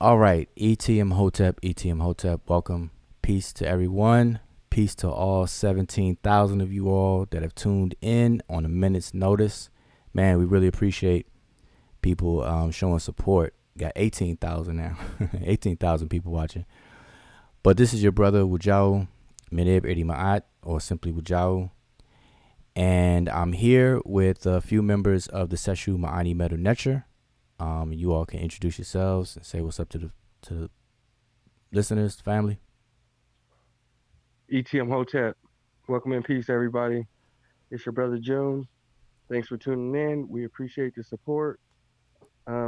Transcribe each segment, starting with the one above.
All right, ETM Hotep, ETM Hotep, welcome. Peace to everyone. Peace to all 17,000 of you all that have tuned in on a minute's notice. Man, we really appreciate people showing support. Got 18,000 now, 18,000 people watching. But this is your brother Wujau Medew or simply Wujau. And I'm here with a few members of the Seshu Ma'ani Medu Netcher. You all can introduce yourselves and say what's up to the listeners, family. ETM Hotep. Welcome in peace, everybody. It's your brother June. Thanks for tuning in. We appreciate the support.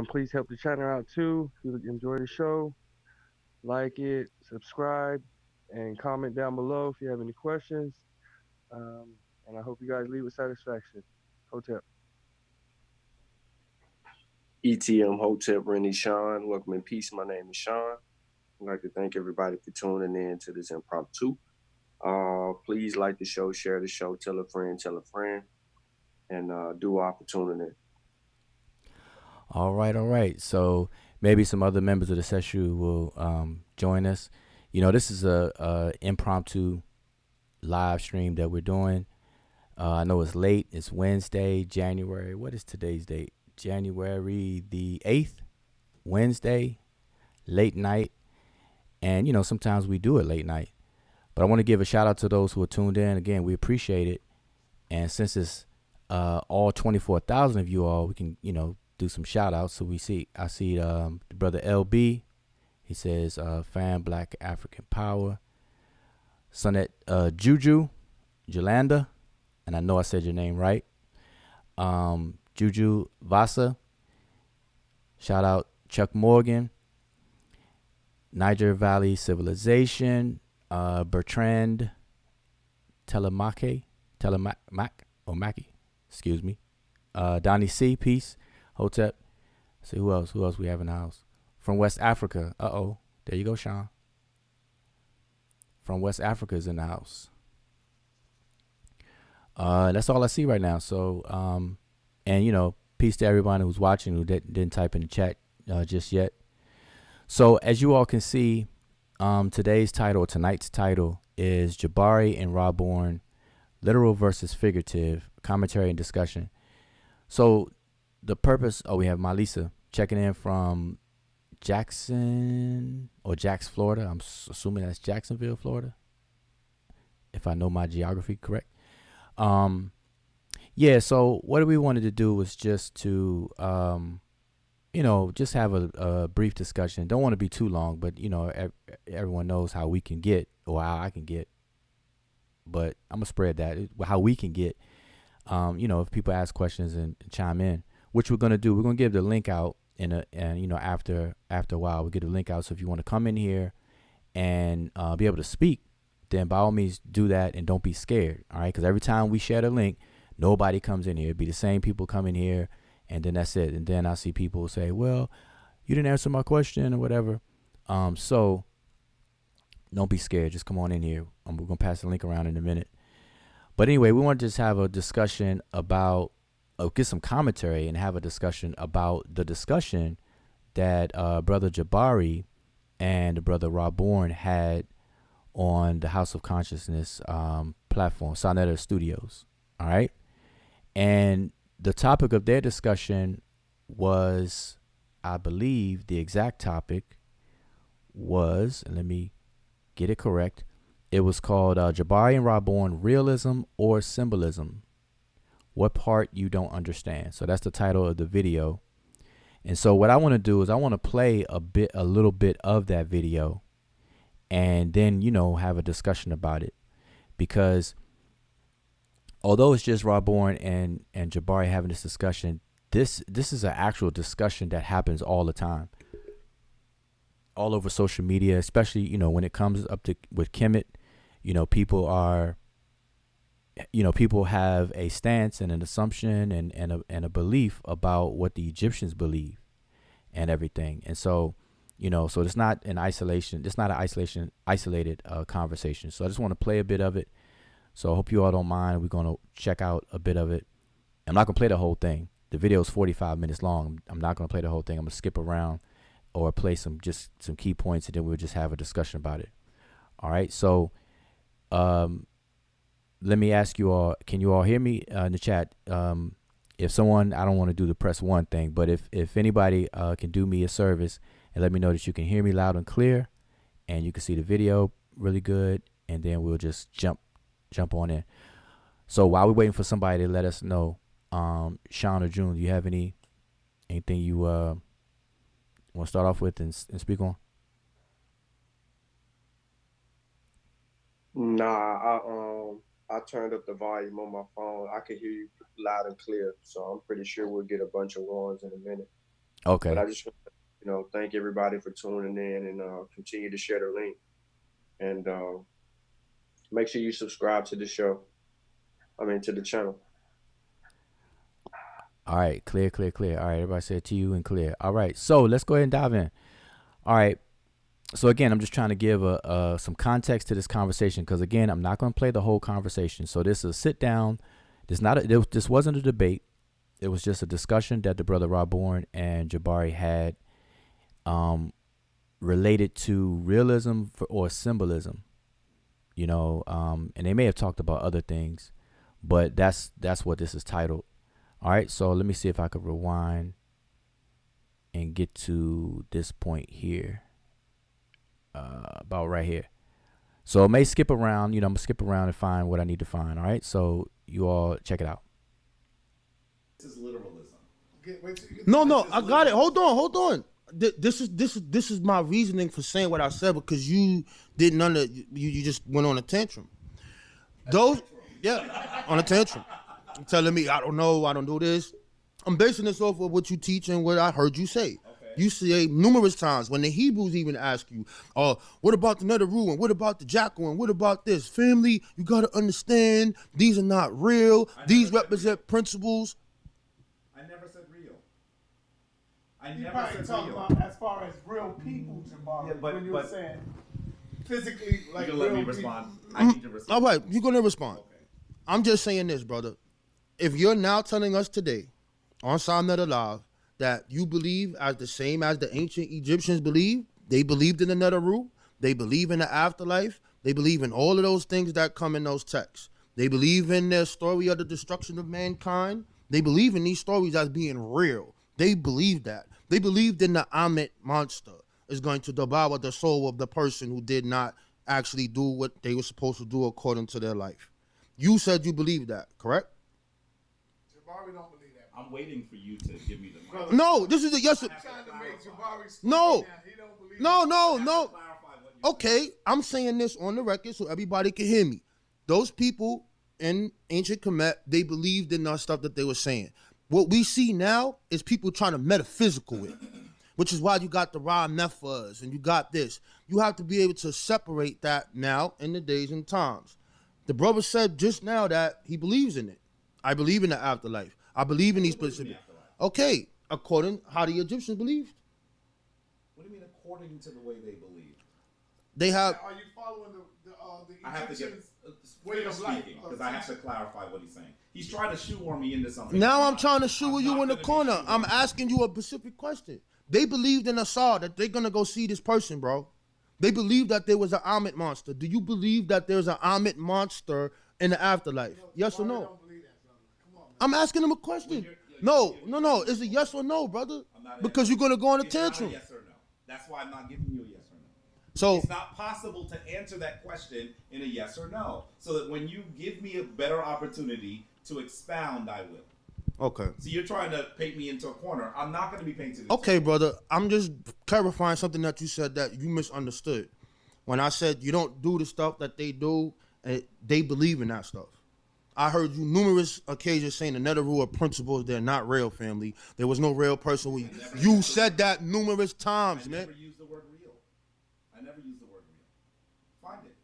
Please help the channel out too. If you enjoy the show, like it, subscribe, and comment down below if you have any questions. And I hope you guys leave with satisfaction. Hotep. ETM Hotep Rennie Sean. Welcome in peace. My name is Sean. I'd like to thank everybody for tuning in to this impromptu. Please like the show, share the show, tell a friend, and do opportunity. All right. So maybe some other members of the Seshu will join us. You know, this is a impromptu live stream that we're doing. I know it's late. It's Wednesday, January. What is today's date? January the 8th, Wednesday, late night. And, you know, sometimes we do it late night. But I want to give a shout out to those who are tuned in. Again, we appreciate it. And since it's all 24,000 of you all, we can, you know, do some shout outs. So I see the brother LB. He says, fan Black African Power. Sonet Juju, Jolanda. And I know I said your name right. Juju Vasa. Shout out Chuck Morgan. Niger Valley Civilization. Bertrand Telemac or Mackie, excuse me. Donnie C, peace. Hotep. See who else we have in the house. From West Africa. There you go, Sean. From West Africa is in the house. That's all I see right now. So, and you know, peace to everyone who's watching who didn't type in the chat just yet. So as you all can see, tonight's title is Jabari and Raborn, Literal versus Figurative, Commentary and Discussion. So the purpose, we have Malisa checking in from Jackson, Florida. I'm assuming that's Jacksonville, Florida, if I know my geography correct. So what we wanted to do was just to, just have a brief discussion. Don't want to be too long, but, you know, everyone knows how we can get, or how I can get, but I'm going to spread that, how we can get, if people ask questions and chime in, which we're going to do. We're going to give the link out after a while, we'll get the link out. So if you want to come in here and be able to speak, then by all means do that and don't be scared. All right. Because every time we share the link, nobody comes in here. It'd be the same people coming here. And then that's it. And then I see people say, well, you didn't answer my question or whatever. So don't be scared. Just come on in here. We're going to pass the link around in a minute. But anyway, we want to just have a discussion about, get some commentary and have a discussion about the discussion that Brother Jabari and Brother Raborn had on the House of Consciousness platform, Sonetta Studios. All right. And the topic of their discussion was, I believe the exact topic was, and let me get it correct, it was called Jabari and Raborn, Realism or Symbolism? What part you don't understand? So that's the title of the video. And so what I want to do is I want to play a little bit of that video and then, have a discussion about it. Because although it's just Raborn and Jabari having this discussion, this is an actual discussion that happens all the time, all over social media, especially when it comes up to with Kemet. People have a stance and an assumption and a belief about what the Egyptians believe and everything. And so so it's not an isolation. It's not an isolated conversation. So I just want to play a bit of it. So I hope you all don't mind. We're going to check out a bit of it. I'm not going to play the whole thing. The video is 45 minutes long. I'm not going to play the whole thing. I'm going to skip around or play some key points, and then we'll just have a discussion about it. All right. So, let me ask you all: can you all hear me in the chat? If someone, I don't want to do the press one thing, but if anybody can do me a service and let me know that you can hear me loud and clear, and you can see the video really good, and then we'll just jump on in. So while we're waiting for somebody to let us know, Sean or June, do you have anything you want to start off with and speak on? Nah, I turned up the volume on my phone. I could hear you loud and clear, so I'm pretty sure we'll get a bunch of ones in a minute. Okay. But I just want to, thank everybody for tuning in and continue to share the link. And make sure you subscribe to the show. To the channel. All right, clear. All right, everybody said to you and clear. All right, so let's go ahead and dive in. All right. So again, I'm just trying to give some context to this conversation because again, I'm not going to play the whole conversation. So this is a sit down. This wasn't a debate. It was just a discussion that the brother Raborn and Jabari had, related to realism or symbolism. And they may have talked about other things, but that's what this is titled. All right. So let me see if I could rewind and get to this point here. About right here. So I may skip around, I'm gonna skip around and find what I need to find. All right, so you all check it out. This is literalism. No, I got it. Hold on. This is my reasoning for saying what I said because you didn't you just went on a tantrum. On a tantrum. You're telling me I don't know, I don't do this. I'm basing this off of what you teach and what I heard you say. You say numerous times when the Hebrews even ask you, what about the Nether and what about the Jackal and what about this? Family, you got to understand, these are not real. These represent principles. I never said real. You probably talking about as far as real people, Jabari, yeah, when you were saying physically like you real let me people. respond. I need to respond. All right, you're going to respond. Okay. I'm just saying this, brother. If you're now telling us today on Psalm Alive that you believe as the same as the ancient Egyptians believed, they believed in the Nether, they believe in the afterlife, they believe in all of those things that come in those texts. They believe in their story of the destruction of mankind. They believe in these stories as being real. They believe that. They believed in the Amet monster is going to devour the soul of the person who did not actually do what they were supposed to do according to their life. You said you believe that, correct? Jabari don't believe that. I'm waiting for you to give me the mic. No, this is a yes. I'm trying to make Jabari speak No. now. He don't believe No. Okay, I'm saying this on the record so everybody can hear me. Those people in ancient Kemet, they believed in the stuff that they were saying. What we see now is people trying to metaphysical it, which is why you got the Ra Nephas and you got this. You have to be able to separate that now in the days and times. The brother said just now that he believes in it. I believe in the afterlife. I believe in these specific. Okay, according how the Egyptians believed. What do you mean according to the way they believe? They have. Are you following the I have to Egyptians' get way of life? because I have to clarify what he's saying. He's trying to shoehorn me into something. Now I'm trying to shoe you in the corner. I'm asking you a specific question. They believed in Asar that they're gonna go see this person, bro. They believed that there was an Amet monster. Do you believe that there's an Amet monster in the afterlife? Yes or no? Don't believe that, brother. Come on, man. I'm asking him a question. No. It's a yes or no, brother. Because you're gonna go on a tantrum. Yes or no. That's why I'm not giving you a yes or no. So it's not possible to answer that question in a yes or no. So that when you give me a better opportunity to expound, I will. okay. So you're trying to paint me into a corner. I'm not going to be painted into Okay, brother. I'm just clarifying something that you said that you misunderstood. When I said you don't do the stuff that they do, they believe in that stuff. I heard you numerous occasions saying the Nether are principles, they're not real, family. There was no real person. You said that numerous times, man. I never used the word real. I never used the word real. Find it.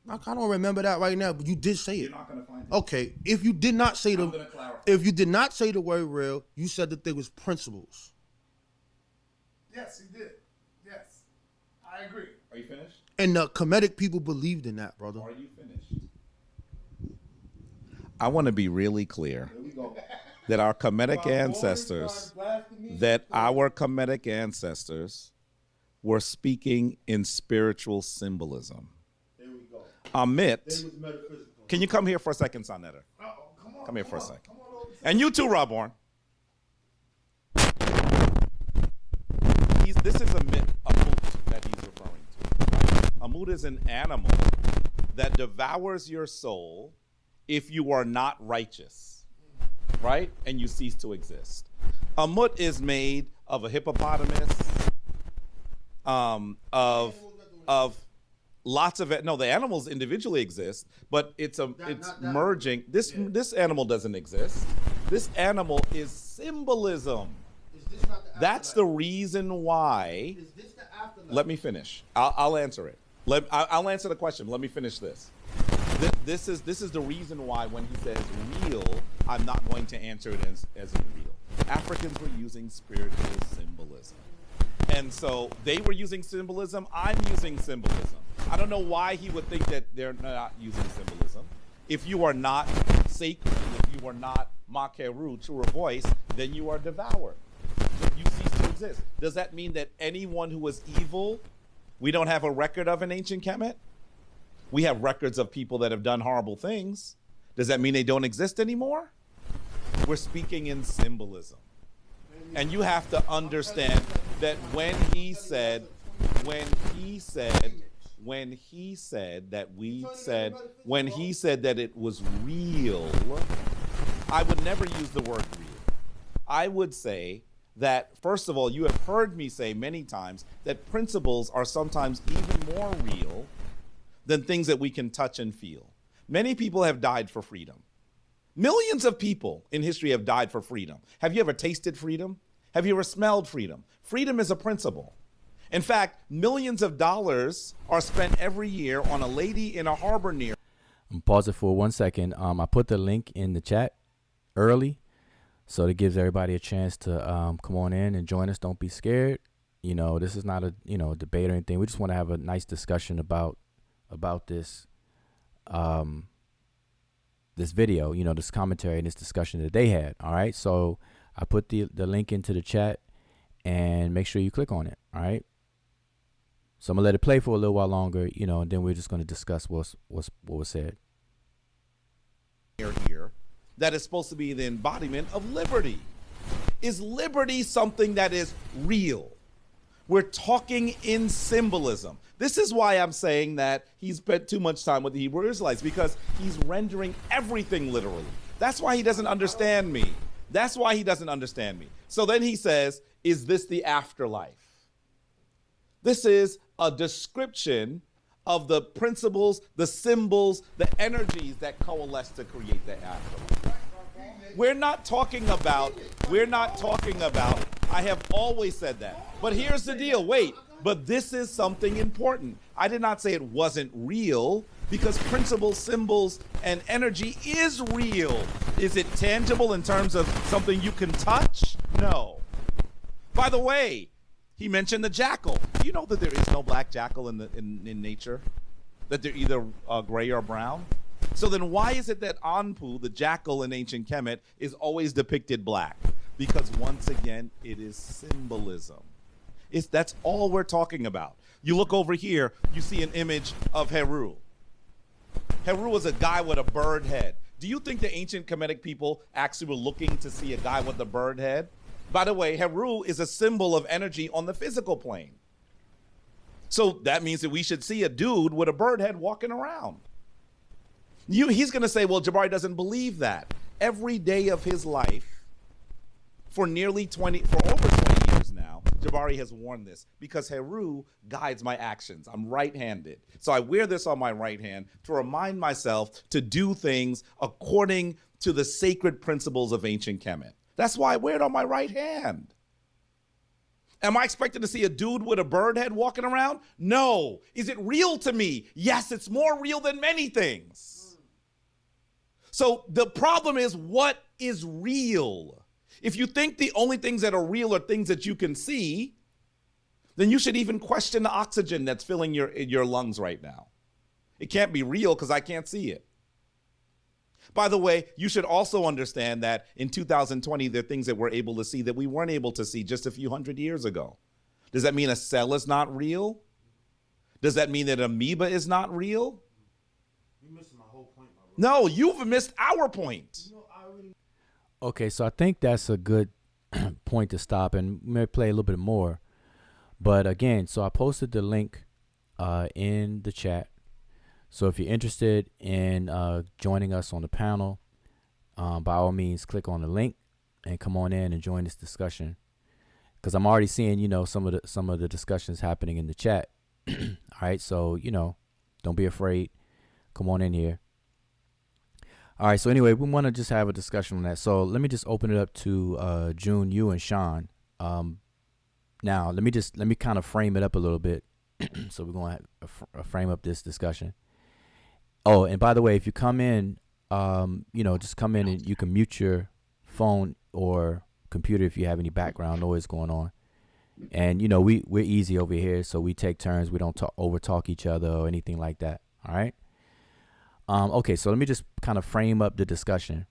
I don't remember that right now, but you did say it. You're not going to find it. Okay, if you did not say I'm going to clarify. if you did not say the word real, you said that there was principles. Yes, he did. Yes, I agree. Are you finished? And the Kemetic people believed in that, brother. Are you finished? I want to be really clear that our Kemetic ancestors, we're speaking in spiritual symbolism. There we go. Amit, They was metaphysical. can you come here for a second, Sonetta? Come here for a second. And you too, Raborn. This is a myth, a moot that he's referring to. Right? A moot is an animal that devours your soul if you are not righteous, right? And you cease to exist. A moot is made of a hippopotamus, of lots of it. No, the animals individually exist, but it's merging. This animal doesn't exist. This animal is symbolism. That's the reason why. Is this the afterlife? Let me finish. I'll answer it. I'll answer the question. Let me finish this. This is the reason why when he says real, I'm not going to answer it as in real. Africans were using spiritual symbolism. And so they were using symbolism. I'm using symbolism. I don't know why he would think that they're not using symbolism. If you are not sacred, if you are not makeru, truer voice, then you are devoured. You cease to exist. Does that mean that anyone who was evil, we don't have a record of in ancient Kemet? We have records of people that have done horrible things. Does that mean they don't exist anymore? We're speaking in symbolism. And you have to understand that when he said that it was real, I would never use the word real. I would say that, first of all, you have heard me say many times that principles are sometimes even more real than things that we can touch and feel. Many people have died for freedom. Millions of people in history have died for freedom. Have you ever tasted freedom? Have you ever smelled freedom? Freedom is a principle. In fact, millions of dollars are spent every year on a lady in a harbor near. I'm pause it for 1 second. I put the link in the chat early, so it gives everybody a chance to come on in and join us. Don't be scared. You know, this is not a debate or anything. We just want to have a nice discussion about this this video, this commentary and this discussion that they had. All right, so I put the link into the chat, and make sure you click on it. All right. So I'm gonna let it play for a little while longer, and then we're just gonna discuss what was said. Here, that is supposed to be the embodiment of liberty. Is liberty something that is real? We're talking in symbolism. This is why I'm saying that he's spent too much time with the Hebrew Israelites, because he's rendering everything literally. That's why he doesn't understand me. That's why he doesn't understand me. So then he says, is this the afterlife? This is a description of the principles, the symbols, the energies that coalesce to create the afterlife. We're not talking about, I have always said that. But here's the deal, wait, but this is something important. I did not say it wasn't real, because principles, symbols, and energy is real. Is it tangible in terms of something you can touch? No. By the way, he mentioned the jackal. Do you know that there is no black jackal in nature? That they're either gray or brown? So then why is it that Anpu, the jackal in ancient Kemet, is always depicted black? Because once again, it is symbolism. That's all we're talking about. You look over here, you see an image of Heru. Heru is a guy with a bird head. Do you think the ancient Kemetic people actually were looking to see a guy with a bird head? By the way, Heru is a symbol of energy on the physical plane. So that means that we should see a dude with a bird head walking around. He's going to say, well, Jabari doesn't believe that. Every day of his life, for over 20 years now, Jabari has worn this, because Heru guides my actions. I'm right-handed. So I wear this on my right hand to remind myself to do things according to the sacred principles of ancient Kemet. That's why I wear it on my right hand. Am I expected to see a dude with a bird head walking around? No. Is it real to me? Yes, it's more real than many things. So the problem is, what is real? If you think the only things that are real are things that you can see, then you should even question the oxygen that's filling your lungs right now. It can't be real because I can't see it. By the way, you should also understand that in 2020, there are things that we're able to see that we weren't able to see just a few hundred years ago. Does that mean a cell is not real? Does that mean that an amoeba is not real? You're missing my whole point, my brother. No, you've missed our point. Okay, so I think that's a good point to stop, and maybe play a little bit more. But again, so I posted the link in the chat. So if you're interested in joining us on the panel, by all means, click on the link and come on in and join this discussion. Because I'm already seeing, some of the discussions happening in the chat. All right, so don't be afraid. Come on in here. All right, so anyway, we want to just have a discussion on that. So let me just open it up to June, you, and Sean. Now let me kind of frame it up a little bit. So we're going to frame up this discussion. Oh, and by the way, if you come in, just come in and you can mute your phone or computer if you have any background noise going on. And we're easy over here, so we take turns. We don't over talk each other or anything like that. All right. Okay, so let me just kind of frame up the discussion.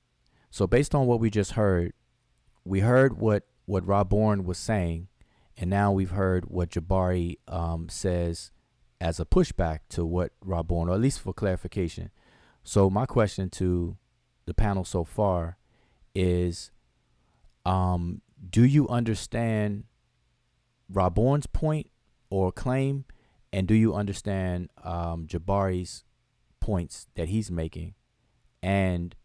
So based on what we just heard, we heard what Raborn was saying, and now we've heard what Jabari says as a pushback to what Raborn, or at least for clarification. So my question to the panel so far is, do you understand Raborn's point or claim, and do you understand Jabari's points that he's making? And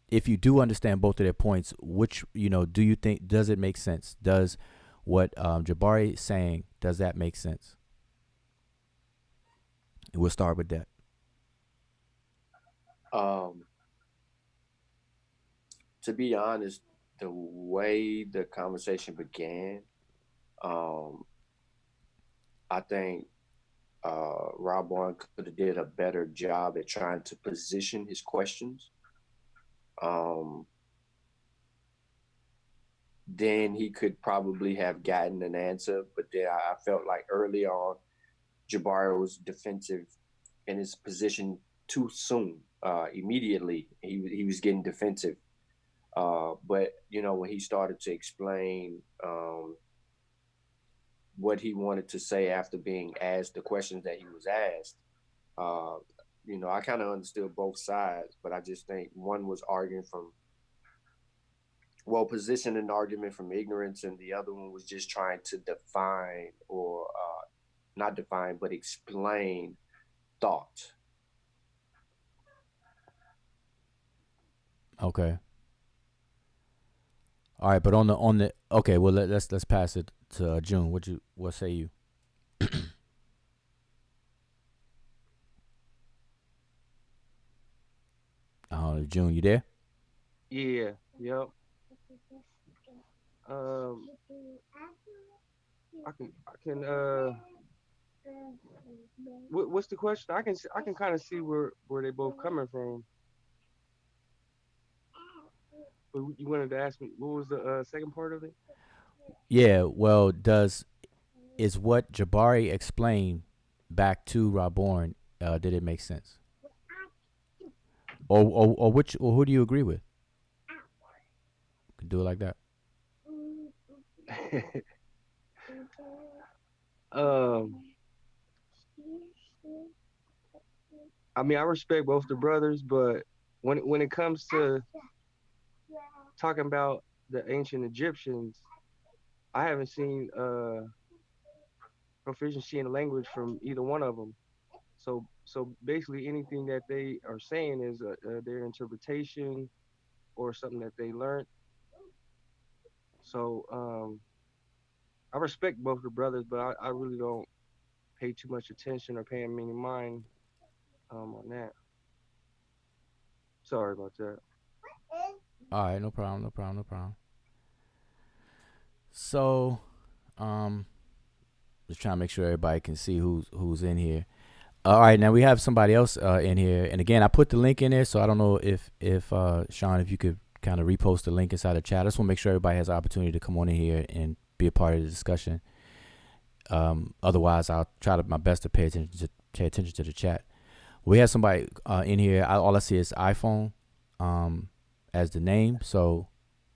if you do understand both of their points, which do you think, does it make sense? Does what Jabari is saying, does that make sense? And we'll start with that. To be honest, the way the conversation began, I think Raborn could have did a better job at trying to position his questions. Then he could probably have gotten an answer, but then I felt like early on, Jabari was defensive in his position too soon. Immediately, he was getting defensive. But when he started to explain what he wanted to say after being asked the questions that he was asked, I kind of understood both sides, but I just think one was arguing from, positioned an argument from ignorance, and the other one was just trying to define or not define, but explain thought. Okay. All right, but on the okay, well let's pass it to June. What say you? June, you there? Yeah. Yep. I can. What's the question? I can kind of see where they both coming from. But you wanted to ask me, what was the second part of it? Yeah. Well, is what Jabari explained back to Raborn, did it make sense? Or who do you agree with? Could do it like that. I mean, I respect both the brothers, but when it comes to talking about the ancient Egyptians, I haven't seen proficiency in the language from either one of them. So basically, anything that they are saying is their interpretation or something that they learned. So I respect both the brothers, but I really don't pay too much attention or pay them any mind on that. Sorry about that. All right, no problem. So, just trying to make sure everybody can see who's in here. All right, now we have somebody else in here, and again, I put the link in there, so I don't know if Sean, if you could kind of repost the link inside the chat. I just want to make sure everybody has the opportunity to come on in here and be a part of the discussion. Otherwise, I'll try my best to pay attention to the chat. We have somebody in here. All I see is iPhone as the name. So,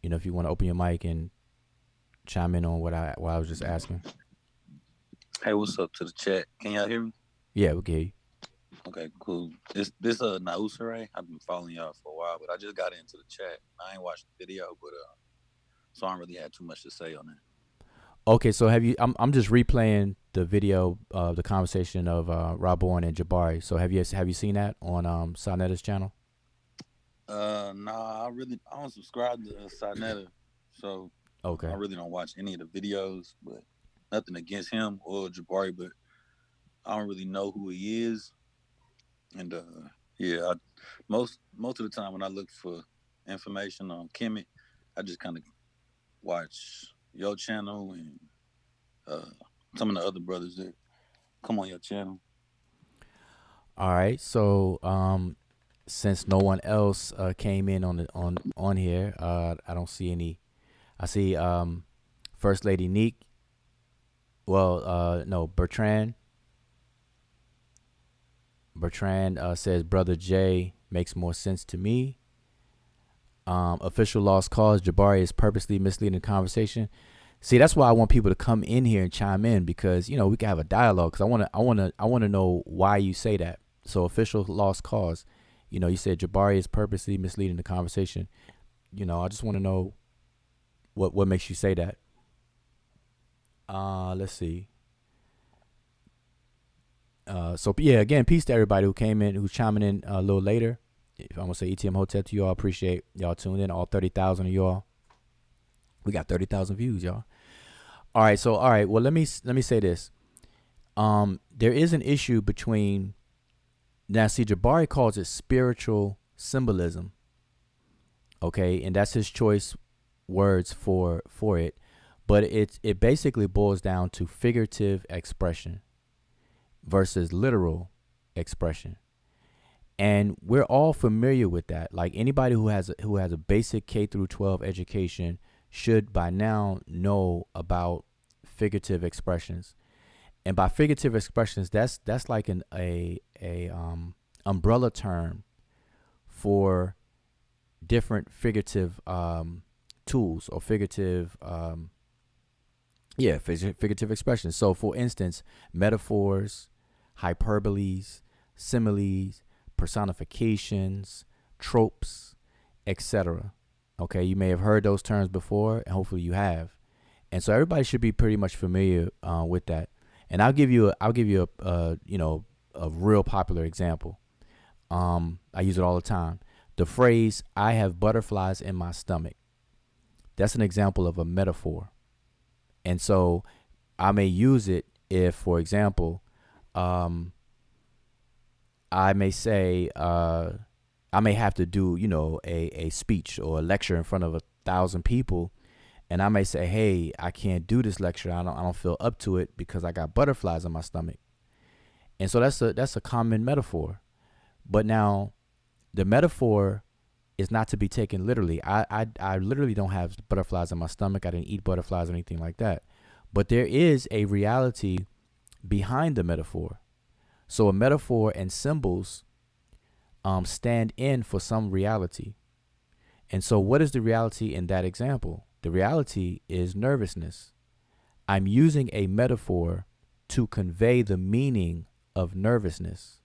if you want to open your mic and chime in on what I was just asking? Hey, what's up to the chat? Can y'all hear me? Yeah, we get you. Okay, cool. This Nausere. I've been following y'all for a while, but I just got into the chat. I ain't watched the video, but so I don't really have too much to say on that. Okay, so have you? I'm just replaying the video of the conversation of Raborn and Jabari. So have you seen that on Sanetta's channel? Nah, I don't subscribe to Sinetta, so Okay. I really don't watch any of the videos. But nothing against him or Jabari, but I don't really know who he is. And yeah, most of the time when I look for information on Kemet, I just kind of watch your channel and some of the other brothers that come on your channel. All right. So since no one else came in on here, I don't see any. I see First Lady Neek. Well, no, Bertrand. Bertrand says Brother J makes more sense to me. Official lost cause. Jabari is purposely misleading the conversation. See, that's why I want people to come in here and chime in, because we can have a dialogue. Because I want to know why you say that. So official lost cause. You said Jabari is purposely misleading the conversation. I just want to know what makes you say that. Let's see. So yeah, again, peace to everybody who came in, who's chiming in a little later. I'm gonna say ETM Hotel to y'all. Appreciate y'all tuning in. All 30,000 of y'all. We got 30,000 views, y'all. All right. Well, let me say this. There is an issue between. Now, see, Jabari calls it spiritual symbolism. Okay, and that's his choice words for it, but it basically boils down to figurative expression versus literal expression. And we're all familiar with that. Like anybody who has a basic K through 12 education should by now know about figurative expressions. And by figurative expressions, that's like a umbrella term for different figurative tools or figurative figurative expressions. So for instance, metaphors, hyperboles, similes, personifications, tropes, etc. Okay, you may have heard those terms before, and hopefully you have. And so everybody should be pretty much familiar with that. And I'll give you a real popular example. I use it all the time. The phrase "I have butterflies in my stomach." That's an example of a metaphor. And so I may use it if, for example, I may say, I may have to do, a speech or a lecture in front of 1,000 people. And I may say, hey, I can't do this lecture. I don't feel up to it because I got butterflies in my stomach. And so that's a common metaphor. But now the metaphor is not to be taken literally. I literally don't have butterflies in my stomach. I didn't eat butterflies or anything like that. But there is a reality behind the metaphor. So a metaphor and symbols stand in for some reality. And so what is the reality in that example? The reality is nervousness. I'm using a metaphor to convey the meaning of nervousness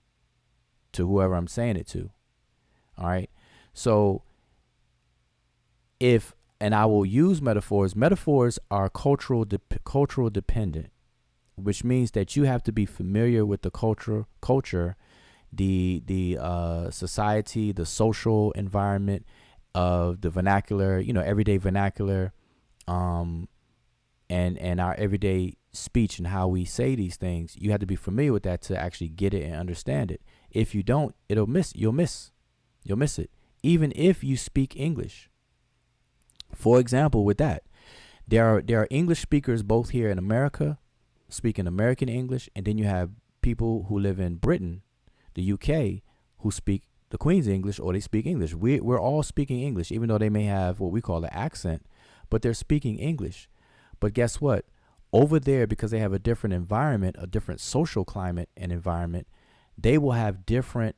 to whoever I'm saying it to. All right. So and I will use metaphors. Metaphors are cultural dependent, which means that you have to be familiar with the culture, the society, the social environment of the vernacular, everyday vernacular, and our everyday speech and how we say these things. You have to be familiar with that to actually get it and understand it. If you don't, you'll miss it. Even if you speak English. For example, with that, there are English speakers both here in America speaking American English, and then you have people who live in Britain, the UK, who speak the Queen's English, or they speak English. We're all speaking English, even though they may have what we call an accent, but they're speaking English. But guess what? Over there, because they have a different environment, a different social climate and environment, they will have different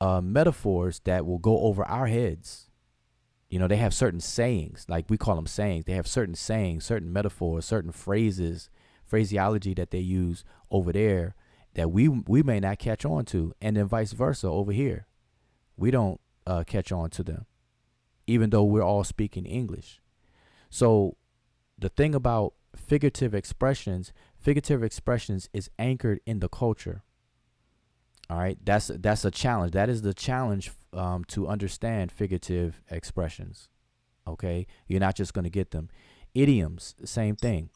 metaphors that will go over our heads. They have certain sayings, like we call them sayings. They have certain sayings, certain metaphors, certain phraseology that they use over there that we may not catch on to, and then vice versa over here. We don't catch on to them, even though we're all speaking English. So the thing about figurative expressions is anchored in the culture. All right, that's a challenge. That is the challenge to understand figurative expressions. Okay, you're not just going to get them. Idioms, same thing.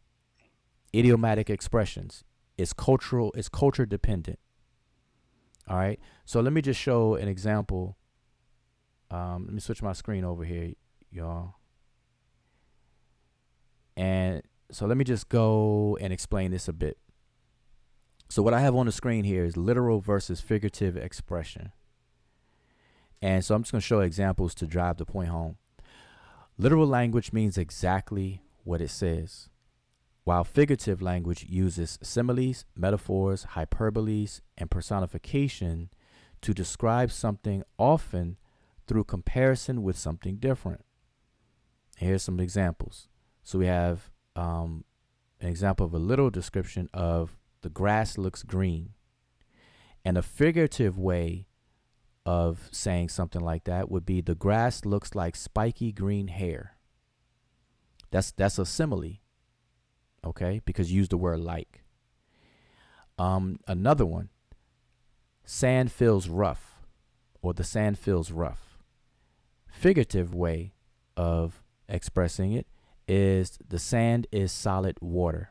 Idiomatic expressions is cultural. It's culture dependent. All right, so let me just show an example. Let me switch my screen over here, y'all. And so let me just go and explain this a bit. So what I have on the screen here is literal versus figurative expression. And so I'm just going to show examples to drive the point home. Literal language means exactly what it says, while figurative language uses similes, metaphors, hyperboles, and personification to describe something, often through comparison with something different. Here's some examples. So we have an example of a literal description of the grass looks green. And a figurative way of saying something like that would be the grass looks like spiky green hair. That's a simile, okay? Because you use the word like. Another one, sand feels rough, or the sand feels rough. Figurative way of expressing it is the sand is solid water.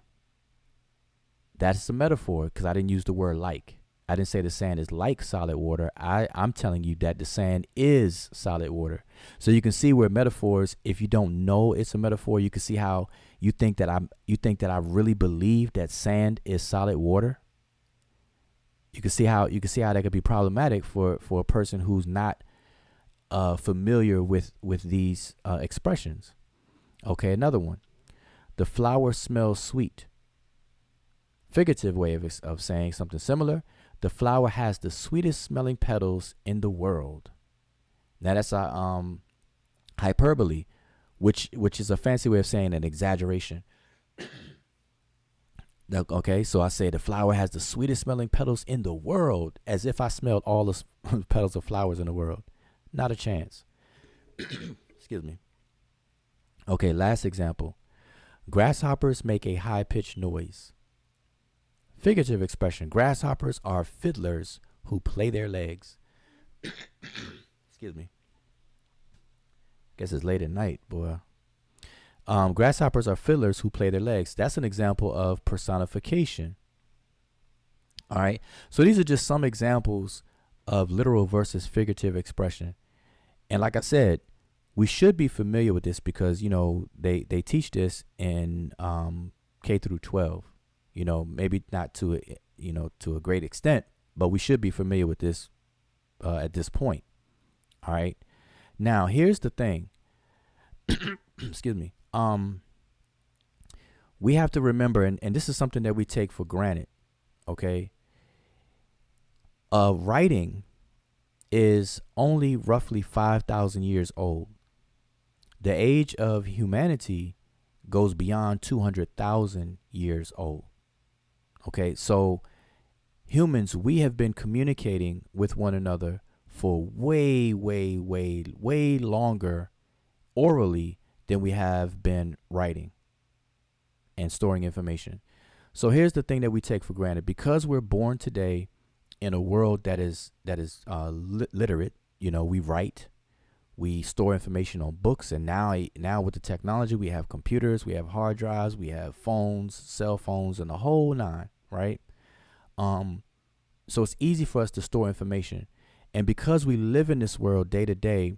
That's a metaphor because I didn't use the word like. I didn't say the sand is like solid water. I'm telling you that the sand is solid water. So you can see where metaphors, if you don't know it's a metaphor, you can see how you think that I really believe that sand is solid water. You can see how that could be problematic for a person who's not familiar with these expressions. Okay, another one. The flower smells sweet. Figurative way of saying something similar. The flower has the sweetest smelling petals in the world. Now that's a hyperbole, which is a fancy way of saying an exaggeration. Okay, so I say the flower has the sweetest smelling petals in the world, as if I smelled all the petals of flowers in the world. Not a chance. Excuse me. Okay, last example. Grasshoppers make a high-pitched noise. Figurative expression. Grasshoppers are fiddlers who play their legs. Excuse me. Guess it's late at night, boy. Grasshoppers are fiddlers who play their legs. That's an example of personification. All right. So these are just some examples of literal versus figurative expression. And like I said, we should be familiar with this because, they teach this in K through 12. Maybe not to a great extent, but we should be familiar with this at this point. All right. Now, here's the thing. Excuse me. We have to remember, and this is something that we take for granted. Okay. Writing is only roughly 5,000 years old. The age of humanity goes beyond 200,000 years old. Okay, so humans, we have been communicating with one another for way, way, way, way longer orally than we have been writing and storing information. So here's the thing that we take for granted. Because we're born today in a world that is literate, we write, we store information on books, and now with the technology, we have computers, we have hard drives, we have phones, cell phones, and the whole nine, right? So it's easy for us to store information. And because we live in this world day to day,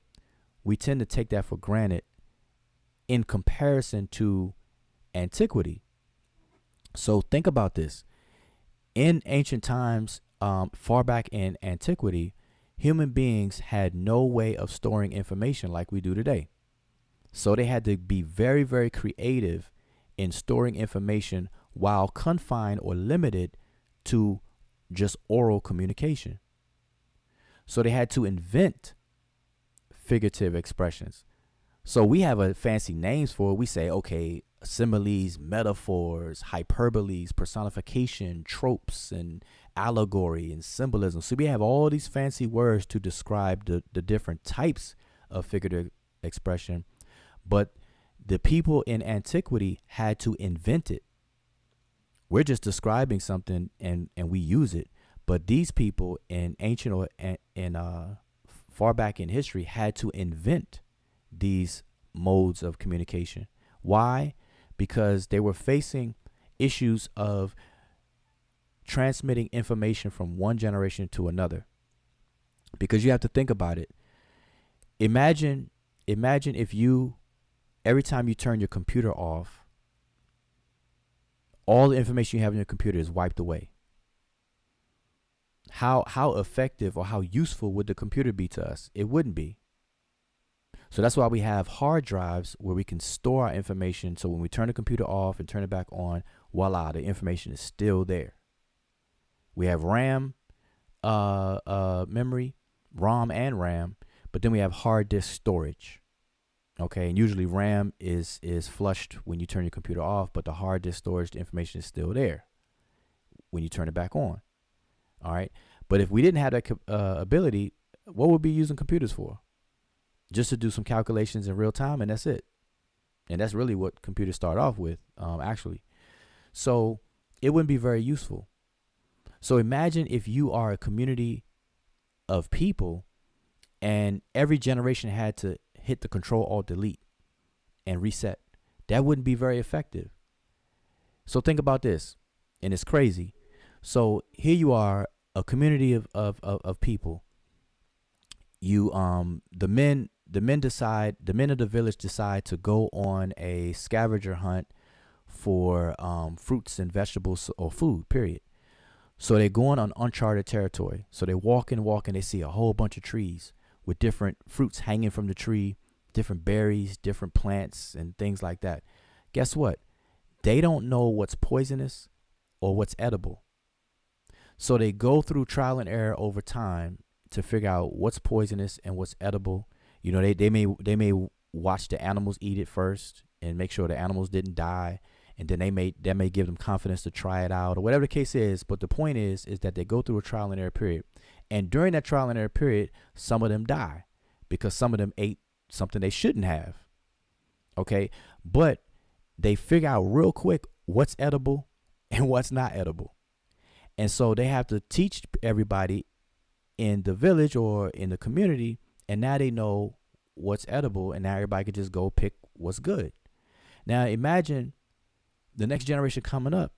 we tend to take that for granted in comparison to antiquity. So think about this. In ancient times, far back in antiquity, human beings had no way of storing information like we do today. So they had to be very, very creative in storing information while confined or limited to just oral communication. So they had to invent figurative expressions. So we have a fancy names for it. We say, okay, similes, metaphors, hyperboles, personification, tropes, and allegory and symbolism. So we have all these fancy words to describe the different types of figurative expression. But the people in antiquity had to invent it. We're just describing something and we use it. But these people in ancient or far back in history had to invent these modes of communication. Why? Because they were facing issues of transmitting information from one generation to another. Because you have to think about it. Imagine if you, every time you turn your computer off, all the information you have in your computer is wiped away. How effective or how useful would the computer be to us? It wouldn't be. So that's why we have hard drives where we can store our information. So when we turn the computer off and turn it back on, voila, the information is still there. We have RAM, memory, ROM and RAM, but then we have hard disk storage. Okay, and usually RAM is flushed when you turn your computer off, but the hard disk storage, the information is still there when you turn it back on. All right, but if we didn't have that ability, what would we be using computers for? Just to do some calculations in real time, and that's it. And that's really what computers start off with, actually. So it wouldn't be very useful. So imagine if you are a community of people and every generation had to hit the Control-Alt-Delete and reset. That wouldn't be very effective. So think about this, and it's crazy. So here you are, a community of people. You the men of the village decide to go on a scavenger hunt for fruits and vegetables or food, period. So they're going on uncharted territory. So they walk and they see a whole bunch of trees with different fruits hanging from the tree, different berries, different plants, and things like that. Guess what? They don't know what's poisonous or what's edible. So they go through trial and error over time to figure out what's poisonous and what's edible. You know, they may watch the animals eat it first and make sure the animals didn't die, and then that may give them confidence to try it out or whatever the case is. But the point is that they go through a trial and error period. And during that trial and error period, some of them die because some of them ate something they shouldn't have. Okay. But they figure out real quick what's edible and what's not edible. And so they have to teach everybody in the village or in the community. And now they know what's edible. And now everybody can just go pick what's good. Now imagine the next generation coming up.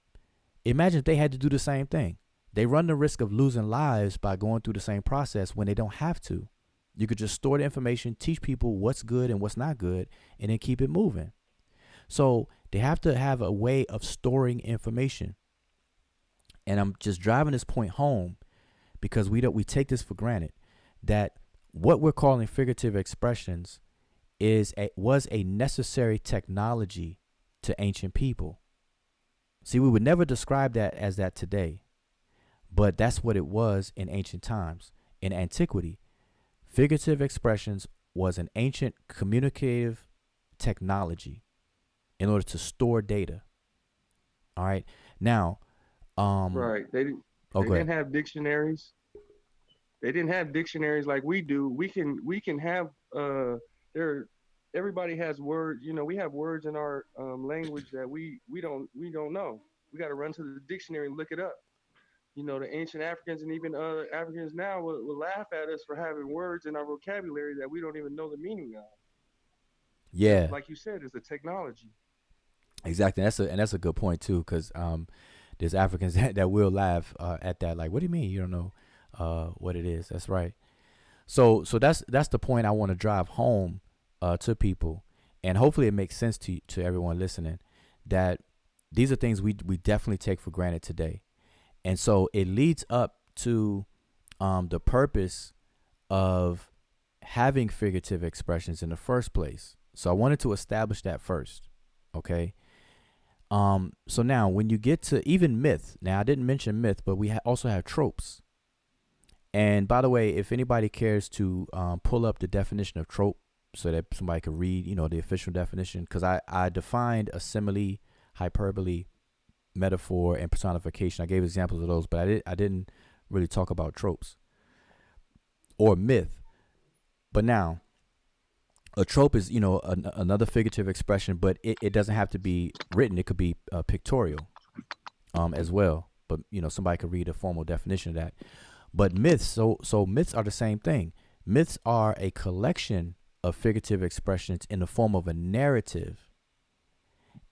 Imagine if they had to do the same thing. They run the risk of losing lives by going through the same process when they don't have to. You could just store the information, teach people what's good and what's not good, and then keep it moving. So they have to have a way of storing information. And I'm just driving this point home because we take this for granted, that what we're calling figurative expressions was a necessary technology to ancient people. See, we would never describe that as that today, but that's what it was in ancient times. In antiquity, figurative expressions was an ancient communicative technology in order to store data. All right. Now, right. They didn't have dictionaries. They didn't have dictionaries like we do. We can have everybody has words. You know, we have words in our language that we don't know. We got to run to the dictionary and look it up. You know, the ancient Africans and even Africans now will laugh at us for having words in our vocabulary that we don't even know the meaning of. Yeah. Like you said, it's a technology. Exactly. That's a good point too, because there's Africans that will laugh at that. Like, what do you mean you don't know what it is? That's right. So that's the point I want to drive home to people, and hopefully it makes sense to everyone listening, that these are things we definitely take for granted today. And so it leads up to the purpose of having figurative expressions in the first place. So I wanted to establish that first. Okay. So now when you get to even myth, now I didn't mention myth, but we also have tropes. And by the way, if anybody cares to pull up the definition of trope so that somebody could read, the official definition. Because I defined a simile, hyperbole, metaphor, and personification. I gave examples of those, but I didn't really talk about tropes or myth. But now, a trope is, another figurative expression, but it doesn't have to be written. It could be pictorial as well. But, somebody could read a formal definition of that. But myths, so myths are the same thing. Myths are a collection of figurative expressions in the form of a narrative.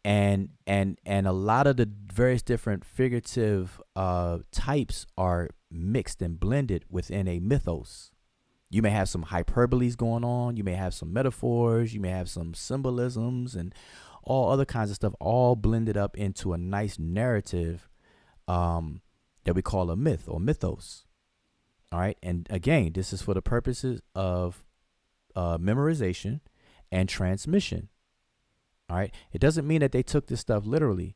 And a lot of the various different figurative types are mixed and blended within a mythos. You may have some hyperboles going on. You may have some metaphors. You may have some symbolisms and all other kinds of stuff, all blended up into a nice narrative that we call a myth or mythos. All right. And again, this is for the purposes of memorization and transmission. All right. It doesn't mean that they took this stuff literally.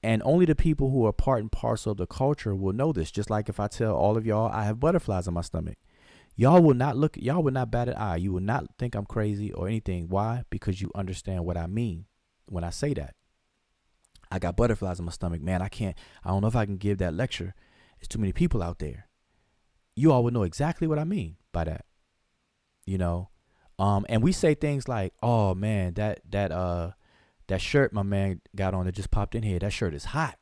And only the people who are part and parcel of the culture will know this. Just like if I tell all of y'all I have butterflies in my stomach. Y'all will not bat an eye. You will not think I'm crazy or anything. Why? Because you understand what I mean when I say that. I got butterflies in my stomach, man. I don't know if I can give that lecture. There's too many people out there. You all would know exactly what I mean by that. And we say things like, oh man, that shirt my man got on that just popped in here, that shirt is hot.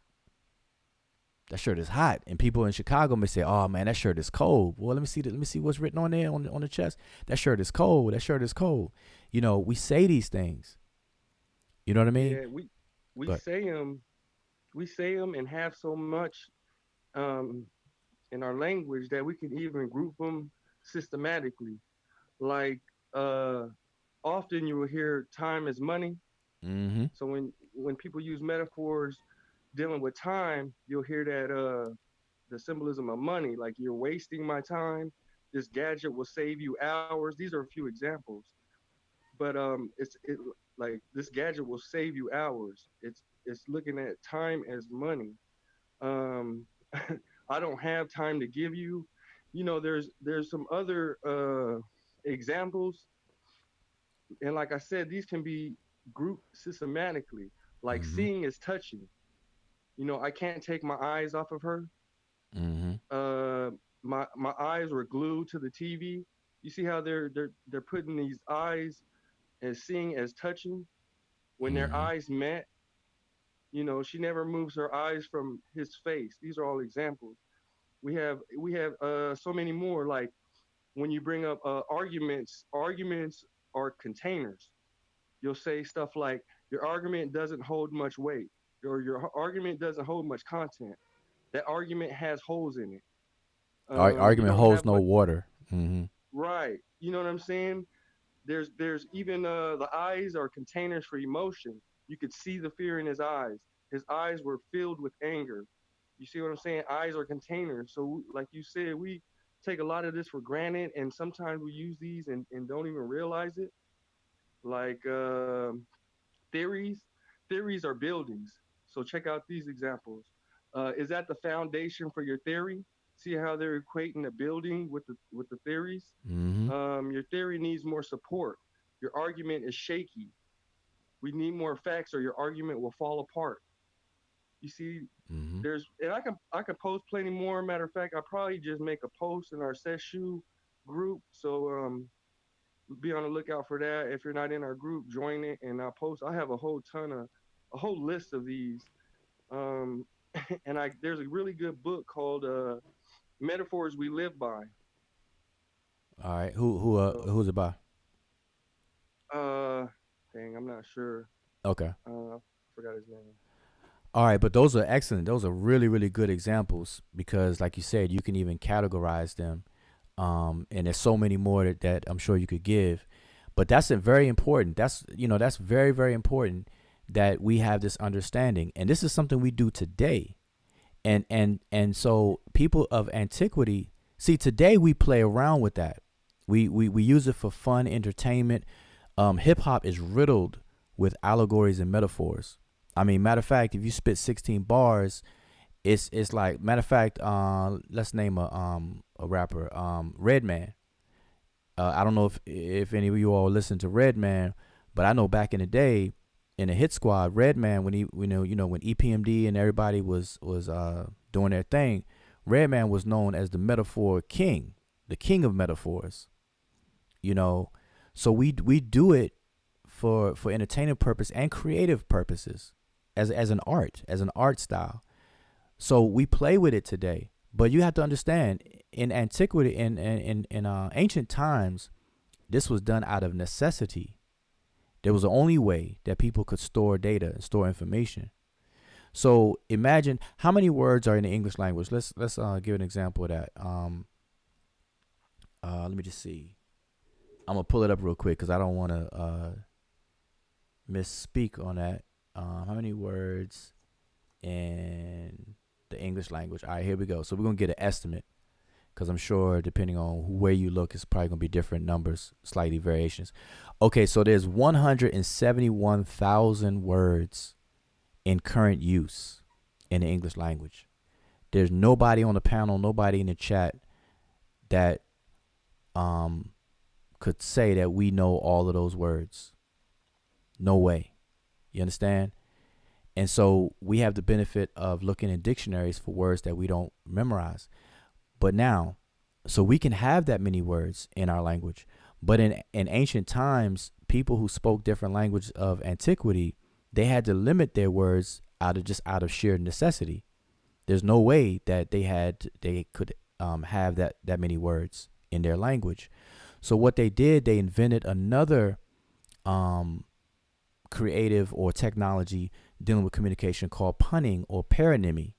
That shirt is hot. And people in Chicago may say, oh man, that shirt is cold. Well, let me see what's written on there on the chest. That shirt is cold. That shirt is cold. We say these things. You know what I mean? Yeah, we say them and have so much in our language that we can even group them systematically. Like often you will hear time is money. Mm-hmm. So when people use metaphors dealing with time, you'll hear that the symbolism of money, like you're wasting my time. This gadget will save you hours. These are a few examples, but like this gadget will save you hours. It's looking at time as money. I don't have time to give you. There's some other examples, and like I said, these can be grouped systematically. Like Mm-hmm. seeing is touching. I can't take my eyes off of her. Mm-hmm. My eyes were glued to the TV. You see how they're putting these eyes as seeing as touching. When their Mm-hmm. eyes met, she never moves her eyes from his face. These are all examples. We have so many more. Like when you bring up arguments are containers. You'll say stuff like your argument doesn't hold much weight, or your argument doesn't hold much content. That argument has holes in it. You Argument don't holds have no much. water. Mm-hmm. Right. You know what I'm saying? There's even the eyes are containers for emotion. You could see the fear in his eyes. His eyes were filled with anger. You see what I'm saying? Eyes are containers. So like you said, we take a lot of this for granted, and sometimes we use these and don't even realize it. Like theories. Theories are buildings. So check out these examples. Is that the foundation for your theory? See how they're equating the building with the theories. Mm-hmm. Your theory needs more support. Your argument is shaky. We need more facts, or your argument will fall apart. You see, Mm-hmm. and I can post plenty more. Matter of fact, I'll probably just make a post in our Sesh group. So be on the lookout for that. If you're not in our group, join it, and I'll post. I have a whole list of these. Um, and there's a really good book called Metaphors We Live By. All right. So, Who's it by? dang, I'm not sure. Okay. Forgot his name. All right, but those are excellent. Those are really, really good examples because, like you said, you can even categorize them. And there's so many more that I'm sure you could give. But that's very important. That's very, very important that we have this understanding. And this is something we do today. And so people of antiquity, see, today we play around with that. We use it for fun, entertainment. Hip hop is riddled with allegories and metaphors. I mean, matter of fact, if you spit 16 bars, it's like, matter of fact, let's name a rapper, Redman. I don't know if any of you all listen to Redman, but I know back in the day in the Hit Squad, Redman, when he when EPMD and everybody was doing their thing, Redman was known as the metaphor king, the king of metaphors. So we do it for entertainment purpose and creative purposes, as an art style. So we play with it today, but you have to understand, in antiquity, in ancient times, this was done out of necessity. There was the only way that people could store data and store information. So imagine how many words are in the English language. Let's give an example of that. Let me just see. I'm gonna pull it up real quick because I don't want to misspeak on that. How many words in the English language? All right, here we go. So we're gonna get an estimate, because I'm sure depending on where you look, it's probably gonna be different numbers, slightly variations. Okay, so there's 171,000 words in current use in the English language. There's nobody on the panel, nobody in the chat that could say that we know all of those words. No way. You understand? And so we have the benefit of looking in dictionaries for words that we don't memorize. But now, so we can have that many words in our language. But in ancient times, people who spoke different languages of antiquity, they had to limit their words out of sheer necessity. There's no way that they could have that many words in their language. So what they did, they invented another creative or technology dealing with communication called punning or paronymy,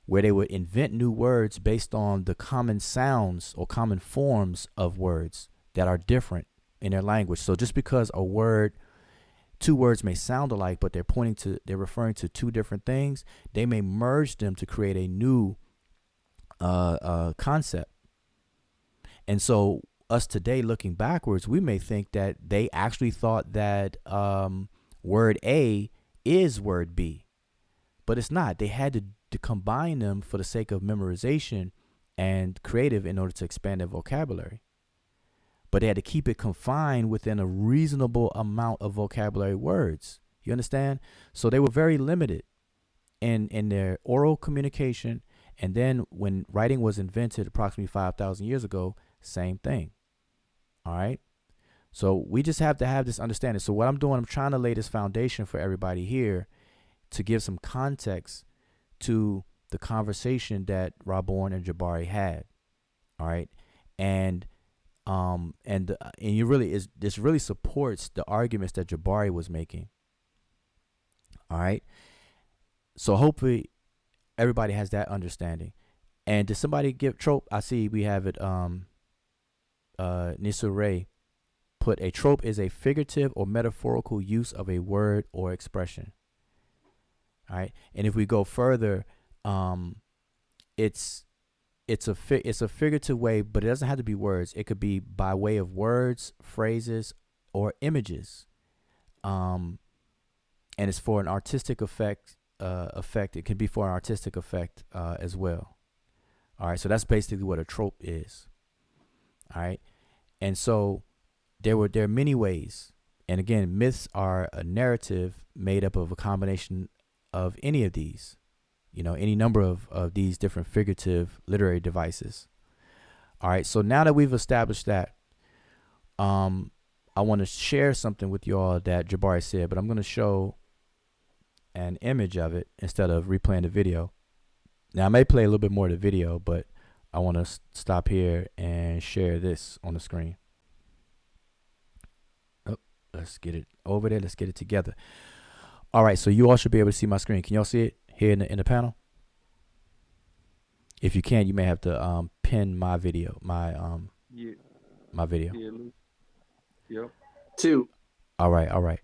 where they would invent new words based on the common sounds or common forms of words that are different in their language. So just because two words may sound alike, but they're referring to two different things, they may merge them to create a new concept. And so us today, looking backwards, we may think that they actually thought that word A is word B, but it's not. They had to combine them for the sake of memorization and creative in order to expand their vocabulary. But they had to keep it confined within a reasonable amount of vocabulary words. You understand? So they were very limited in their oral communication. And then when writing was invented approximately 5,000 years ago, same thing. All right. So we just have to have this understanding. So what I'm doing, I'm trying to lay this foundation for everybody here to give some context to the conversation that Raborn and Jabari had. All right. And you really this really supports the arguments that Jabari was making. All right. So hopefully everybody has that understanding. And did somebody give trope? I see we have it. Nisure put a trope is a figurative or metaphorical use of a word or expression. All right. And if we go further, it's a figurative way, but it doesn't have to be words. It could be by way of words, phrases, or images. And it's for an artistic effect. It can be for an artistic effect as well. All right. So that's basically what a trope is. All right. And so there are many ways. And again, myths are a narrative made up of a combination of any of these. Any number of these different figurative literary devices. All right. So now that we've established that, I want to share something with you all that Jabari said, but I'm going to show an image of it instead of replaying the video. Now, I may play a little bit more of the video, but I want to stop here and share this on the screen. Oh, let's get it over there. Let's get it together. All right. So you all should be able to see my screen. Can y'all see it here in the panel? If you can, you may have to pin my video, my video. Yeah. Yep. Two. All right.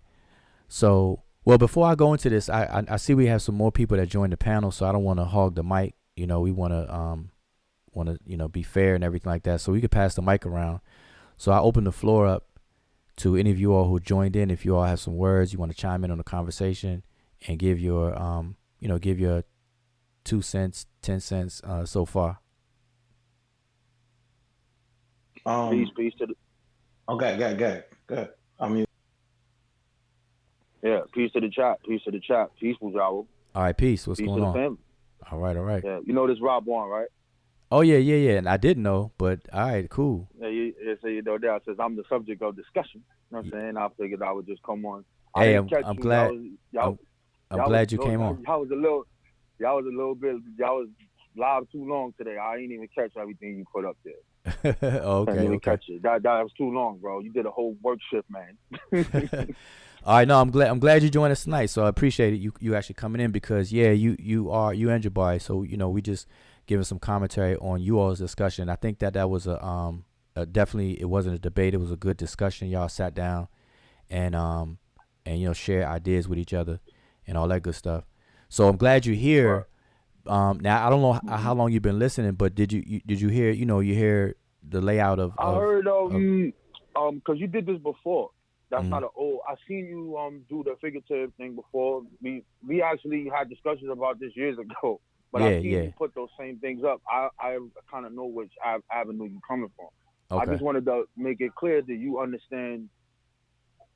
So, well, before I go into this, I see we have some more people that joined the panel, so I don't want to hog the mic. We want to be fair and everything like that. So we could pass the mic around. So I open the floor up to any of you all who joined in. If you all have some words you want to chime in on the conversation and give your give your 2 cents, 10 cents so far. Peace to the Okay, good. I mean, Yeah, peace to the chat. Peace to the chat. Peaceful, Jowl. All right, peace. What's Peace going to the on? family. All right. Yeah, you know this Raborn, right? Oh yeah. And I didn't know, but all right, cool. Yeah, so you know that says I'm the subject of discussion. You know what I'm saying? I figured I would just come on. I Hey, didn't catch I'm you. glad. I'm glad you came on. Y'all was a little bit. Y'all was live too long today. I ain't even catch everything you put up there. Okay. Catch it. That was too long, bro. You did a whole work shift, man. All right, no, I'm glad you joined us tonight. So I appreciate it. You actually coming in because you and Jabari. So we just giving some commentary on you all's discussion. I think that was a definitely, it wasn't a debate. It was a good discussion. Y'all sat down and share ideas with each other and all that good stuff. So I'm glad you're here. Now I don't know how long you've been listening, but did you hear you hear the layout of? I heard because you did this before. That's not an old. I seen you do the figurative thing before. We actually had discussions about this years ago. But I seen you put those same things up. I kind of know which avenue you're coming from. Okay. I just wanted to make it clear that you understand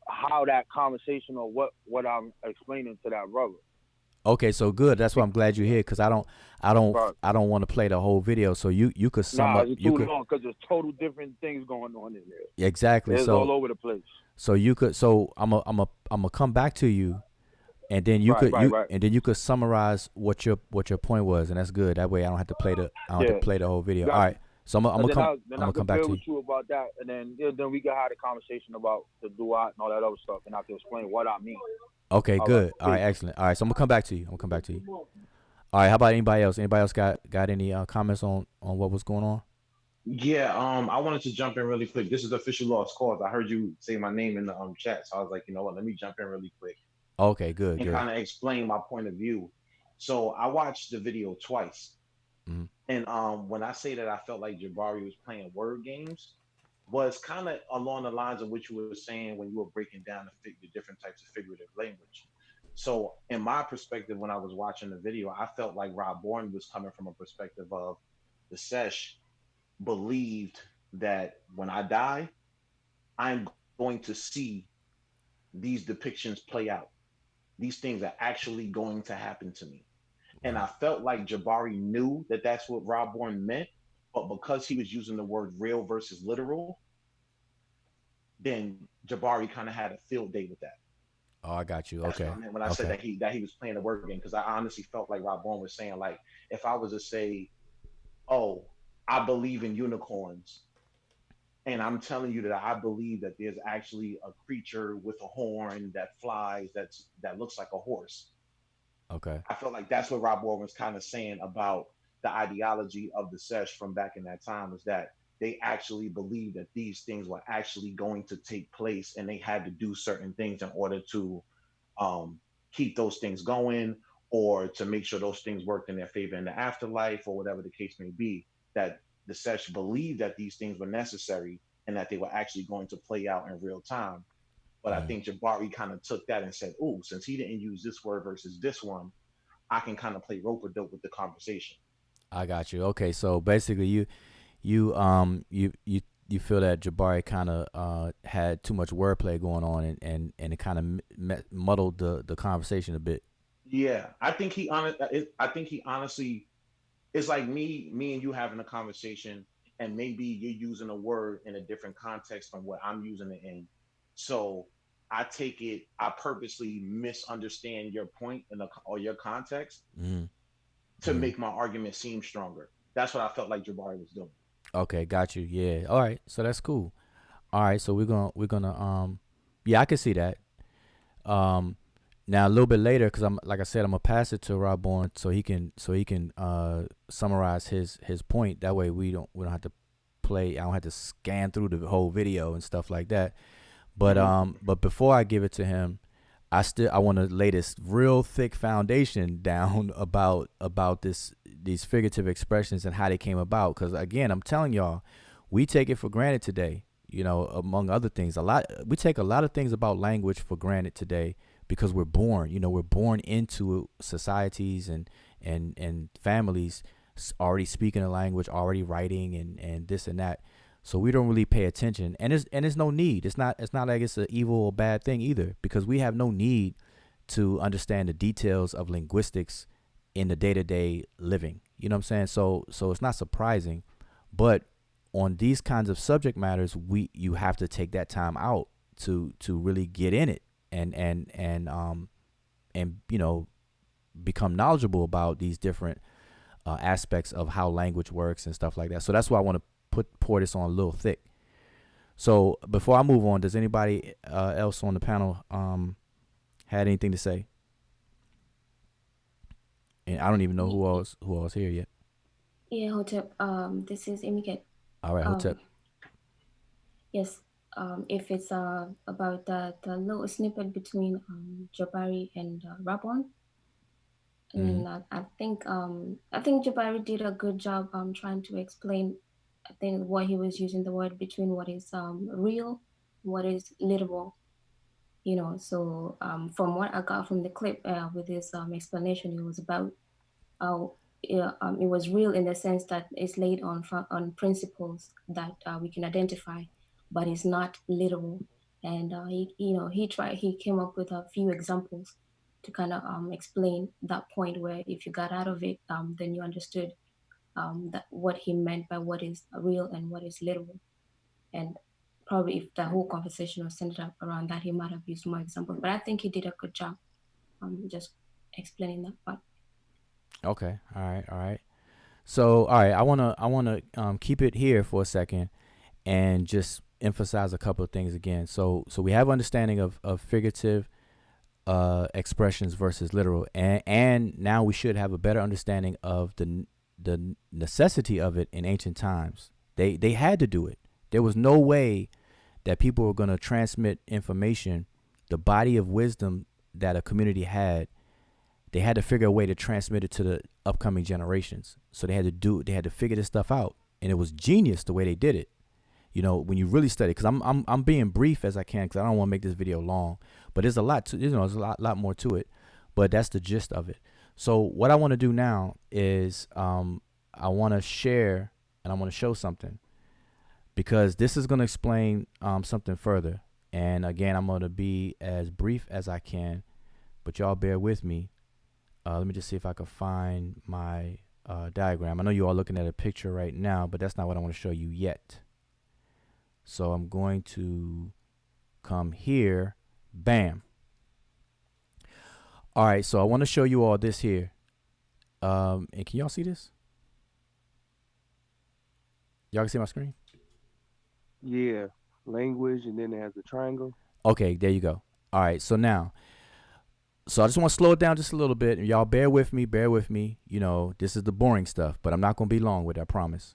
how that conversation or what I'm explaining to that brother. Okay, so good. That's why I'm glad you're here because I don't want to play the whole video. So you could sum up. It's too long because there's total different things going on in there. Exactly. It's all over the place. So you could. So I'm a come back to you, and then you could summarize what your point was, and that's good. That way I don't have to play the whole video. All right. So I'm gonna come back to with you about that, and then we can have a conversation about the duat and all that other stuff, and I can explain what I mean. Okay, good. All right, excellent. All right, so I'm gonna come back to you. All right, how about anybody else? Anybody else got any comments on what was going on? Yeah, I wanted to jump in really quick. This is the official lost cause. I heard you say my name in the chat, so I was like, you know what? Let me jump in really quick. Okay, good. And kind of explain my point of view. So I watched the video twice, and when I say that I felt like Jabari was playing word games, was kind of along the lines of what you were saying when you were breaking down the different types of figurative language. So in my perspective, when I was watching the video, I felt like Raborn was coming from a perspective of the Sesh believed that when I die, I'm going to see these depictions play out. These things are actually going to happen to me. And I felt like Jabari knew that that's what Raborn meant, but because he was using the word real versus literal, then Jabari kind of had a field day with that. Oh, I got you. That's okay. What I meant when I said that he was playing a word game, because I honestly felt like Raborn was saying, like, if I was to say, oh, I believe in unicorns, and I'm telling you that I believe that there's actually a creature with a horn that flies that looks like a horse. Okay. I felt like that's what Raborn was kind of saying about the ideology of the Sesh from back in that time, is that they actually believed that these things were actually going to take place, and they had to do certain things in order to keep those things going, or to make sure those things worked in their favor in the afterlife, or whatever the case may be, that the Sesh believed that these things were necessary and that they were actually going to play out in real time. But I think Jabari kind of took that and said, oh, since he didn't use this word versus this one, I can kind of play rope-a-dope with the conversation. I got you. Okay, so basically you feel that Jabari kind of had too much wordplay going on, and it kind of muddled the conversation a bit. Yeah, I think he honestly, it's like me and you having a conversation, and maybe you're using a word in a different context from what I'm using it in. So I take it, I purposely misunderstand your point or your context to make my argument seem stronger. That's what I felt like Jabari was doing. Okay, got you. Yeah. All right. So that's cool. All right. So we're gonna yeah, I can see that. Now a little bit later, because I'm like I said, I'm gonna pass it to Raborn so he can summarize his point. That way we don't have to play. I don't have to scan through the whole video and stuff like that. But before I give it to him, I want to lay this real thick foundation down about these figurative expressions and how they came about. Because again, I'm telling y'all, we take it for granted today. You know, among other things, we take a lot of things about language for granted today because we're born. You know, we're born into societies and families already speaking a language, already writing and this and that. So we don't really pay attention, and it's no need. It's not like it's an evil or bad thing either, because we have no need to understand the details of linguistics in the day-to-day living. You know what I'm saying? So it's not surprising, but on these kinds of subject matters, you have to take that time out to really get in it and become knowledgeable about these different aspects of how language works and stuff like that. So that's why I want to pour this on a little thick. So before I move on, does anybody else on the panel had anything to say? And I don't even know who else here yet. Yeah, Hotep. This is Imiket. All right, Hotep. Yes. If it's about the little snippet between Jabari and Raborn, and I think Jabari did a good job trying to explain, I think, what he was using the word between what is real, what is literal. You know, so from what I got from the clip with his explanation, it was about how it was real in the sense that it's laid on principles that we can identify, but it's not literal. And he came up with a few examples to kind of explain that point where if you got out of it, then you understood that what he meant by what is real and what is literal. And probably if the whole conversation was centered up around that, he might have used more examples. But I think he did a good job just explaining that part. Okay. All right. So, all right, I wanna keep it here for a second and just emphasize a couple of things again. So we have understanding of figurative expressions versus literal, and now we should have a better understanding of the necessity of it in ancient times. They had to do it. There was no way that people were going to transmit information, the body of wisdom that a community had. They had to figure a way to transmit it to the upcoming generations. So they had to figure this stuff out, and it was genius the way they did it. You know, when you really study, because I'm being brief as I can, because I don't want to make this video long, but there's a lot to, there's a lot more to it, but that's the gist of it. So what I want to do now is I want to share and I want to show something, because this is going to explain something further. And again, I'm going to be as brief as I can, but y'all bear with me. Let me just see if I can find my diagram. I know you all looking at a picture right now, but that's not what I want to show you yet. So I'm going to come here. Bam. All right, so I want to show you all this here. And can y'all see this? Y'all can see my screen? Yeah, language, and then it has a triangle. Okay, there you go. All right, so now, so I just want to slow it down just a little bit. Y'all bear with me. You know, this is the boring stuff, but I'm not going to be long with it, I promise.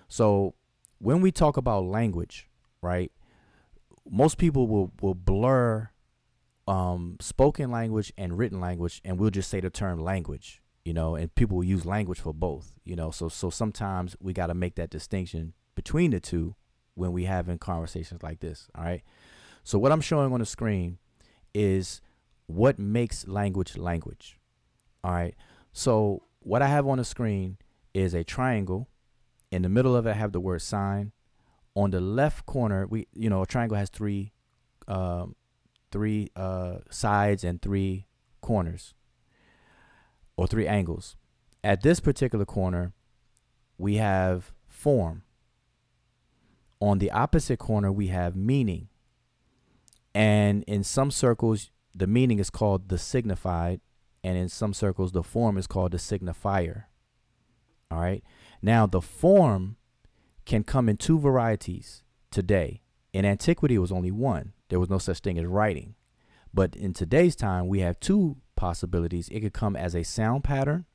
So when we talk about language, right, most people will blur spoken language and written language, and we'll just say the term language, you know, and people will use language for both, you know. So sometimes we got to make that distinction between the two when we having conversations like this. All right. So what I'm showing on the screen is what makes language language. All right. So what I have on the screen is a triangle. In the middle of it, I have the word sign. On the left corner, a triangle has three sides and three corners, or three angles. At this particular corner, we have form. On the opposite corner, we have meaning. And in some circles, the meaning is called the signified, and in some circles, the form is called the signifier. All right. Now, the form can come in two varieties today. In antiquity, it was only one. There was no such thing as writing. But in today's time, we have two possibilities. It could come as a sound pattern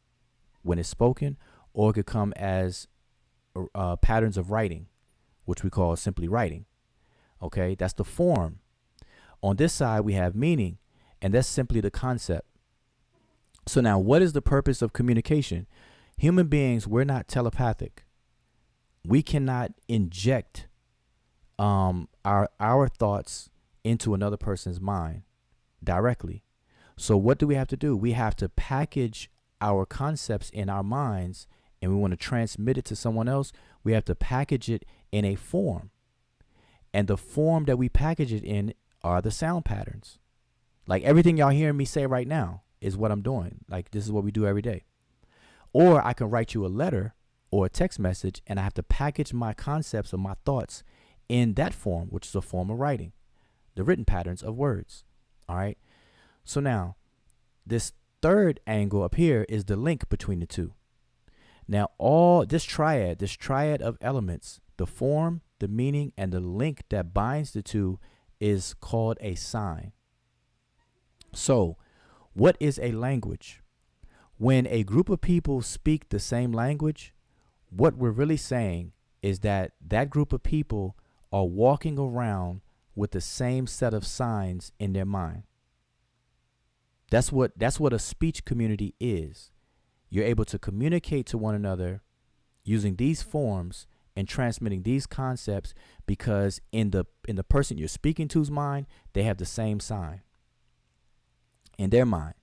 when it's spoken, or it could come as patterns of writing, which we call simply writing. Okay, that's the form. On this side, we have meaning, and that's simply the concept. So now, what is the purpose of communication? Human beings, we're not telepathic. We cannot inject our thoughts into another person's mind directly. So what do we have to do? We have to package our concepts in our minds, and we want to transmit it to someone else. We have to package it in a form. And the form that we package it in are the sound patterns. Like everything y'all hearing me say right now is what I'm doing. Like this is what we do every day. Or I can write you a letter or a text message, and I have to package my concepts or my thoughts in that form, which is a form of writing, the written patterns of words. All right. So now this third angle up here is the link between the two. Now all this triad of elements, the form, the meaning, and the link that binds the two is called a sign. So what is a language? When a group of people speak the same language, what we're really saying is that that group of people are walking around with the same set of signs in their mind. That's what a speech community is. You're able to communicate to one another using these forms and transmitting these concepts because in the person you're speaking to's mind, they have the same sign in their mind.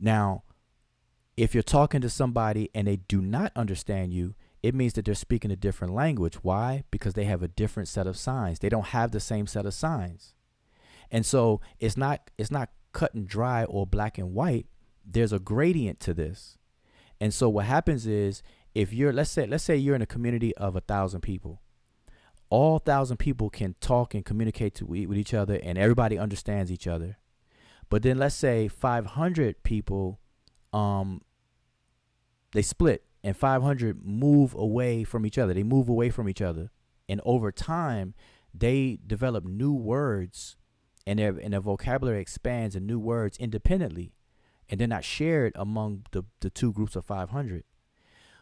Now, if you're talking to somebody and they do not understand you, it means that they're speaking a different language. Why? Because they have a different set of signs. They don't have the same set of signs. And so it's not cut and dry or black and white. There's a gradient to this. And so what happens is if you're, let's say you're in a community of 1,000 people, all 1,000 people can talk and communicate with each other and everybody understands each other. But then let's say 500 people, they split and 500 move away from each other. They move away from each other. And over time, they develop new words and their vocabulary expands in new words independently. And they're not shared among the two groups of 500.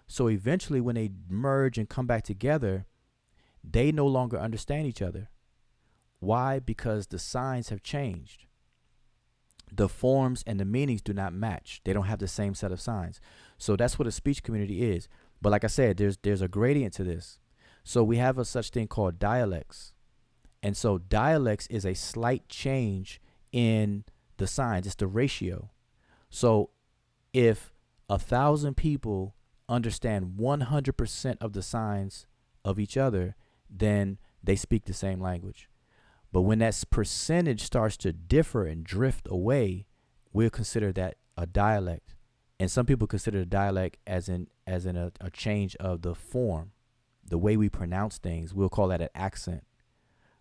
So eventually when they merge and come back together, they no longer understand each other. Why? Because the signs have changed. The forms and the meanings do not match. They don't have the same set of signs. So that's what a speech community is. But like I said, there's a gradient to this. So we have a such thing called dialects. And so dialects is a slight change in the signs. It's the ratio. So if 1,000 people understand 100% of the signs of each other, then they speak the same language. But when that percentage starts to differ and drift away, we'll consider that a dialect. And some people consider the dialect as in a change of the form, the way we pronounce things. We'll call that an accent.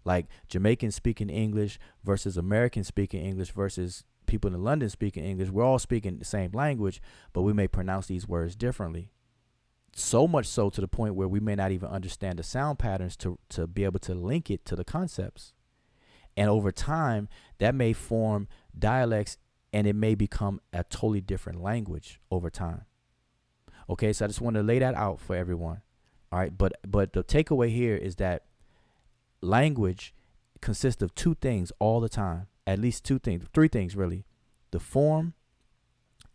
Like Jamaicans speaking English versus Americans speaking English versus people in London speaking English. We're all speaking the same language, but we may pronounce these words differently. So much so to the point where we may not even understand the sound patterns to be able to link it to the concepts. And over time, that may form dialects and it may become a totally different language over time. Okay, so I just want to lay that out for everyone. All right, but the takeaway here is that language consists of two things all the time, at least two things, three things really: the form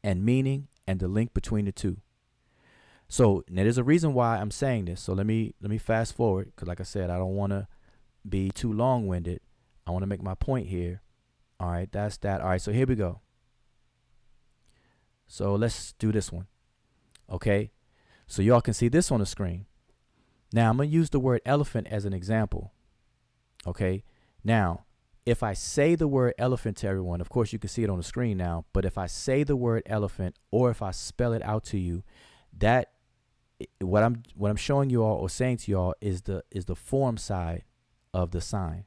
and meaning and the link between the two. So now there's a reason why I'm saying this. So let me fast forward, because like I said, I don't want to be too long-winded. I want to make my point here. All right, that's that. All right, so here we go. So let's do this one. Okay, so y'all can see this on the screen. Now I'm going to use the word elephant as an example. Okay, now if I say the word elephant to everyone, of course you can see it on the screen now, but if I say the word elephant or if I spell it out to you, that what I'm showing you all or saying to y'all is the form side of the sign.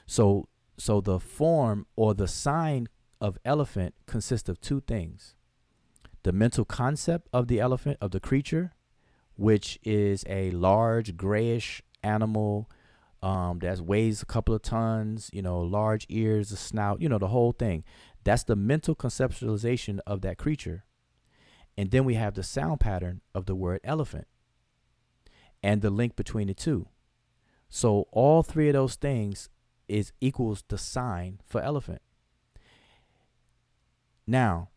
So the form or the sign of elephant consists of two things: the mental concept of the elephant, of the creature, which is a large grayish animal that weighs a couple of tons, large ears, a snout, the whole thing. That's the mental conceptualization of that creature. And then we have the sound pattern of the word elephant and the link between the two. So all three of those things equals the sign for elephant. Now,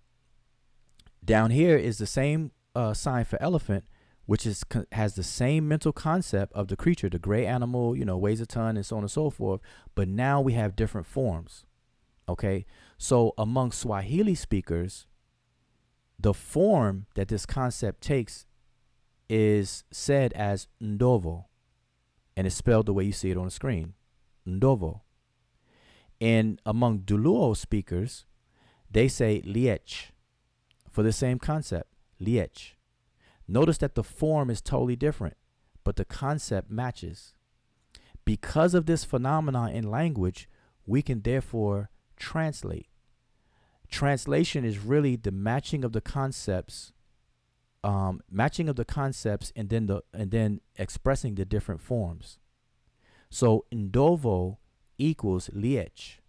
down here is the same sign for elephant, which has the same mental concept of the creature, the gray animal, weighs a ton and so on and so forth. But now we have different forms. Okay, so among Swahili speakers, the form that this concept takes is said as ndovo. and it's spelled the way you see it on the screen, ndovo. And among Duluo speakers, they say liech for the same concept, liech. Notice that the form is totally different, but the concept matches. Because of this phenomenon in language, we can therefore translate. Translation is really the matching of the concepts, and then expressing the different forms. So ndovo equals liech,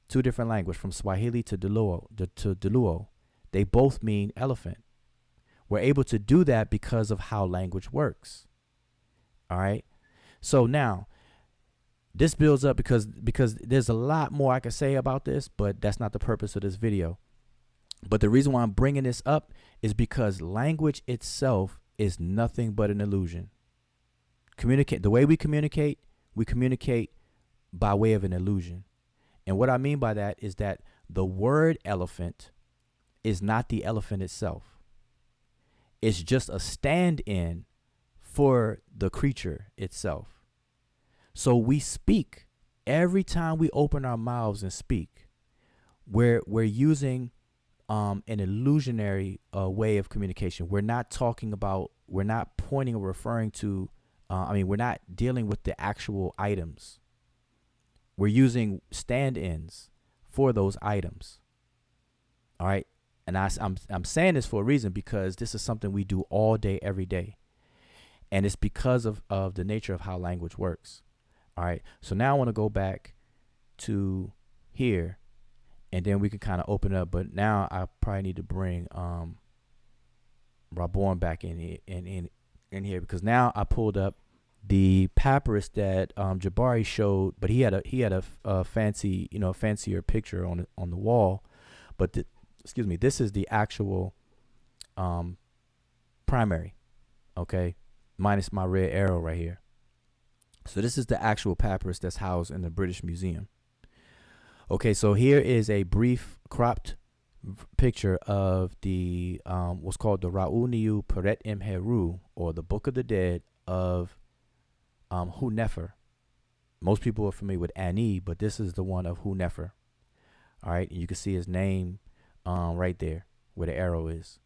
two different languages from Swahili to Duluo. They both mean elephant. We're able to do that because of how language works. All right. So now this builds up because there's a lot more I could say about this, but that's not the purpose of this video. But the reason why I'm bringing this up is because language itself is nothing but an illusion. The way we communicate by way of an illusion. And what I mean by that is that the word elephant is not the elephant itself. It's just a stand-in for the creature itself. So we speak. Every time we open our mouths and speak, we're using an illusionary way of communication. We're not pointing or referring to, we're not dealing with the actual items. We're using stand-ins for those items. All right. And I'm saying this for a reason, because this is something we do all day, every day. And it's because of the nature of how language works. All right. So now I want to go back to here, and then we can kind of open up. But now I probably need to bring Raborn back in here, because now I pulled up the papyrus that Jabari showed, but he had a fancy, fancier picture on the wall. But this is the actual primary, okay, minus my red arrow right here. So this is the actual papyrus that's housed in the British Museum. Okay, so here is a brief cropped picture of the what's called the Ra'uniyu Peret Imheru, or the Book of the Dead of Hu-Nefer. Most people are familiar with Ani, but this is the one of Hu-Nefer. All right, and you can see his name right there where the arrow is.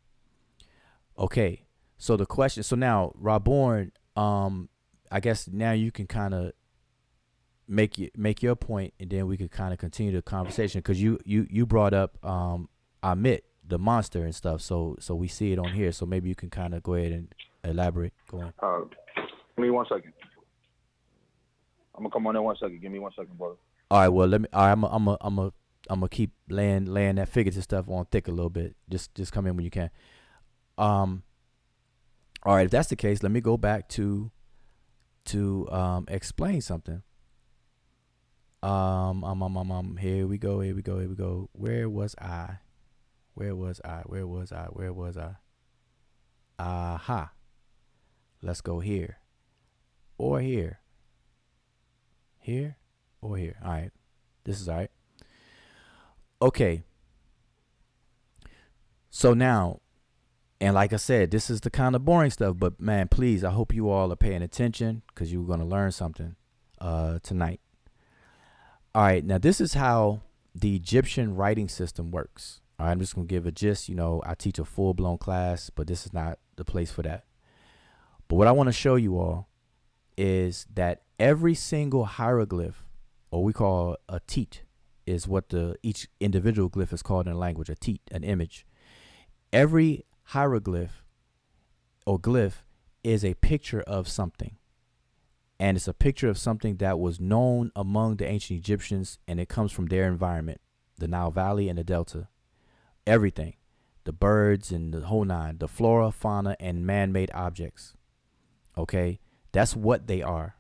Okay, so the question. So now, Raborn, I guess now you can kind of make your point, and then we could kind of continue the conversation, because you brought up Amit, the monster and stuff. So we see it on here. So maybe you can kind of go ahead and elaborate. Go on. Give me 1 second. I'm gonna come on in 1 second. Give me 1 second, brother. All right. Well, let me. All right, I'm gonna keep laying that figurative stuff on thick a little bit. Just come in when you can. All right. If that's the case, let me go back to explain something. Here we go. Where was I? Aha. Let's go here. Or here. Here or here. All right. This is all right. Okay. So now, and like I said, this is the kind of boring stuff, but man, please, I hope you all are paying attention, because you're going to learn something tonight. All right. Now, this is how the Egyptian writing system works. All right. I'm just going to give a gist. I teach a full-blown class, but this is not the place for that. But what I want to show you all is that every single hieroglyph, or we call a teat, is what each individual glyph is called in a language, a teat, an image. Every hieroglyph or glyph is a picture of something. And it's a picture of something that was known among the ancient Egyptians, and it comes from their environment, the Nile Valley and the Delta. Everything, the birds and the whole nine, the flora, fauna, and man-made objects. Okay, that's what they are.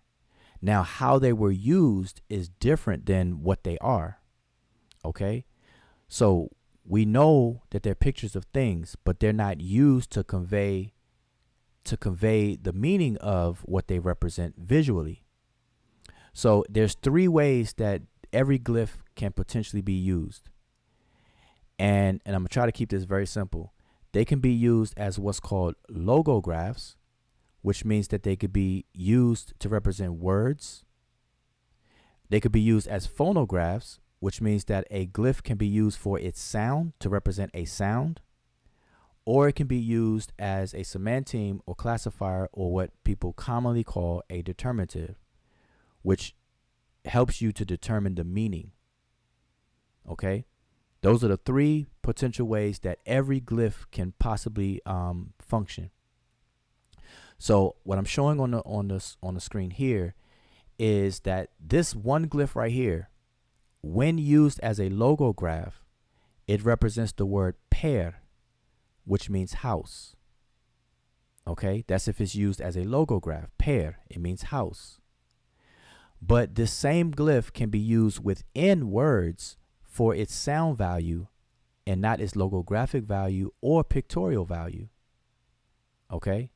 Now, how they were used is different than what they are. Okay, so we know that they're pictures of things, but they're not used to convey the meaning of what they represent visually. So there's three ways that every glyph can potentially be used. And I'm going to try to keep this very simple. They can be used as what's called logographs, which means that they could be used to represent words. They could be used as phonographs, which means that a glyph can be used for its sound to represent a sound, or it can be used as a semanteme or classifier, or what people commonly call a determinative, which helps you to determine the meaning. Okay? Those are the three potential ways that every glyph can possibly function. So what I'm showing on the screen here is that this one glyph right here, when used as a logograph, it represents the word per, which means house. Okay, that's if it's used as a logograph. Per, it means house. But this same glyph can be used within words for its sound value and not its logographic value or pictorial value. Okay,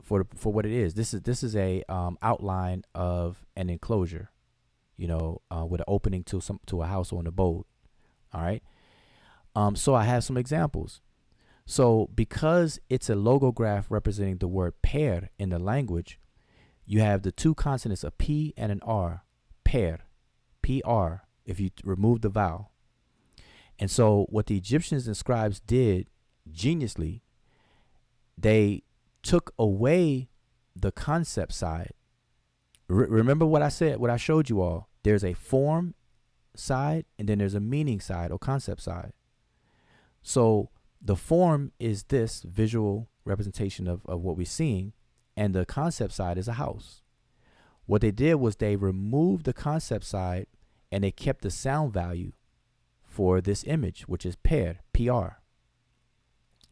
for what it is. This is a outline of an enclosure, with an opening to a house or an abode. All right. So I have some examples. So because it's a logograph representing the word per in the language, you have the two consonants, a P and an R, per, PR, if you remove the vowel. And so what the Egyptians and scribes did geniusly, they took away the concept side. Remember what I said, what I showed you all. There's a form side and then there's a meaning side or concept side. So the form is this visual representation of what we're seeing, and the concept side is a house. What they did was they removed the concept side and they kept the sound value for this image, which is per, PR.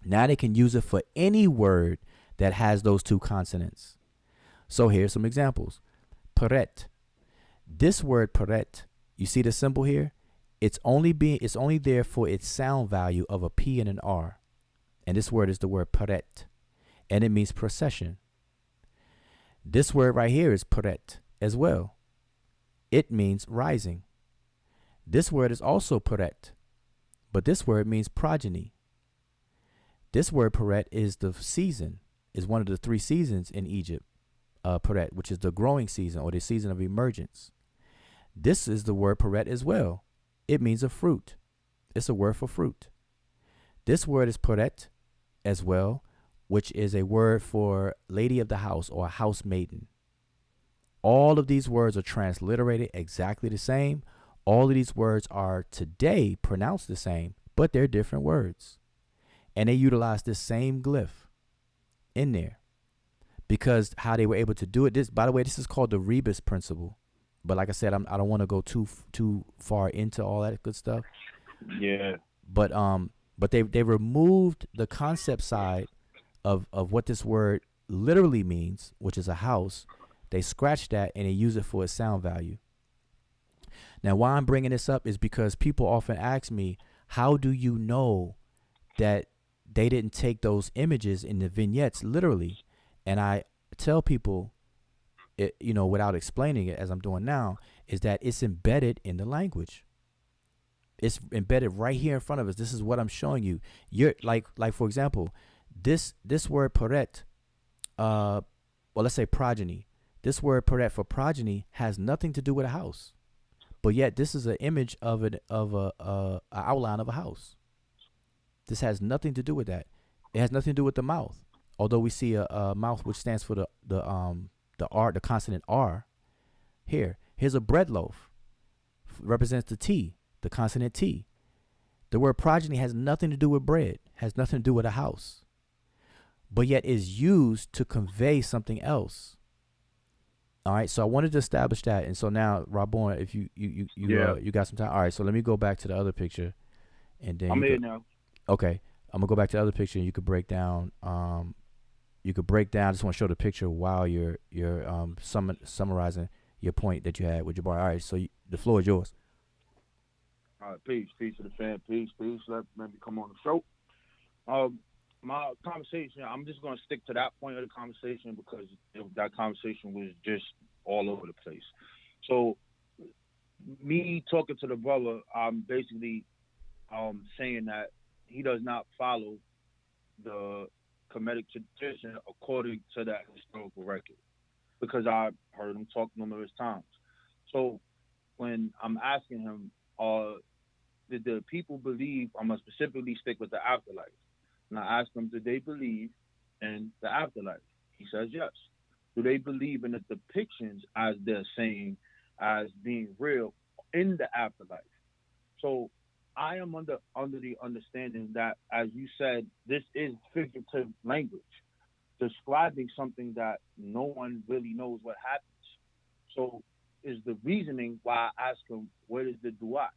Now they can use it for any word that has those two consonants. So here's some examples. Peret. This word peret, you see the symbol here? It's only there for its sound value of a P and an R. And this word is the word peret. And it means procession. This word right here is peret as well. It means rising. This word is also peret, but this word means progeny. This word peret is the season, is one of the three seasons in Egypt, peret, which is the growing season or the season of emergence. This is the word peret as well. It means a fruit. It's a word for fruit. This word is peret as well, which is a word for lady of the house or house maiden. All of these words are transliterated exactly the same. All of these words are today pronounced the same, but they're different words. And they utilize this same glyph in there. Because how they were able to do it, this, by the way, this is called the rebus principle. But like I said, I don't want to go too far into all that good stuff. Yeah. But they removed the concept side of what this word literally means, which is a house. They scratched that and they use it for its sound value. Now, why I'm bringing this up is because people often ask me, how do you know that they didn't take those images in the vignettes literally? And I tell people, without explaining it as I'm doing now, is that it's embedded in the language. It's embedded right here in front of us. This is what I'm showing you. You're like for example, this word peret, let's say progeny. This word peret for progeny has nothing to do with a house, but yet this is an image of a outline of a house. This has nothing to do with that. It has nothing to do with the mouth. Although we see a mouth which stands for the R, the consonant R. Here's a bread loaf, represents the T, the consonant T. The word progeny has nothing to do with bread, has nothing to do with a house, but yet is used to convey something else. All right, so I wanted to establish that, and so now, Raborn, if you got some time. All right, so let me go back to the other picture, and then I'm here now. Okay, I'm gonna go back to the other picture, and you could break down. I just want to show the picture while you're summarizing your point that you had with Jabari. All right, so the floor is yours. All right, peace to the fan, peace. Let me come on the show. My conversation, I'm just going to stick to that point of the conversation because that conversation was just all over the place. So, me talking to the brother, I'm basically saying that he does not follow the Kemetic tradition according to that historical record because I heard him talk numerous times. So when I'm asking him, did the people believe? I'm gonna specifically stick with the afterlife, and I asked him, did they believe in the afterlife? He says yes. Do they believe in the depictions as they're saying as being real in the afterlife? So I am under the understanding that, as you said, this is figurative language describing something that no one really knows what happens. So is the reasoning why I ask him, what is the duat?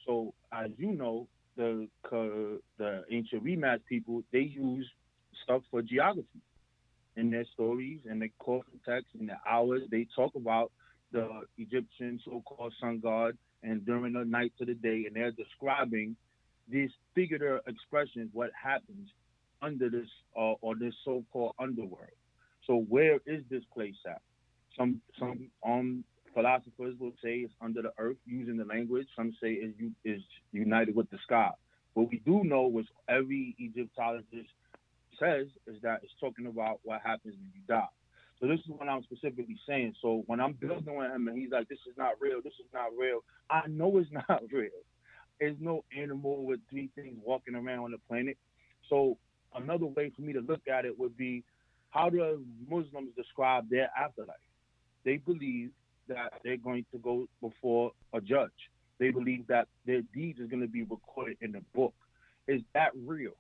So as you know, the ancient rematch people, they use stuff for geography in their stories and their coffin texts and the hours. They talk about the Egyptian so-called sun god and during the night to the day, and they're describing these figurative expressions, what happens under this or this so-called underworld. So where is this place at? Some philosophers will say it's under the earth using the language. Some say is united with the sky. What we do know, which every Egyptologist says, is that it's talking about what happens when you die. So this is what I'm specifically saying. So when I'm building with him and he's like, this is not real, this is not real, I know it's not real. There's no animal with three things walking around on the planet. So another way for me to look at it would be, how do Muslims describe their afterlife? They believe that they're going to go before a judge. They believe that their deeds is going to be recorded in the book. Is that real?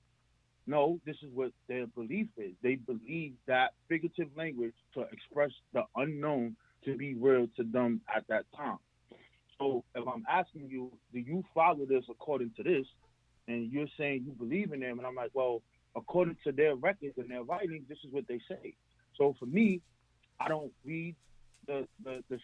No, this is what their belief is. They believe that figurative language to express the unknown to be real to them at that time. So if I'm asking you, do you follow this according to this? And you're saying you believe in them, and I'm like, well, according to their records and their writings, this is what they say. So for me, I don't read the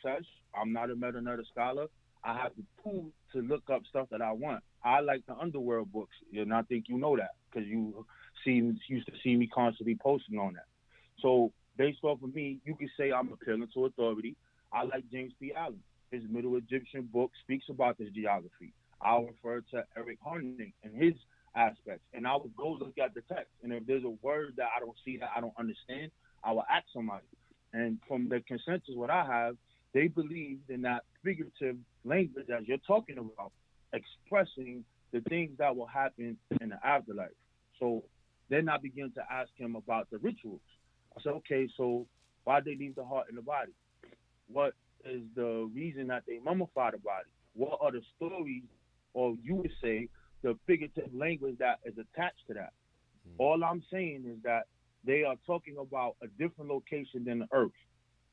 Sesh. I'm not a meta scholar. I have the tool to look up stuff that I want. I like the underworld books, and I think you know that because you used to see me constantly posting on that. So based off of me, you can say I'm appealing to authority. I like James P. Allen. His Middle Egyptian book speaks about this geography. I'll refer to Eric Harding and his aspects, and I will go look at the text. And if there's a word that I don't see, that I don't understand, I will ask somebody. And from the consensus, what I have, they believed in that figurative language as you're talking about, expressing the things that will happen in the afterlife. So then I began to ask him about the rituals. I said, okay, so why they leave the heart in the body? What is the reason that they mummify the body? What are the stories, or you would say, the figurative language that is attached to that? All I'm saying is that they are talking about a different location than the earth.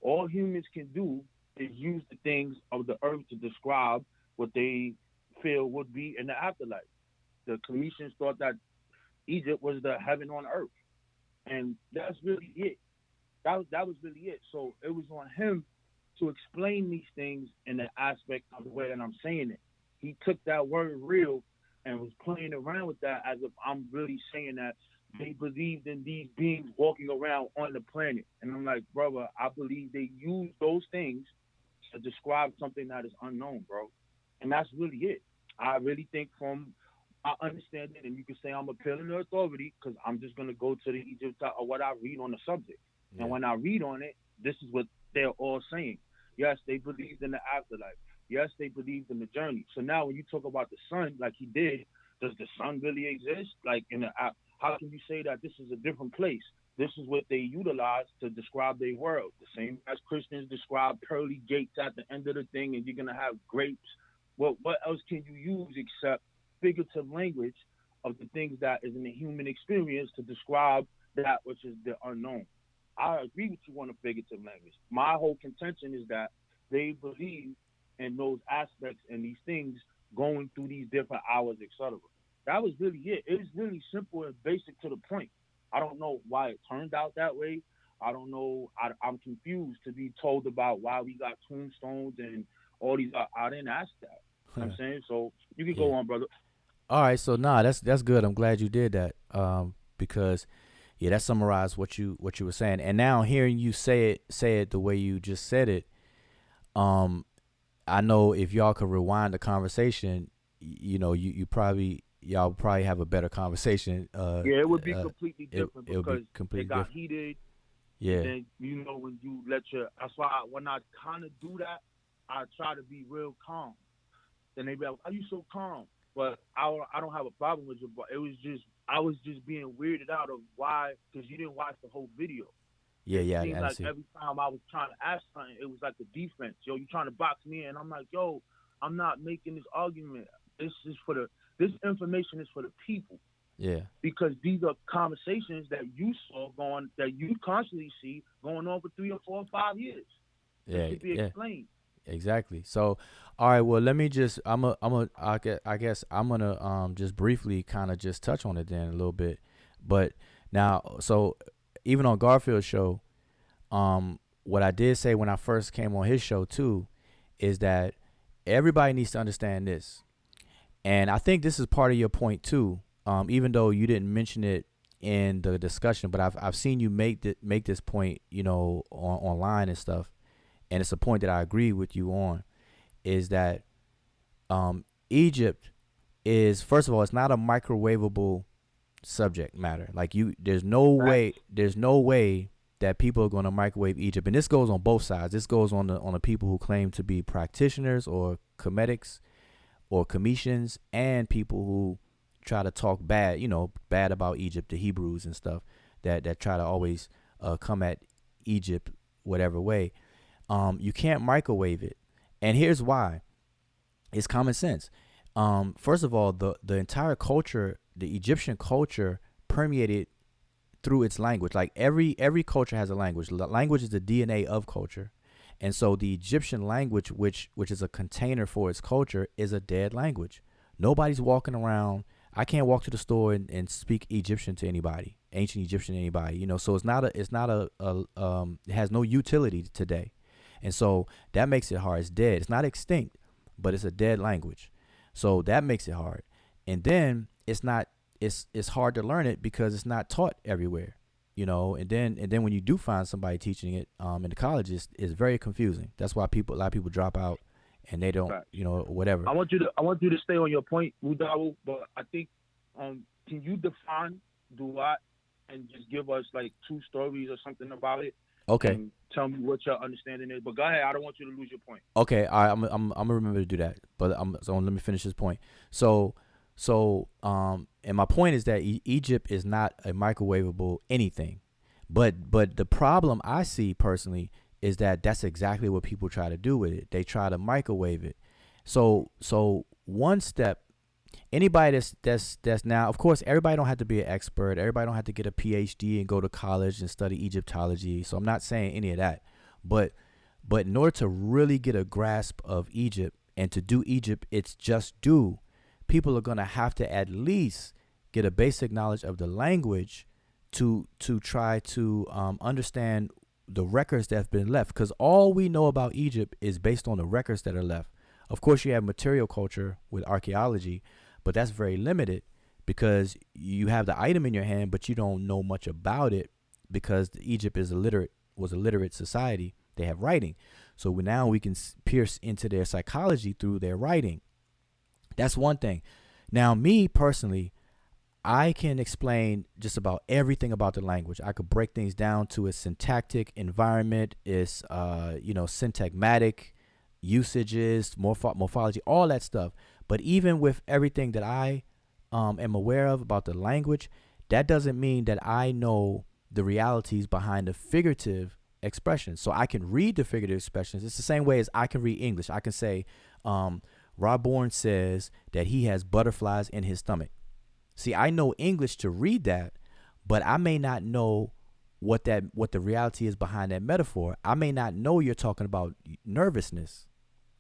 All humans can do is use the things of the earth to describe what they feel would be in the afterlife. The Cometians thought that Egypt was the heaven on earth. And that's really it. That was really it. So it was on him to explain these things in the aspect of the way that I'm saying it. He took that word real and was playing around with that as if I'm really saying that they believed in these beings walking around on the planet. And I'm like, brother, I believe they use those things to describe something that is unknown, bro. And that's really it. I really think from my understanding, and you can say I'm appealing to authority because I'm just going to go to the Egypt or what I read on the subject. Yeah. And when I read on it, this is what they're all saying. Yes, they believed in the afterlife. Yes, they believed in the journey. So now when you talk about the sun, like he did, does the sun really exist? Like how can you say that this is a different place? This is what they utilize to describe their world. The same as Christians describe pearly gates at the end of the thing, and you're going to have grapes. Well, what else can you use except figurative language of the things that is in the human experience to describe that which is the unknown? I agree with you on the figurative language. My whole contention is that they believe in those aspects and these things going through these different hours, etc. That was really it. It was really simple and basic to the point. I don't know why it turned out that way. I don't know. I'm confused to be told about why we got tombstones and all these. I didn't ask that. You know what I'm saying? So you can go on, brother. All right. So that's good. I'm glad you did that. Because that summarized what you were saying. And now hearing you say it the way you just said it, I know if y'all could rewind the conversation, you probably y'all probably have a better conversation. Yeah, it would be completely different because completely it got different. heated. Yeah. And then, when you let that's why when I kind of do that, I try to be real calm. Then they be like, "Why are you so calm?" But I don't have a problem with it. But it was just I was just being weirded out of why, because you didn't watch the whole video. Yeah. It seems like every time I was trying to ask something, it was like a defense. Yo, you trying to box me in? I'm like, yo, I'm not making this argument. This information is for the people. Yeah. Because these are conversations that you that you constantly see going on for 3 or 4 or 5 years. Yeah. It should be explained. Exactly. So, all right. Well, let me just. I guess I'm gonna just briefly kind of just touch on it then a little bit. But now, so even on Garfield's show, what I did say when I first came on his show too, is that everybody needs to understand this, and I think this is part of your point too. Even though you didn't mention it in the discussion, but I've seen you make this point, online and stuff. And it's a point that I agree with you on, is that Egypt is, first of all, it's not a microwavable subject matter. Like there's no way that people are going to microwave Egypt. And this goes on both sides. This goes on the people who claim to be practitioners or comedics or comedians, and people who try to talk bad about Egypt, the Hebrews and stuff that try to always come at Egypt whatever way. You can't microwave it. And here's why. It's common sense. First of all, the entire culture, the Egyptian culture, permeated through its language. Like every culture has a language. Language is the DNA of culture. And so the Egyptian language, which is a container for its culture, is a dead language. Nobody's walking around. I can't walk to the store and speak Egyptian to anybody, ancient Egyptian to anybody, so it has no utility today. And so that makes it hard. It's dead. It's not extinct, but it's a dead language. So that makes it hard. And then it's hard to learn it because it's not taught everywhere, and then when you do find somebody teaching it in the colleges, it's very confusing. That's why a lot of people drop out and they don't, whatever. I want you to stay on your point, Mudawu, but I think can you define duat and just give us like 2 stories or something about it? Okay. And tell me what your understanding is. But go ahead. I don't want you to lose your point. Okay. I'm gonna remember to do that. But so let me finish this point. So and my point is that Egypt is not a microwavable anything. But the problem I see personally is that that's exactly what people try to do with it. They try to microwave it. So one step, anybody that's now, of course, everybody don't have to be an expert. Everybody don't have to get a PhD and go to college and study Egyptology. So I'm not saying any of that. But in order to really get a grasp of Egypt and to do Egypt its just due, people are going to have to at least get a basic knowledge of the language to try to understand the records that have been left. Because all we know about Egypt is based on the records that are left. Of course, you have material culture with archaeology, but that's very limited because you have the item in your hand, but you don't know much about it because Egypt was a literate society. They have writing. So now we can pierce into their psychology through their writing. That's one thing. Now, me personally, I can explain just about everything about the language. I could break things down to its syntactic environment, its syntagmatic usages, morphology, all that stuff. But even with everything that I am aware of about the language, that doesn't mean that I know the realities behind the figurative expressions. So I can read the figurative expressions. It's the same way as I can read English. I can say, Raborn says that he has butterflies in his stomach. See, I know English to read that, but I may not know what the reality is behind that metaphor. I may not know you're talking about nervousness.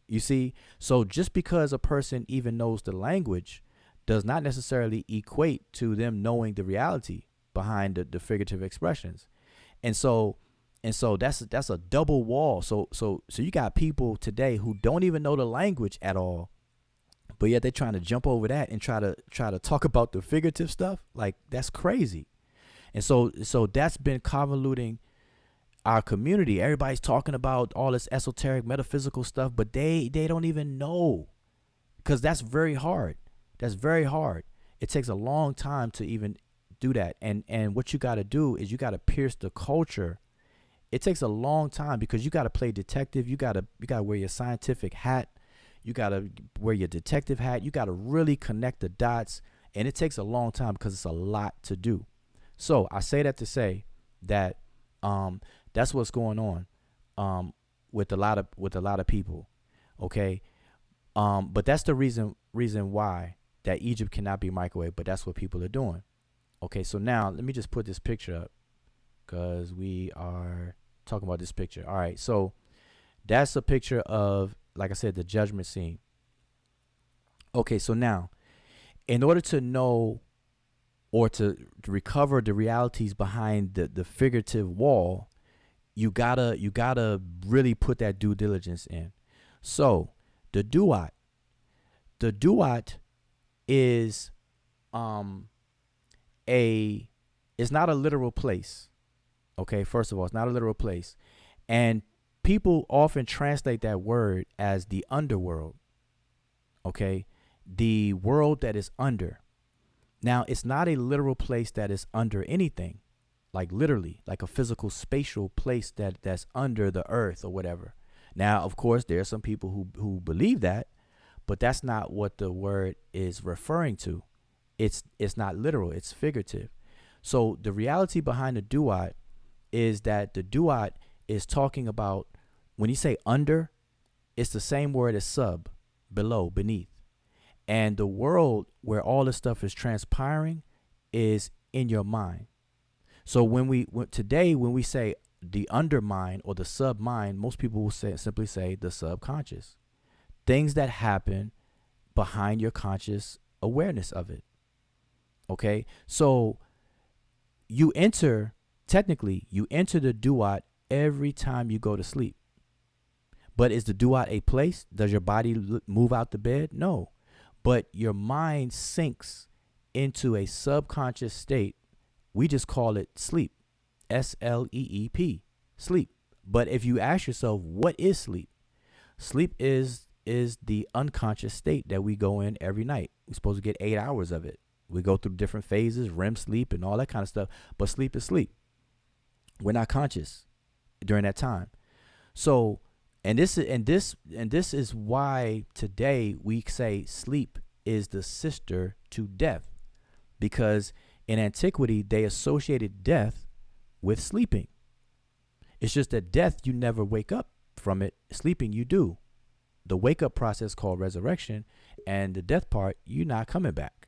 You see? So just because a person even knows the language does not necessarily equate to them knowing the reality behind the figurative expressions. And so that's a double wall. So you got people today who don't even know the language at all, but yet they're trying to jump over that and try to talk about the figurative stuff. Like, that's crazy. And so that's been convoluting our community. Everybody's talking about all this esoteric metaphysical stuff, but they don't even know, because that's very hard. That's very hard. It takes a long time to even do that. And what you got to do is you got to pierce the culture. It takes a long time because you got to play detective. You got to wear your scientific hat. You got to wear your detective hat. You got to really connect the dots. And it takes a long time because it's a lot to do. So I say that to say that that's what's going on with a lot of people. Okay. But that's the reason why that Egypt cannot be microwaved, but that's what people are doing. Okay, so now let me just put this picture up because we are talking about this picture. All right, so that's a picture of, like I said, the judgment scene. Okay, so now, in order to know or to recover the realities behind the figurative wall, you gotta really put that due diligence in. So the duat is it's not a literal place. Okay, first of all, it's not a literal place. And people often translate that word as the underworld. Okay, the world that is under. Now, it's not a literal place that is under anything, like literally, like a physical spatial place that's under the earth or whatever. Now, of course, there are some people who believe that, but that's not what the word is referring to. It's not literal, it's figurative. So the reality behind the duat is that the duat is talking about, when you say under, it's the same word as sub, below, beneath. And the world where all this stuff is transpiring is in your mind. So when we say the undermind or the submind, most people will simply say the subconscious. Things that happen behind your conscious awareness of it. Okay, so you enter the duat every time you go to sleep. But is the duat a place? Does your body move out the bed? No. But your mind sinks into a subconscious state. We just call it sleep. S-L-E-E-P. Sleep. But if you ask yourself, what is sleep? Sleep is the unconscious state that we go in every night. We're supposed to get 8 hours of it. We go through different phases, REM sleep and all that kind of stuff. But sleep is sleep. We're not conscious during that time. So, and this is why today we say sleep is the sister to death, because in antiquity they associated death with sleeping. It's just that death, you never wake up from it. Sleeping, you do. The wake up process called resurrection, and the death part, you're not coming back.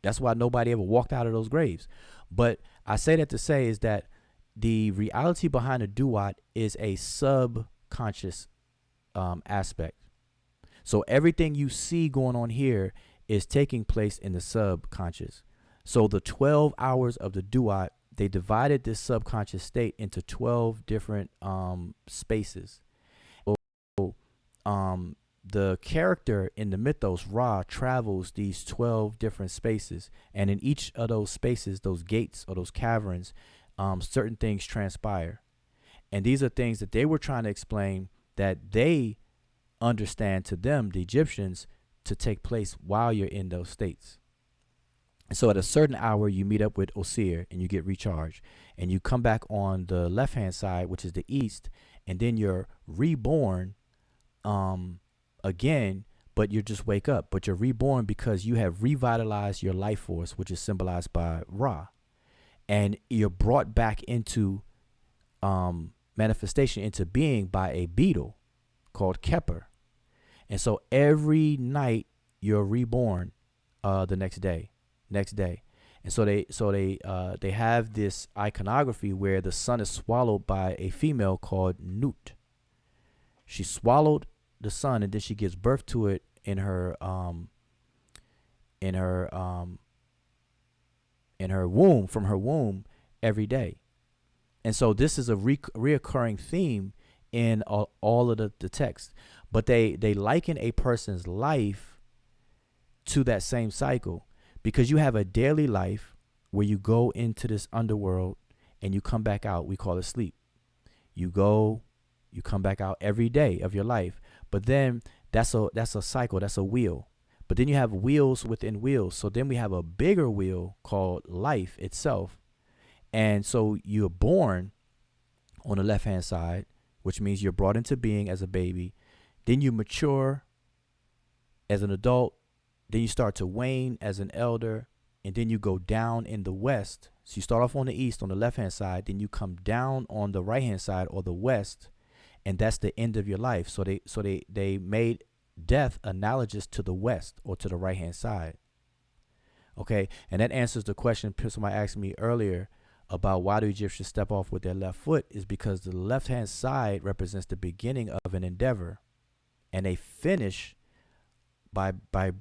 That's why nobody ever walked out of those graves. But I say that to say is that the reality behind the duat is a subconscious aspect. So everything you see going on here is taking place in the subconscious. So the 12 hours of the duat, they divided this subconscious state into 12 different spaces. So the character in the mythos, Ra, travels these 12 different spaces. And in each of those spaces, those gates or those caverns, certain things transpire. And these are things that they were trying to explain that they understand to them, the Egyptians, to take place while you're in those states. And so at a certain hour, you meet up with Osir and you get recharged. And you come back on the left-hand side, which is the east, and then you're reborn again, but you just wake up. But you're reborn because you have revitalized your life force, which is symbolized by Ra. And you're brought back into manifestation, into being, by a beetle called Kepper. And so every night you're reborn the next day. And so they have this iconography where the sun is swallowed by a female called Nut. She swallowed the sun, and then she gives birth to it in her womb, from her womb, every day. And so this is a reoccurring theme in all of the text. But they liken a person's life to that same cycle, because you have a daily life where you go into this underworld and you come back out. We call it sleep. You go, you come back out every day of your life. But then that's a cycle, that's a wheel. But then you have wheels within wheels. So then we have a bigger wheel called life itself. And so you're born on the left-hand side, which means you're brought into being as a baby. Then you mature as an adult. Then you start to wane as an elder. And then you go down in the west. So you start off on the east on the left-hand side. Then you come down on the right-hand side or the west. And that's the end of your life. So they made death analogous to the west or to the right-hand side. Okay, and that answers the question somebody asked me earlier about why do Egyptians step off with their left foot, is because the left-hand side represents the beginning of an endeavor, and they finish by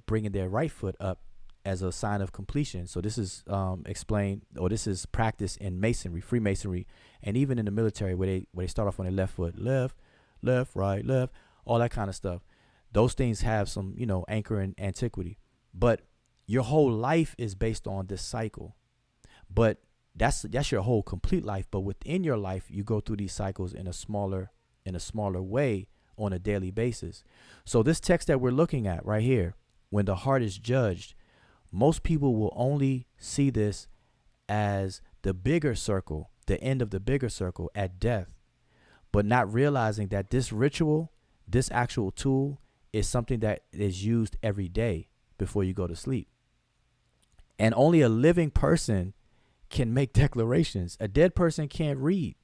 bringing their right foot up as a sign of completion. So this is explained, or this is practiced in masonry, Freemasonry, and even in the military where they start off on their left foot, left, right, left, all that kind of stuff. Those things have some, anchor in antiquity, but your whole life is based on this cycle. But that's your whole complete life. But within your life, you go through these cycles in a smaller way on a daily basis. So this text that we're looking at right here, when the heart is judged, most people will only see this as the bigger circle, the end of the bigger circle at death, but not realizing that this ritual, this actual tool, is something that is used every day before you go to sleep. And only a living person can make declarations. A dead person can't read.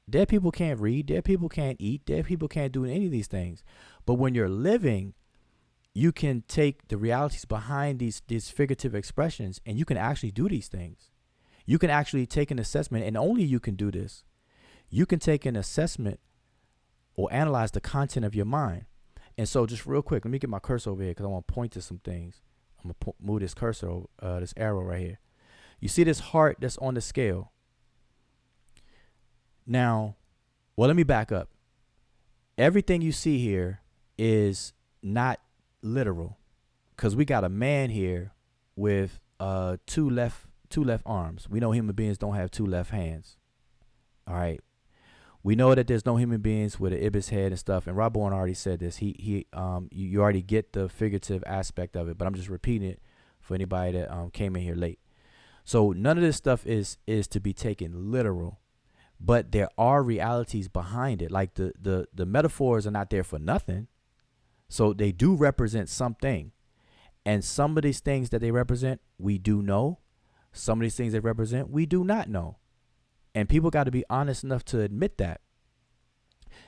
Dead people can't read. Dead people can't eat. Dead people can't do any of these things. But when you're living, you can take the realities behind these figurative expressions, and you can actually do these things. You can actually take an assessment, and only you can do this. You can take an assessment or analyze the content of your mind. And so just real quick, let me get my cursor over here because I want to point to some things. I'm going to move this cursor, this arrow right here. You see this heart that's on the scale. Now, well, let me back up. Everything you see here is not literal, because we got a man here with two left arms. We know human beings don't have two left hands. All right. We know that there's no human beings with an ibis head and stuff. And Raborn already said this. You already get the figurative aspect of it, but I'm just repeating it for anybody that came in here late. So none of this stuff is to be taken literal, but there are realities behind it. Like the metaphors are not there for nothing. So they do represent something. And some of these things that they represent, we do know. Some of these things they represent, we do not know. And people got to be honest enough to admit that.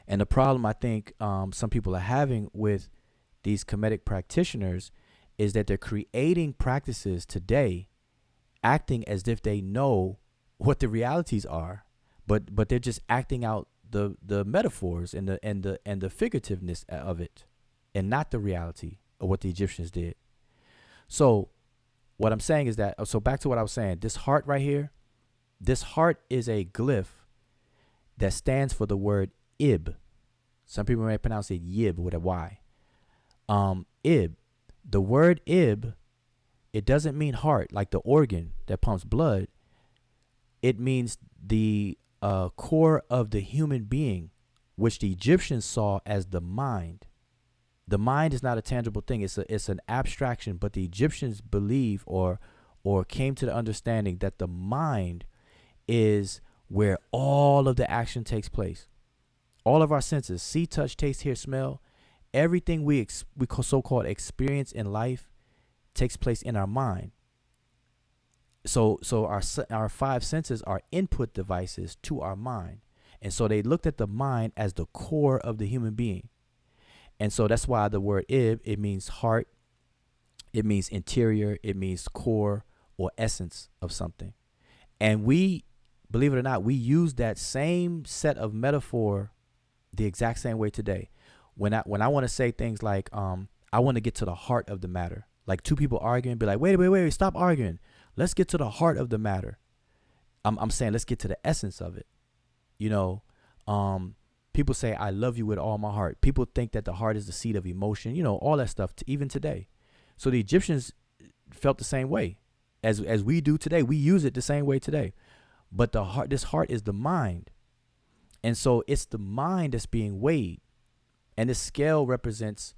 And the problem I think some people are having with these Kemetic practitioners is that they're creating practices today, acting as if they know what the realities are, but they're just acting out the metaphors and the figurativeness of it, and not the reality of what the Egyptians did. So what I'm saying is that, so back to what I was saying, this heart right here, this heart is a glyph that stands for the word ib. Some people may pronounce it yib with a Y. Ib. The word ib, it doesn't mean heart, like the organ that pumps blood. It means the core of the human being, which the Egyptians saw as the mind. The mind is not a tangible thing. It's an abstraction, but the Egyptians believe or came to the understanding that the mind is where all of the action takes place. All of our senses, see, touch, taste, hear, smell, everything we so-called experience in life takes place in our mind. So our five senses are input devices to our mind. And so they looked at the mind as the core of the human being. And so that's why the word ib, it means heart, it means interior, it means core or essence of something. And we, believe it or not, we use that same set of metaphor the exact same way today. When I want to say things like, I want to get to the heart of the matter. Like two people arguing, be like, wait, stop arguing. Let's get to the heart of the matter. I'm saying let's get to the essence of it. People say, I love you with all my heart. People think that the heart is the seat of emotion, all that stuff, even today. So the Egyptians felt the same way as we do today. We use it the same way today. But this heart is the mind. And so it's the mind that's being weighed. And this scale represents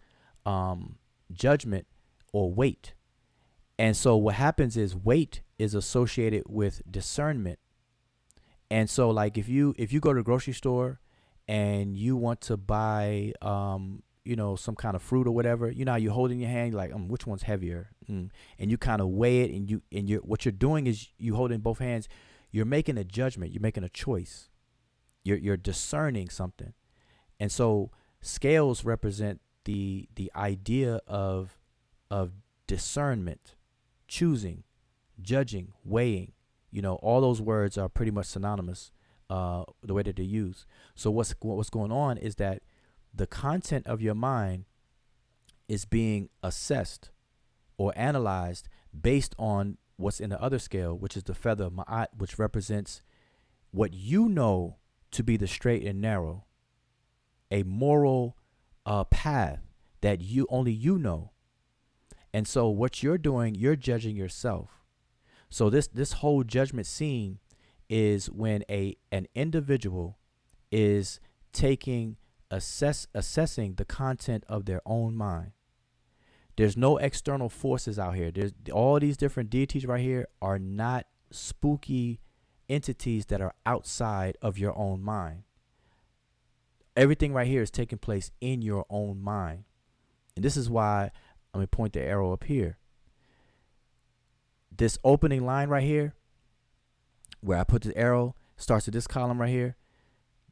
judgment or weight. And so what happens is weight is associated with discernment. And so like if you go to the grocery store and you want to buy some kind of fruit or whatever, how you hold in your hand, you're like, which one's heavier? And you kind of weigh it, and what you're doing is you hold in both hands, you're making a judgment, you're making a choice. You're discerning something. And so scales represent the idea of discernment, choosing, judging, weighing. All those words are pretty much synonymous, the way that they're used. So what's going on is that the content of your mind is being assessed or analyzed based on what's in the other scale, which is the feather ma'at, which represents what you know to be the straight and narrow, a moral path that only you know. And so what you're doing, you're judging yourself. So this whole judgment scene is when an individual is assessing the content of their own mind. There's no external forces out here. There's all these different deities right here are not spooky entities that are outside of your own mind. Everything right here is taking place in your own mind. And this is why I'm going to point the arrow up here. This opening line right here, where I put the arrow, starts at this column right here.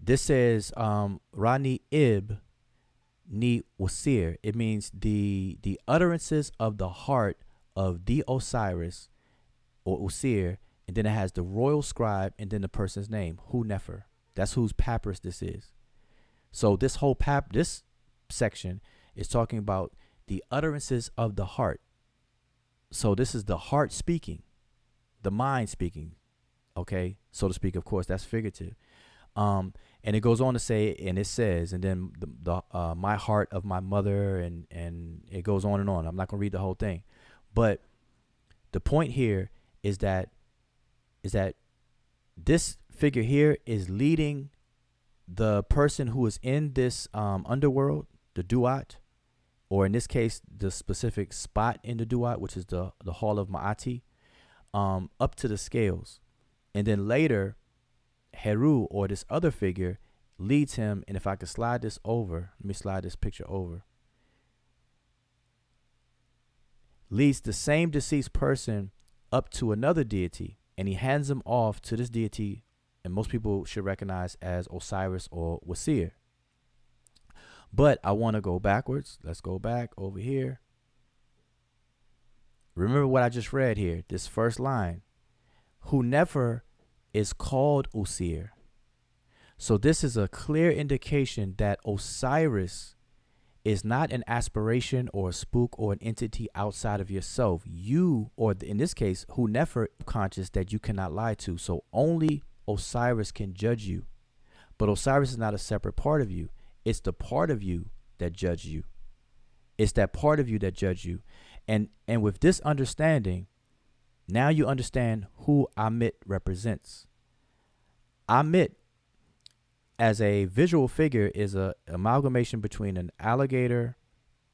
This says Rani Ib Ni Wasir. It means the utterances of the heart of the Osiris or Usir, and then it has the royal scribe and then the person's name, Hu Nefer. That's whose papyrus this is. So this whole this section is talking about the utterances of the heart. So this is the heart speaking, the mind speaking, okay, so to speak. Of course, that's figurative. And it goes on to say, and it says, and then the my heart of my mother, and it goes on and on. I'm not gonna read the whole thing, but the point here is that this figure here is leading the person who is in this underworld, the duat, or in this case, the specific spot in the duat, which is the hall of Ma'ati, up to the scales. And then later, Heru, or this other figure, leads him. And if I could slide this over, let me slide this picture over. Leads the same deceased person up to another deity, and he hands him off to this deity, and most people should recognize as Osiris or Wasir. But I want to go backwards. Let's go back over here. Remember what I just read here, this first line. Who never is called Usir. So this is a clear indication that Osiris is not an aspiration or a spook or an entity outside of yourself. You, or in this case, who never conscious that you cannot lie to. So only Osiris can judge you. But Osiris is not a separate part of you. It's the part of you that judge you. It's that part of you that judge you. And with this understanding, now you understand who Amit represents. Amit, as a visual figure, is an amalgamation between an alligator,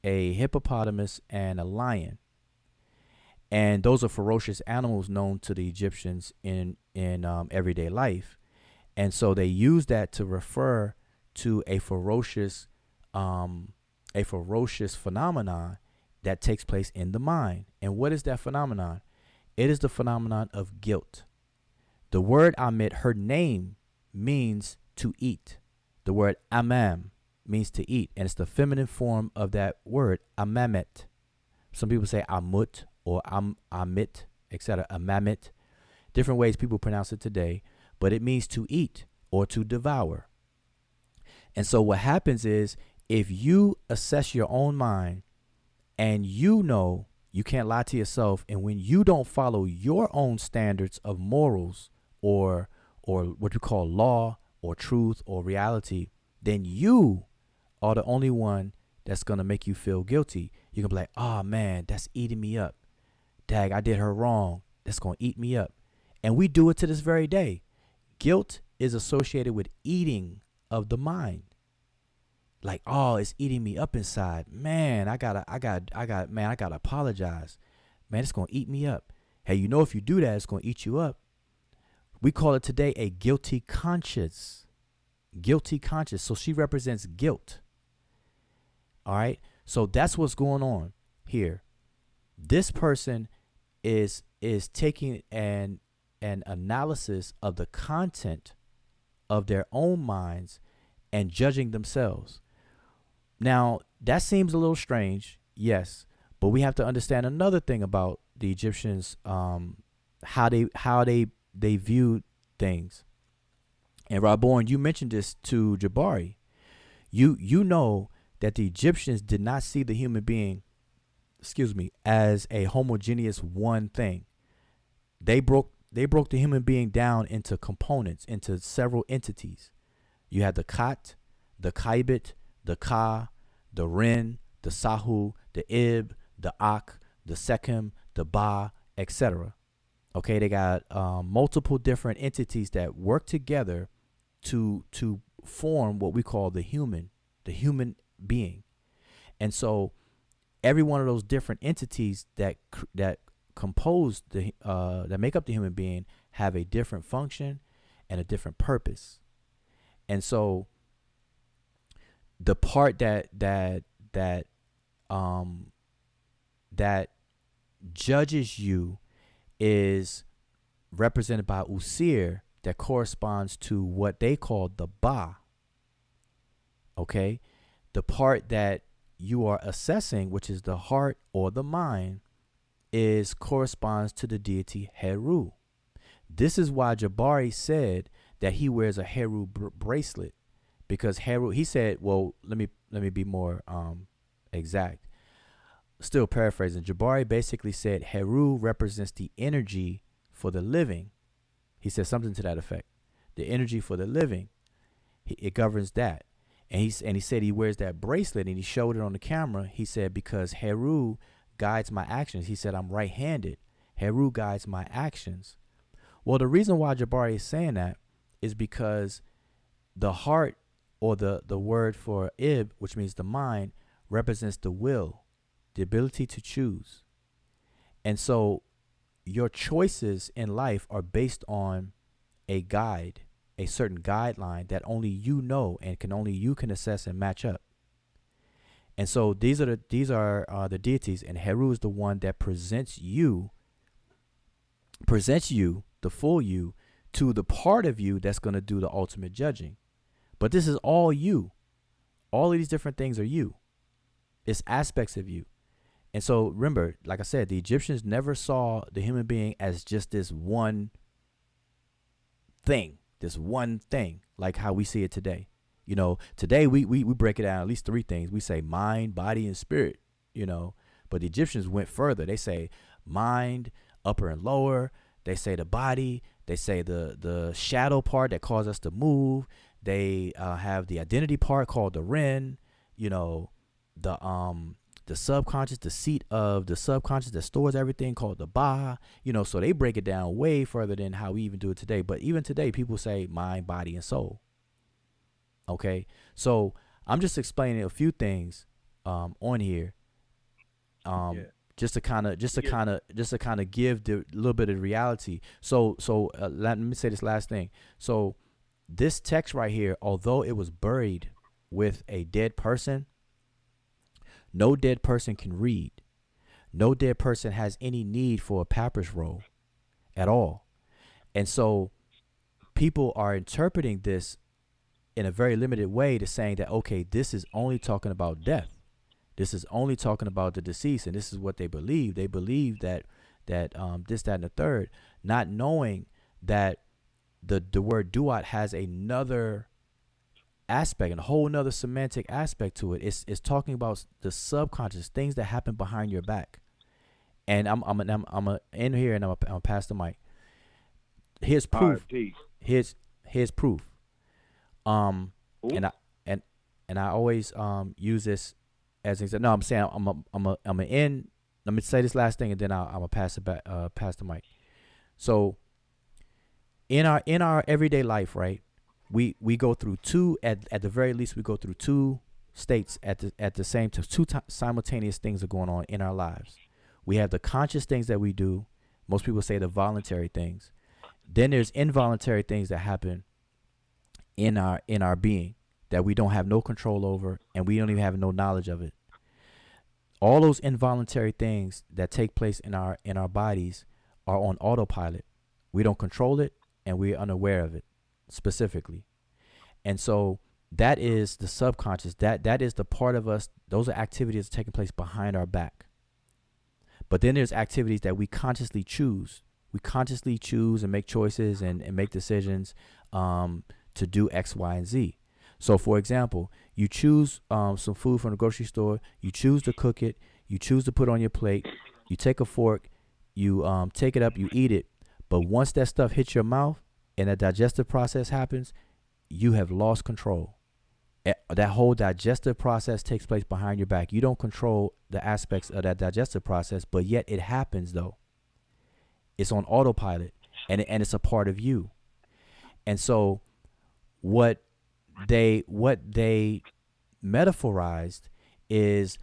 a hippopotamus, and a lion. And those are ferocious animals known to the Egyptians in everyday life. And so they use that to refer to a ferocious phenomenon that takes place in the mind. And what is that phenomenon? It is the phenomenon of guilt. The word Amit, her name, means to eat. The word Amam means to eat, and it's the feminine form of that word, Amamet. Some people say Amut or Amit, etc. Amamet. Different ways people pronounce it today, but it means to eat or to devour. And so what happens is, if you assess your own mind and you know you can't lie to yourself, and when you don't follow your own standards of morals or what you call law or truth or reality, then you are the only one that's going to make you feel guilty. You can be like, oh man, that's eating me up. Dag, I did her wrong. That's going to eat me up. And we do it to this very day. Guilt is associated with eating of the mind. Like, oh, it's eating me up inside. Man, I gotta apologize. Man, it's gonna eat me up. Hey, you know, if you do that, it's gonna eat you up. We call it today a guilty conscience. Guilty conscience. So she represents guilt. All right. So that's what's going on here. This person is taking an analysis of the content of their own minds and judging themselves. Now, that seems a little strange, yes, but we have to understand another thing about the Egyptians, how they viewed things. And Raborn, you mentioned this to Jabari. You know that the Egyptians did not see the human being, as a homogeneous one thing. They broke the human being down into components, into several entities. You had the Kat, the Kaibit, the Ka, the Ren, the Sahu, the Ib, the Ak, the Sekhem, the Ba, etc. Okay, they got multiple different entities that work together to form what we call the human being. And so every one of those different entities that compose that make up the human being have a different function and a different purpose. And so the part that judges you is represented by Usir, that corresponds to what they call the Ba. Okay? The part that you are assessing, which is the heart or the mind, corresponds to the deity Heru. This is why Jabari said that he wears a Heru bracelet, because Heru, he said, well, let me be more exact. Still paraphrasing. Jabari basically said Heru represents the energy for the living. He said something to that effect. The energy for the living, it governs that. And he said he wears that bracelet, and he showed it on the camera. He said, because Heru guides my actions. He said, I'm right-handed. Heru guides my actions. Well, the reason why Jabari is saying that is because the heart, or the word for Ib, which means the mind, represents the will, the ability to choose. And so your choices in life are based on a guide, a certain guideline that only you know and only you can assess and match up. And so these are the deities, and Heru is the one that presents you, the full you, to the part of you that's going to do the ultimate judging. But this is all you. All of these different things are you. It's aspects of you. And so remember, like I said, the Egyptians never saw the human being as just this one thing, like how we see it today. You know, today we break it down at least three things. We say mind, body, and spirit, you know, but the Egyptians went further. They say mind, upper and lower. They say the body. They say the shadow part that causes us to move. They have the identity part called the Ren, you know, the subconscious, the seat of the subconscious that stores everything called the Ba, you know, so they break it down way further than how we even do it today. But even today, people say mind, body, and soul. Okay, so I'm just explaining a few things on here, just to kind of give the little bit of reality. So let me say this last thing. So this text right here, although it was buried with a dead person, no dead person can read. No dead person has any need for a papyrus roll at all. And so people are interpreting this in a very limited way to saying that, okay, this is only talking about death. This is only talking about the deceased, and this is what they believe. They believe that this, that, and the third, not knowing that the word duat has another aspect, and a whole nother semantic aspect to it. It's talking about the subconscious, things that happen behind your back. And I'm in here, and I'm gonna pass the mic. Here's proof. Right, here's proof. And I always use this as an example. No, I'm saying I'm end. Let me say this last thing, and then I'm gonna pass it back. Pass the mic. So in our everyday life, right? We go through at the very least, we go through two states at the same time. Simultaneous things are going on in our lives. We have the conscious things that we do. Most people say the voluntary things. Then there's involuntary things that happen in our being that we don't have no control over, and we don't even have no knowledge of it. All those involuntary things that take place in our bodies are on autopilot. We don't control it, and we're unaware of it specifically. And so that is the subconscious. That is the part of us. Those are activities taking place behind our back. But then there's activities that we consciously choose. We consciously choose and make choices and make decisions to do X, Y, and Z. So, for example, you choose some food from the grocery store. You choose to cook it. You choose to put on your plate. You take a fork. You take it up. You eat it. But once that stuff hits your mouth and that digestive process happens, you have lost control. That whole digestive process takes place behind your back. You don't control the aspects of that digestive process, but yet it happens though. It's on autopilot, and it's a part of you. And so what they metaphorized is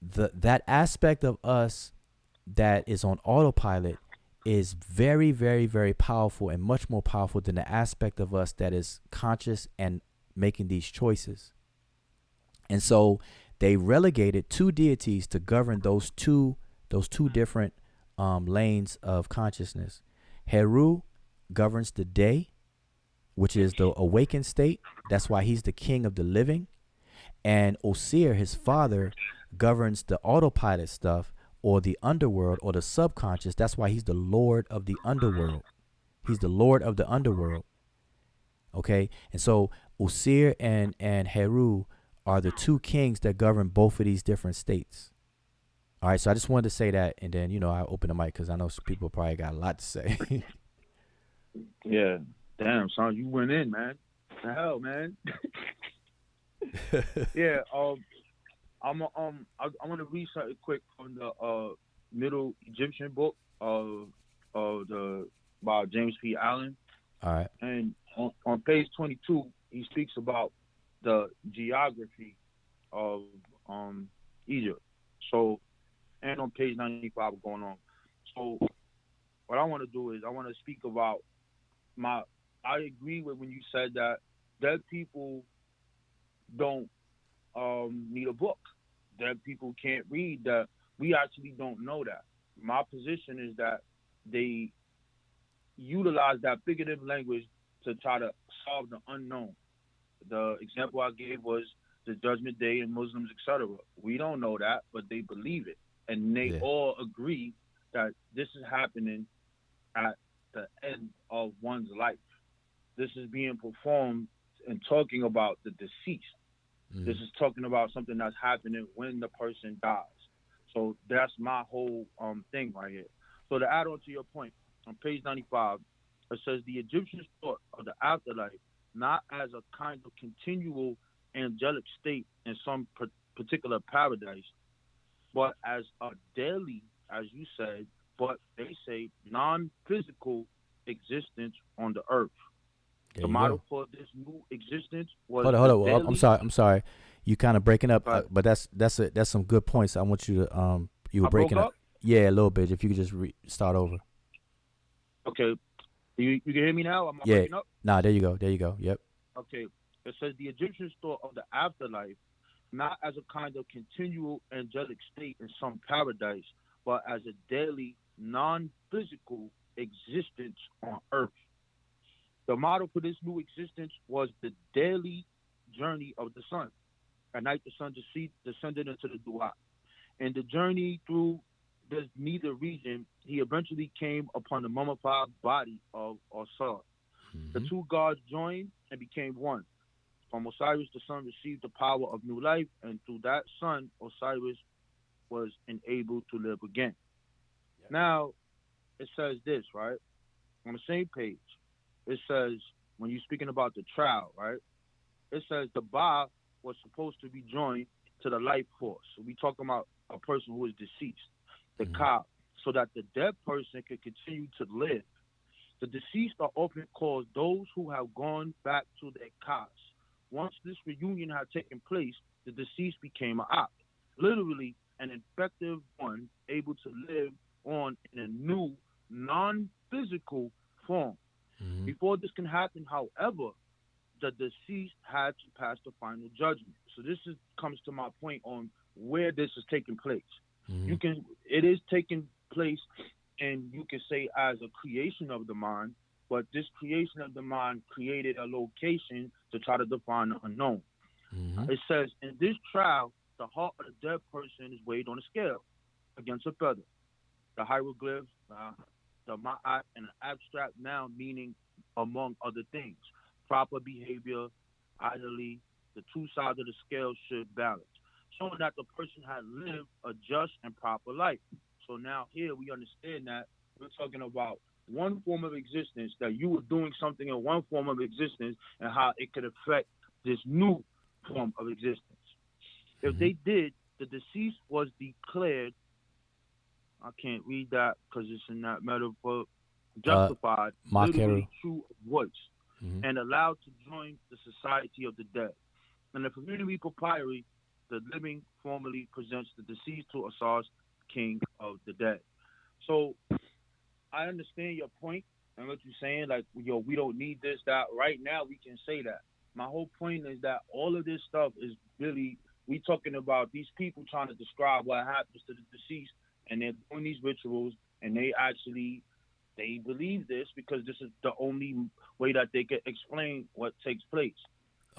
that aspect of us that is on autopilot is very, very, very powerful, and much more powerful than the aspect of us that is conscious and making these choices. And so they relegated two deities to govern those two different lanes of consciousness. Heru governs the day, which is the awakened state. That's why he's the king of the living. And Osir, his father, governs the autopilot stuff, or the underworld, or the subconscious. That's why he's the lord of the underworld. He's the lord of the underworld. Okay? And so Osir and Heru are the two kings that govern both of these different states. All right, so I just wanted to say that, and then, I open the mic because I know some people probably got a lot to say. Yeah. Damn, son, you went in, man. What the hell, man? Yeah, I want to read something quick from the Middle Egyptian book by James P. Allen. All right. And on page 22, he speaks about the geography of Egypt. So, and on page 95 going on. So, what I want to do is I want to speak about I agree with when you said that dead people don't need a book. Dead people can't read. That we actually don't know that. My position is that they utilize that figurative language to try to solve the unknown. The example I gave was the Judgment Day and Muslims, etc. We don't know that, but they believe it, and they all agree that this is happening at the end of one's life. This is being performed and talking about the deceased. This is talking about something that's happening when the person dies. So that's my whole thing right here. So to add on to your point, on page 95, it says the Egyptians thought of the afterlife not as a kind of continual angelic state in some particular paradise, but as a daily, as you said, but they say non-physical existence on the earth. The model for this new existence was hold on. Well, I'm sorry. You kind of breaking up, but that's some good points. I want you to you were breaking up. Yeah, a little bit. If you could just start over. Okay, you can hear me now? Am I breaking up? Nah, there you go. Yep. Okay, it says the Egyptians thought of the afterlife not as a kind of continual angelic state in some paradise, but as a daily non-physical existence on earth. The model for this new existence was the daily journey of the sun. At night, the sun descended into the Duat. In the journey through this neither region, he eventually came upon the mummified body of Osir. The two gods joined and became one. From Osiris, the sun received the power of new life, and through that sun, Osiris was enabled to live again. Now, it says this, right? On the same page. It says, when you're speaking about the trial, right? It says the Ba was supposed to be joined to the life force. So we talking about a person who is deceased, the Ka, so that the dead person could continue to live. The deceased are often called those who have gone back to their Kas, Once this reunion had taken place, the deceased became an op, literally an effective one, able to live on in a new, non-physical form. Mm-hmm. Before this can happen, however, the deceased had to pass the final judgment. So this comes to my point on where this is taking place. Mm-hmm. It is taking place, and you can say as a creation of the mind, but this creation of the mind created a location to try to define the unknown. Mm-hmm. It says, in this trial, the heart of the dead person is weighed on a scale against a feather. The hieroglyphs, the ma'at, and the abstract noun meaning, among other things, proper behavior, ideally, the two sides of the scale should balance, showing that the person had lived a just and proper life. So now here we understand that we're talking about one form of existence, that you were doing something in one form of existence and how it could affect this new form of existence. If they did, the deceased was declared, I can't read that because it's in that metaphor, justified, literally true voice, and allowed to join the society of the dead. In the community papyri, the living formally presents the deceased to Asar's king of the dead. So I understand your point and what you're saying, like, yo, we don't need this, that. Right now we can say that. My whole point is that all of this stuff is really, we talking about these people trying to describe what happens to the deceased, and they're doing these rituals, and they believe this because this is the only way that they can explain what takes place.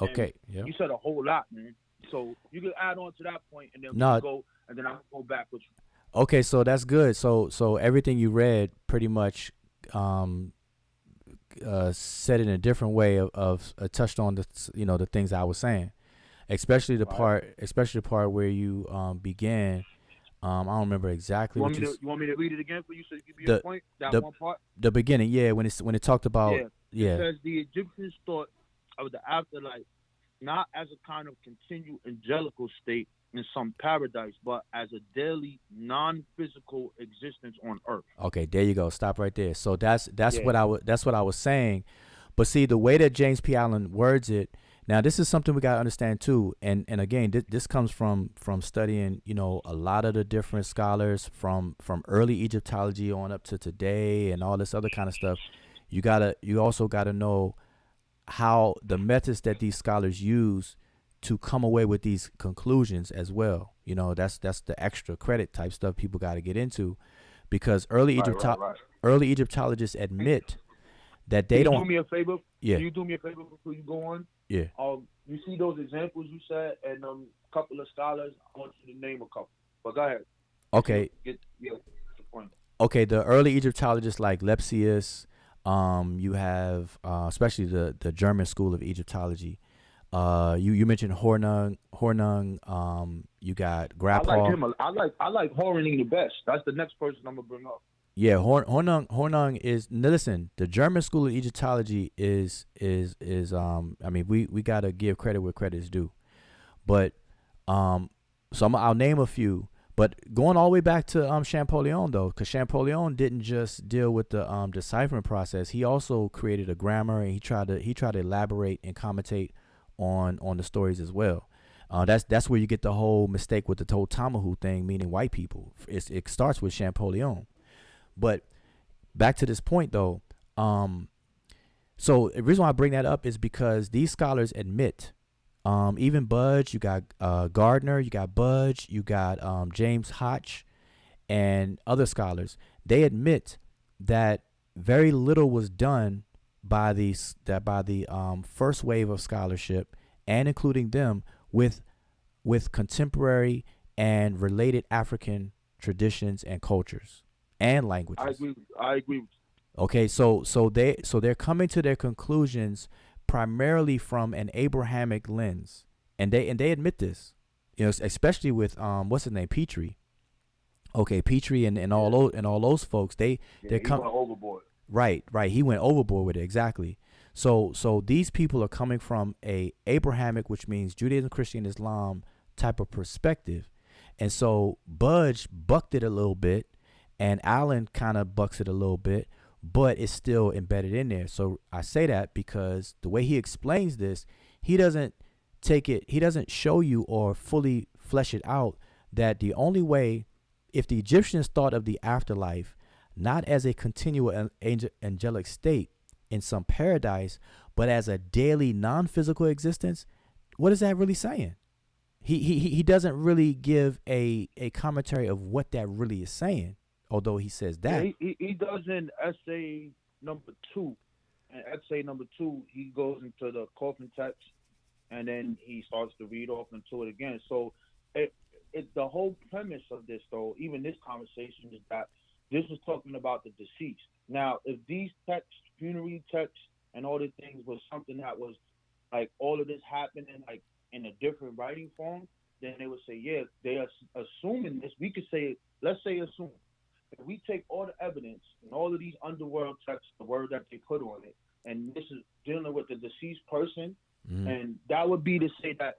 Okay. Yeah. You said a whole lot, man. So you can add on to that point, and then we go, and then I'll go back with you. Okay, so that's good. So everything you read pretty much said it in a different way of touched on the things I was saying, especially the part where you began. I don't remember exactly. You want me to read it again for you so you can be on point? One part. The beginning, yeah, when it talked about, It says the Egyptians thought of the afterlife not as a kind of continued angelical state in some paradise, but as a daily, non-physical existence on earth. Okay, there you go. Stop right there. So that's what I was saying. But see, the way that James P. Allen words it, now this is something we gotta understand too. And again, this comes from studying, a lot of the different scholars from early Egyptology on up to today and all this other kind of stuff. You also gotta know how the methods that these scholars use to come away with these conclusions as well. That's the extra credit type stuff people got to get into, because early Egyptologists admit that they don't. Do me a favor. Yeah. Can you do me a favor before you go on? Yeah. You see those examples you said, and a couple of scholars. I want you to name a couple. But go ahead. Okay. Get the point. Okay. The early Egyptologists like Lepsius. You have especially the German school of Egyptology. You mentioned Hornung. You got Grappa. I like him. I like Hornung the best. That's the next person I'm gonna bring up. Yeah, Hornung is, listen, the German school of Egyptology is I mean, we gotta give credit where credit is due, but so I'll name a few. But going all the way back to Champollion though, because Champollion didn't just deal with the deciphering process. He also created a grammar, and he tried to elaborate and commentate on the stories as well. That's where you get the whole mistake with the whole Tamahu thing, meaning white people. It starts with Champollion. But back to this point though, so the reason why I bring that up is because these scholars admit, even Budge, you got Gardner, you got Budge, you got James Hotch, and other scholars. They admit that very little was done by the first wave of scholarship, and including them with contemporary and related African traditions and cultures and languages. I agree. Okay, so they're coming to their conclusions primarily from an Abrahamic lens, and they admit this, especially with what's his name, Petrie. Okay, Petrie and all those folks, they're coming overboard. Right. He went overboard with it, exactly. So these people are coming from a Abrahamic, which means Judaism, Christianity, Islam type of perspective, and so Budge bucked it a little bit, and Allen kind of bucks it a little bit, but it's still embedded in there. So I say that because the way he explains this, he doesn't take it. He doesn't show you or fully flesh it out that the only way, if the Egyptians thought of the afterlife not as a continual angelic state in some paradise, but as a daily non-physical existence, what is that really saying? He doesn't really give a commentary of what that really is saying, although he says that. Yeah, he does in essay number 2. And essay number 2, he goes into the coffin text, and then he starts to read off into it again. So the whole premise of this, though, even this conversation, is that this is talking about the deceased. Now, if these texts, funerary texts, and all the things was something that was like all of this happening like in a different writing form, then they would say, yeah, they are assuming this. We could say, let's say assume. If we take all the evidence and all of these underworld texts, the word that they put on it, and this is dealing with the deceased person, and that would be to say that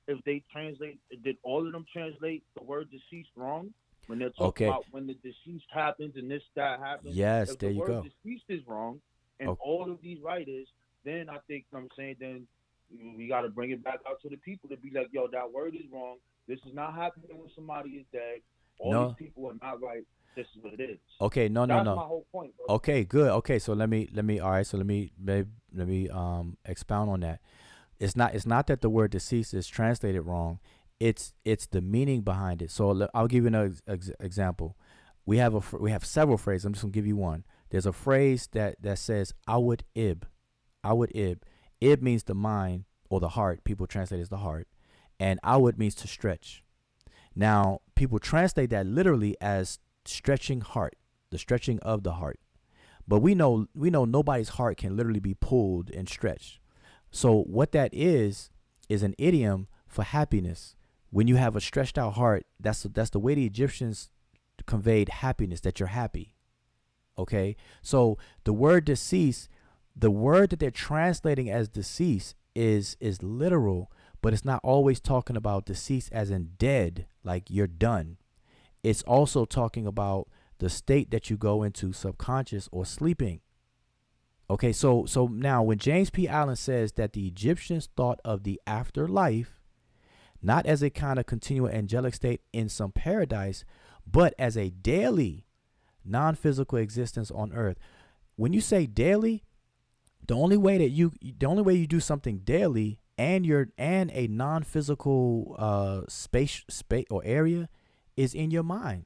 if they translate, did all of them translate the word deceased wrong? When they're talking about when the deceased happens and this, that happens. Yes, if there the you word go. deceased is wrong, and all of these writers, then I think I'm saying then we got to bring it back out to the people to be like, yo, that word is wrong. This is not happening when somebody is dead. All these people are not right. This is what it is. Okay, no. That's my whole point, bro. Okay, good. Okay, so let me all right, so let me expound on that. It's not that the word deceased is translated wrong. It's the meaning behind it. So I'll give you another example. We have several phrases. I'm just gonna give you one. There's a phrase that says awud ib. Awud ib. Ib means the mind or the heart. People translate it as the heart, and awud means to stretch. Now people translate that literally as stretching heart, the stretching of the heart. But we know nobody's heart can literally be pulled and stretched. So what that is an idiom for happiness. When you have a stretched out heart, that's the way the Egyptians conveyed happiness, that you're happy. Okay? So the word deceased, the word that they're translating as deceased is literal, but it's not always talking about deceased as in dead, like you're done. It's also talking about the state that you go into, subconscious or sleeping. Okay, so now when James P. Allen says that the Egyptians thought of the afterlife not as a kind of continual angelic state in some paradise, but as a daily non-physical existence on earth. When you say daily, the only way you do something daily and a non-physical space or area is in your mind.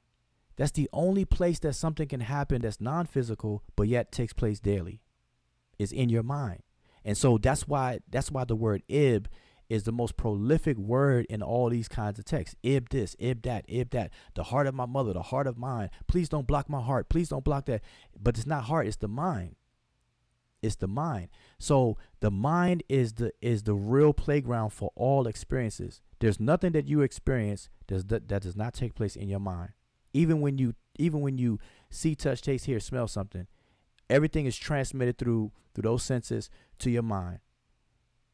That's the only place that something can happen that's non-physical but yet takes place daily, is in your mind. And so that's why the word ib is the most prolific word in all these kinds of texts. Ib this, ib that, ib that. The heart of my mother, the heart of mine. Please don't block my heart. Please don't block that. But it's not heart, it's the mind. It's the mind. So the mind is the real playground for all experiences. There's nothing that you experience that does not take place in your mind. Even when you see, touch, taste, hear, smell something, everything is transmitted through those senses to your mind.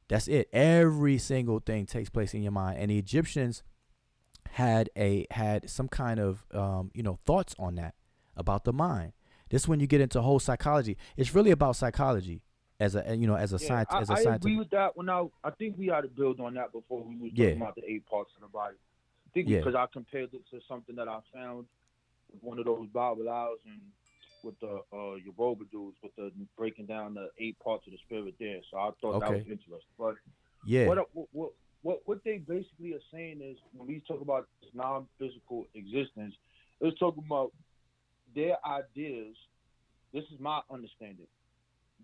That's it. Every single thing takes place in your mind. And the Egyptians had some kind of thoughts on that, about the mind. This is when you get into whole psychology. It's really about psychology as a science. I agree with that. I think we had to build on that before we were talking about the 8 parts of the body. I think because I compared it to something that I found with one of those Bible hours and with the Yoruba dudes with the breaking down the 8 parts of the spirit there. So I thought that was interesting. But what they basically are saying is when we talk about this non-physical existence, it's talking about their ideas. This is my understanding.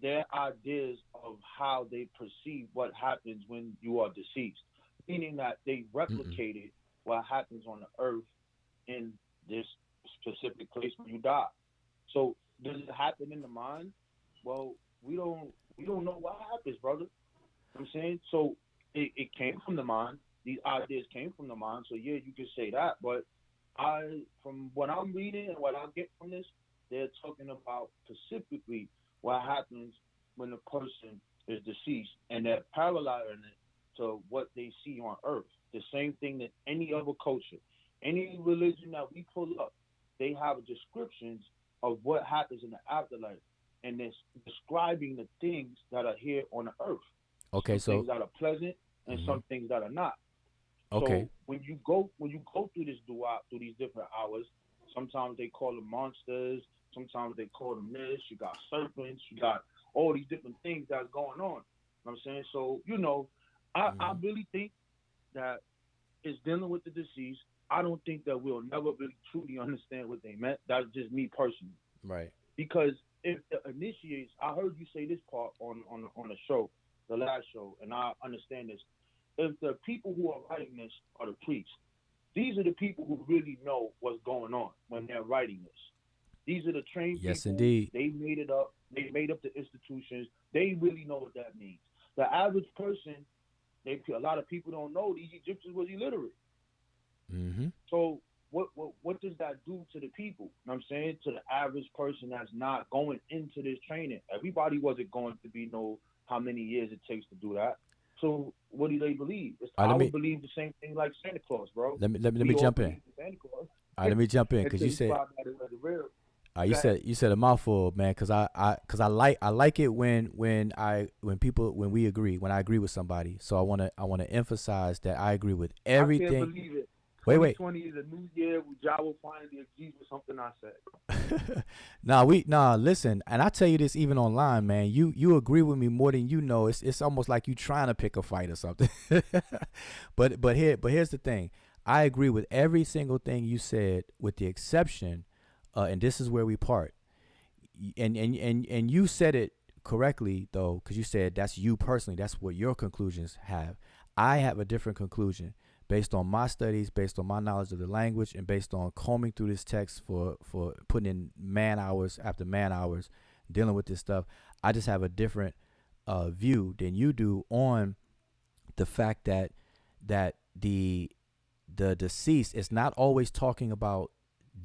Their ideas of how they perceive what happens when you are deceased, meaning that they replicated what happens on the earth in this specific place where you die. So does it happen in the mind? Well, we don't know what happens, brother. You know what I'm saying? So it came from the mind. These ideas came from the mind. So yeah, you can say that. But from what I'm reading and what I get from this, they're talking about specifically what happens when a person is deceased, and they're paralleling it to what they see on earth. The same thing that any other culture, any religion that we pull up, they have descriptions of what happens in the afterlife, and it's describing the things that are here on the earth. Okay, Some things that are pleasant and some things that are not. Okay. So when you go through this dua through these different hours, sometimes they call them monsters, sometimes they call them this. You got serpents, you got all these different things that's going on. You know what I'm saying? So, I really think that it's dealing with the deceased. I don't think that we'll never really truly understand what they meant. That's just me personally. Right. Because if the initiates, I heard you say this part on the show, the last show, and I understand this. If the people who are writing this are the priests, these are the people who really know what's going on when they're writing this. These are the trained yes, people. Indeed. They made it up. They made up the institutions. They really know what that means. The average person, a lot of people don't know these Egyptians was illiterate. Mm-hmm. So what does that do to the people? You know what I'm saying? To the average person that's not going into this training. Everybody wasn't going to be know how many years it takes to do that. So what do they believe? I would believe the same thing like Santa Claus, bro. Let me jump in. Santa Claus. All right, let me jump in because you said you said a mouthful, man. Because I like it when I agree when I agree with somebody. So I want to emphasize that I agree with everything. I can't believe it. Wait. 2020 is a new year. Jah will finally agree with something I said. Listen, and I tell you this even online, man. You agree with me more than you know. It's almost like you trying to pick a fight or something. but here's the thing. I agree with every single thing you said, with the exception, and this is where we part. And you said it correctly though, because you said that's you personally. That's what your conclusions have. I have a different conclusion. Based on my studies, based on my knowledge of the language, and based on combing through this text for putting in man hours after man hours, dealing with this stuff, I just have a different view than you do on the fact that the deceased is not always talking about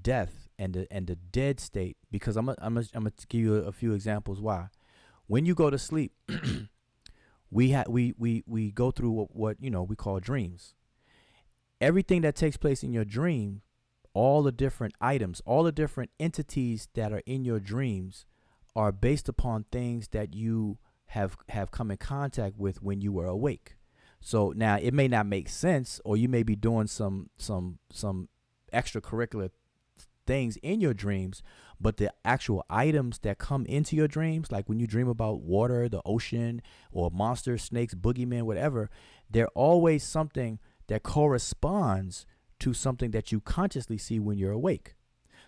death and the dead state. Because I'm gonna give you a few examples why. When you go to sleep, we go through what we call dreams. Everything that takes place in your dream, all the different items, all the different entities that are in your dreams are based upon things that you have come in contact with when you were awake. So now it may not make sense, or you may be doing some extracurricular things in your dreams, but the actual items that come into your dreams, like when you dream about water, the ocean, or monsters, snakes, boogeymen, whatever, they're always something that corresponds to something that you consciously see when you're awake.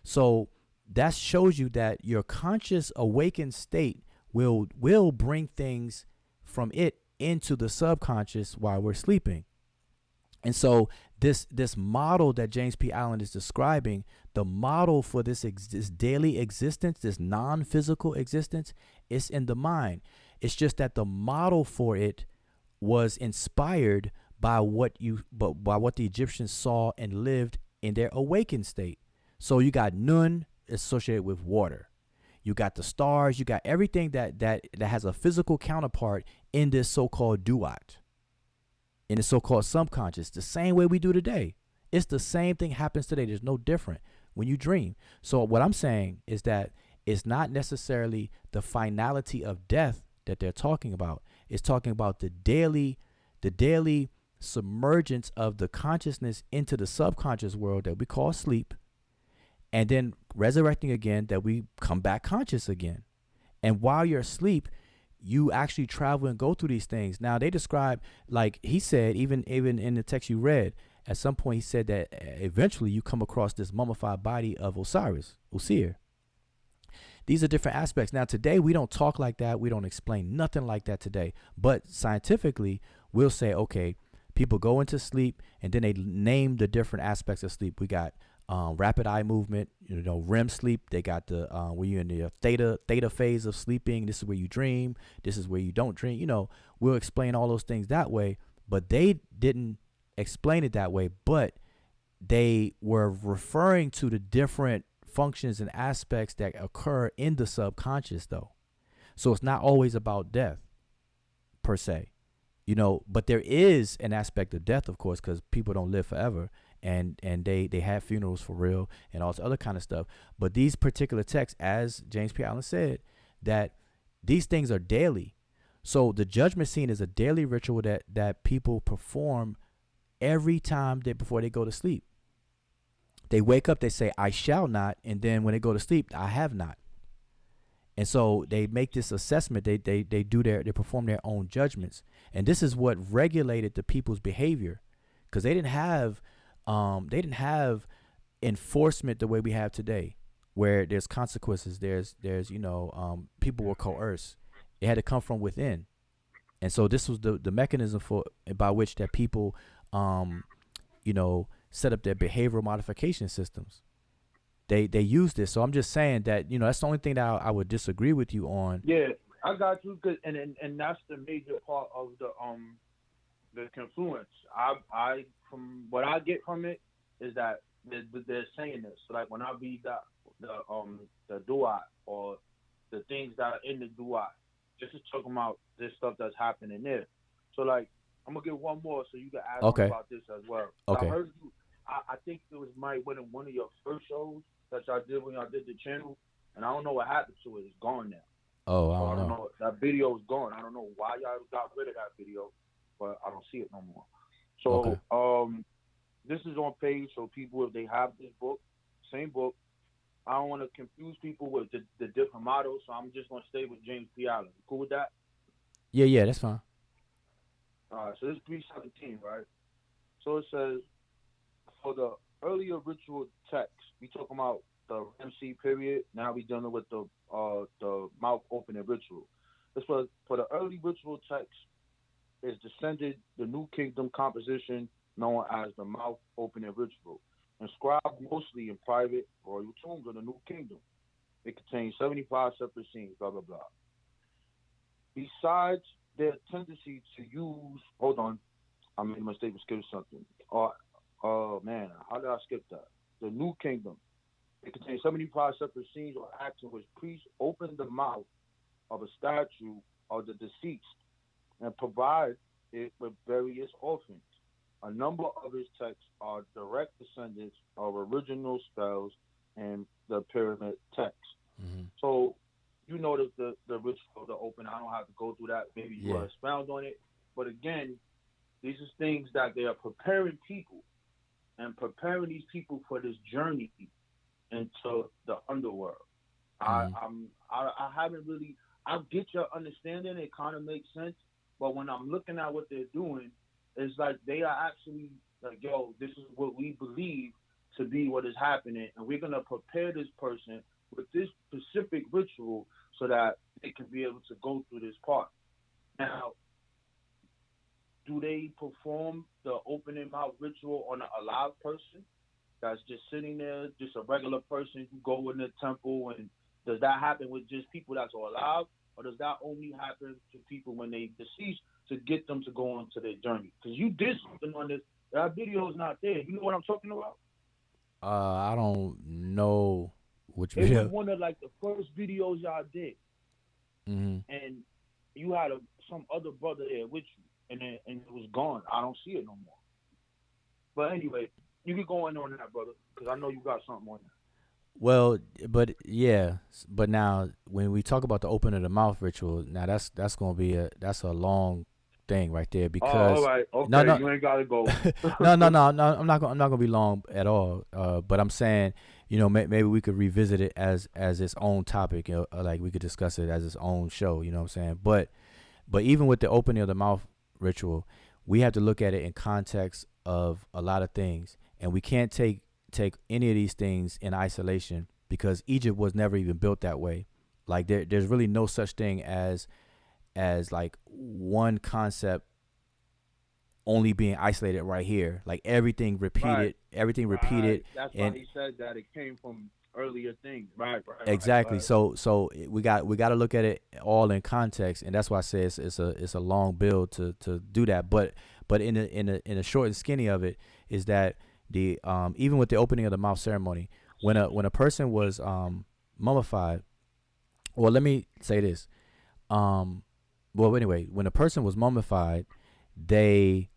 So that shows you that your conscious awakened state will bring things from it into the subconscious while we're sleeping. And so this model that James P. Allen is describing, the model for this daily existence, this non-physical existence, is in the mind. It's just that the model for it was inspired by what the Egyptians saw and lived in their awakened state. So you got Nun associated with water. You got the stars. You got everything that has a physical counterpart in this so-called duat, in the so-called subconscious, the same way we do today. It's the same thing happens today. There's no different when you dream. So what I'm saying is that it's not necessarily the finality of death that they're talking about. It's talking about the daily submergence of the consciousness into the subconscious world that we call sleep, and then resurrecting again, that we come back conscious again. And while you're asleep, you actually travel and go through these things. Now they describe, like he said, even in the text you read, at some point he said that eventually you come across this mummified body of Osir. These are different aspects. Now today we don't talk like that. We don't explain nothing like that today. But scientifically, we'll say, okay, people go into sleep, and then they name the different aspects of sleep. We got rapid eye movement, REM sleep. They got the where you're in the theta phase of sleeping. This is where you dream. This is where you don't dream. We'll explain all those things that way, but they didn't explain it that way. But they were referring to the different functions and aspects that occur in the subconscious, though. So it's not always about death per se. But there is an aspect of death, of course, because people don't live forever, and they have funerals for real and all this other kind of stuff. But these particular texts, as James P. Allen said, that these things are daily. So the judgment scene is a daily ritual that people perform every time before they go to sleep. They wake up, they say, I shall not, and then when they go to sleep, I have not. And so they make this assessment. They perform their own judgments, and this is what regulated the people's behavior, because they didn't have enforcement the way we have today, where there's consequences. There's people were coerced. It had to come from within, and so this was the mechanism by which that people, set up their behavioral modification systems. They use this. So I'm just saying that that's the only thing that I would disagree with you on. Yeah, I got you. And that's the major part of the confluence. I from what I get from it is that they're saying this. So like when I read the duat or the things that are in the duat, just talking about this stuff that's happening there. So like I'm gonna get one more so you can ask me about this as well. Okay. I heard you. I think it was one of your first shows that y'all did when y'all did the channel, and I don't know what happened to it. It's gone now. Oh, I don't know. That video is gone. I don't know why y'all got rid of that video, but I don't see it no more. So this is on page, so people, if they have this book, same book, I don't want to confuse people with the different models, so I'm just going to stay with James P. Allen. Cool with that? Yeah, that's fine. All right, so this is 317, right? So it says, for the earlier ritual text, we talking about the MC period. Now we dealing with the mouth opening ritual. This was for the early ritual text is descended the New Kingdom composition known as the mouth opening ritual, inscribed mostly in private royal tombs of the New Kingdom. It contains 75 separate scenes, blah blah blah. Besides their tendency to use, hold on, I made a mistake, skip something. Oh man, how did I skip that? The New Kingdom. It contains 75 separate scenes or acts in which priests open the mouth of a statue of the deceased and provide it with various offerings. A number of his texts are direct descendants of original spells and the pyramid text. Mm-hmm. So you know the ritual, the open. I don't have to go through that. Maybe you want to expound on it. But again, these are things that they are preparing people and preparing these people for this journey into the underworld. Mm-hmm. I haven't really. I get your understanding. It kind of makes sense. But when I'm looking at what they're doing, it's like they are actually like, yo, this is what we believe to be what is happening, and we're gonna prepare this person with this specific ritual so that they can be able to go through this part. Now, do they perform the opening mouth ritual on a live person that's just sitting there, just a regular person who go in the temple? And does that happen with just people that's alive, or does that only happen to people when they deceased to get them to go on to their journey? Because you did something on this. That video is not there. You know what I'm talking about? I don't know which It video. was one of like the first videos y'all did, mm-hmm. and you had some other brother there with you. And it was gone. I don't see it no more. But anyway, you can go in on that, brother, because I know you got something on that. Well, but now when we talk about the open of the mouth ritual, now that's gonna be a long thing right there, because all right, okay, you ain't gotta go. no, I'm not gonna be long at all. But I'm saying, maybe we could revisit it as its own topic, like we could discuss it as its own show. You know what I'm saying? But even with the opening of the mouth ritual, we have to look at it in context of a lot of things, and we can't take any of these things in isolation, because Egypt was never even built that way. Like there's really no such thing as like one concept only being isolated right here. Like everything repeated, That's why he said that it came from earlier things. Right. Exactly. Right. So we got to look at it all in context, and that's why I say it's a long build to do that. But in a short and skinny of it is that the even with the opening of the mouth ceremony, when a person was mummified, well, let me say this. Well, anyway, when a person was mummified, they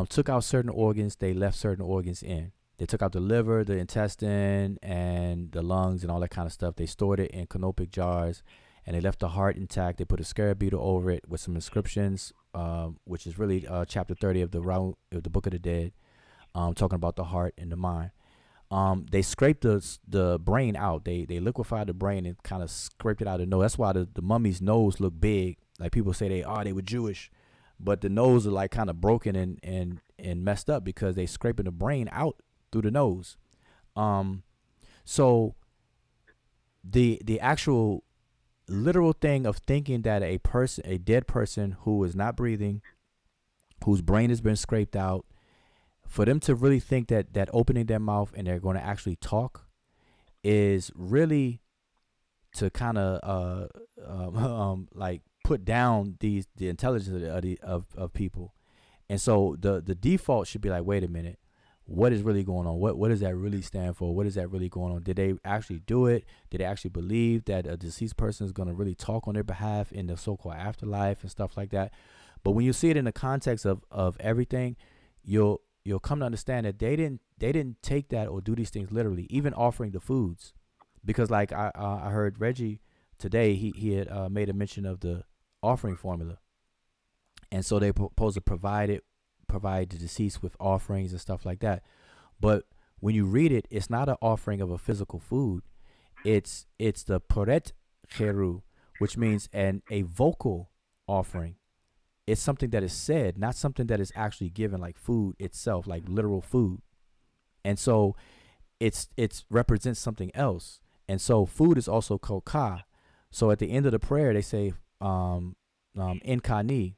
took out certain organs, they left certain organs in. They took out the liver, the intestine, and the lungs, and all that kind of stuff. They stored it in canopic jars, and they left the heart intact. They put a scarab beetle over it with some inscriptions, which is really chapter 30 of the Book of the Dead, talking about the heart and the mind. They scraped the brain out. They liquefied the brain and kind of scraped it out of the nose. That's why the mummy's nose looked big. Like people say they were Jewish, but the nose is like kind of broken and messed up because they scraping the brain out through the nose. So the actual literal thing of thinking that a dead person who is not breathing, whose brain has been scraped out, for them to really think that opening their mouth and they're going to actually talk is really to kind of like put down the intelligence of people. And so the default should be like, wait a minute, what is really going on? What does that really stand for? What is that really going on? Did they actually do it? Did they actually believe that a deceased person is going to really talk on their behalf in the so-called afterlife and stuff like that? But when you see it in the context of everything, you'll come to understand that they didn't take that or do these things literally, even offering the foods. Because like I heard Reggie today, he had made a mention of the offering formula. And so they propose to provide the deceased with offerings and stuff like that. But when you read it, it's not an offering of a physical food. It's the poret cheru, which means a vocal offering. It's something that is said, not something that is actually given, like food itself, like literal food. And so it's represents something else. And so food is also called ka. So at the end of the prayer, they say inkani,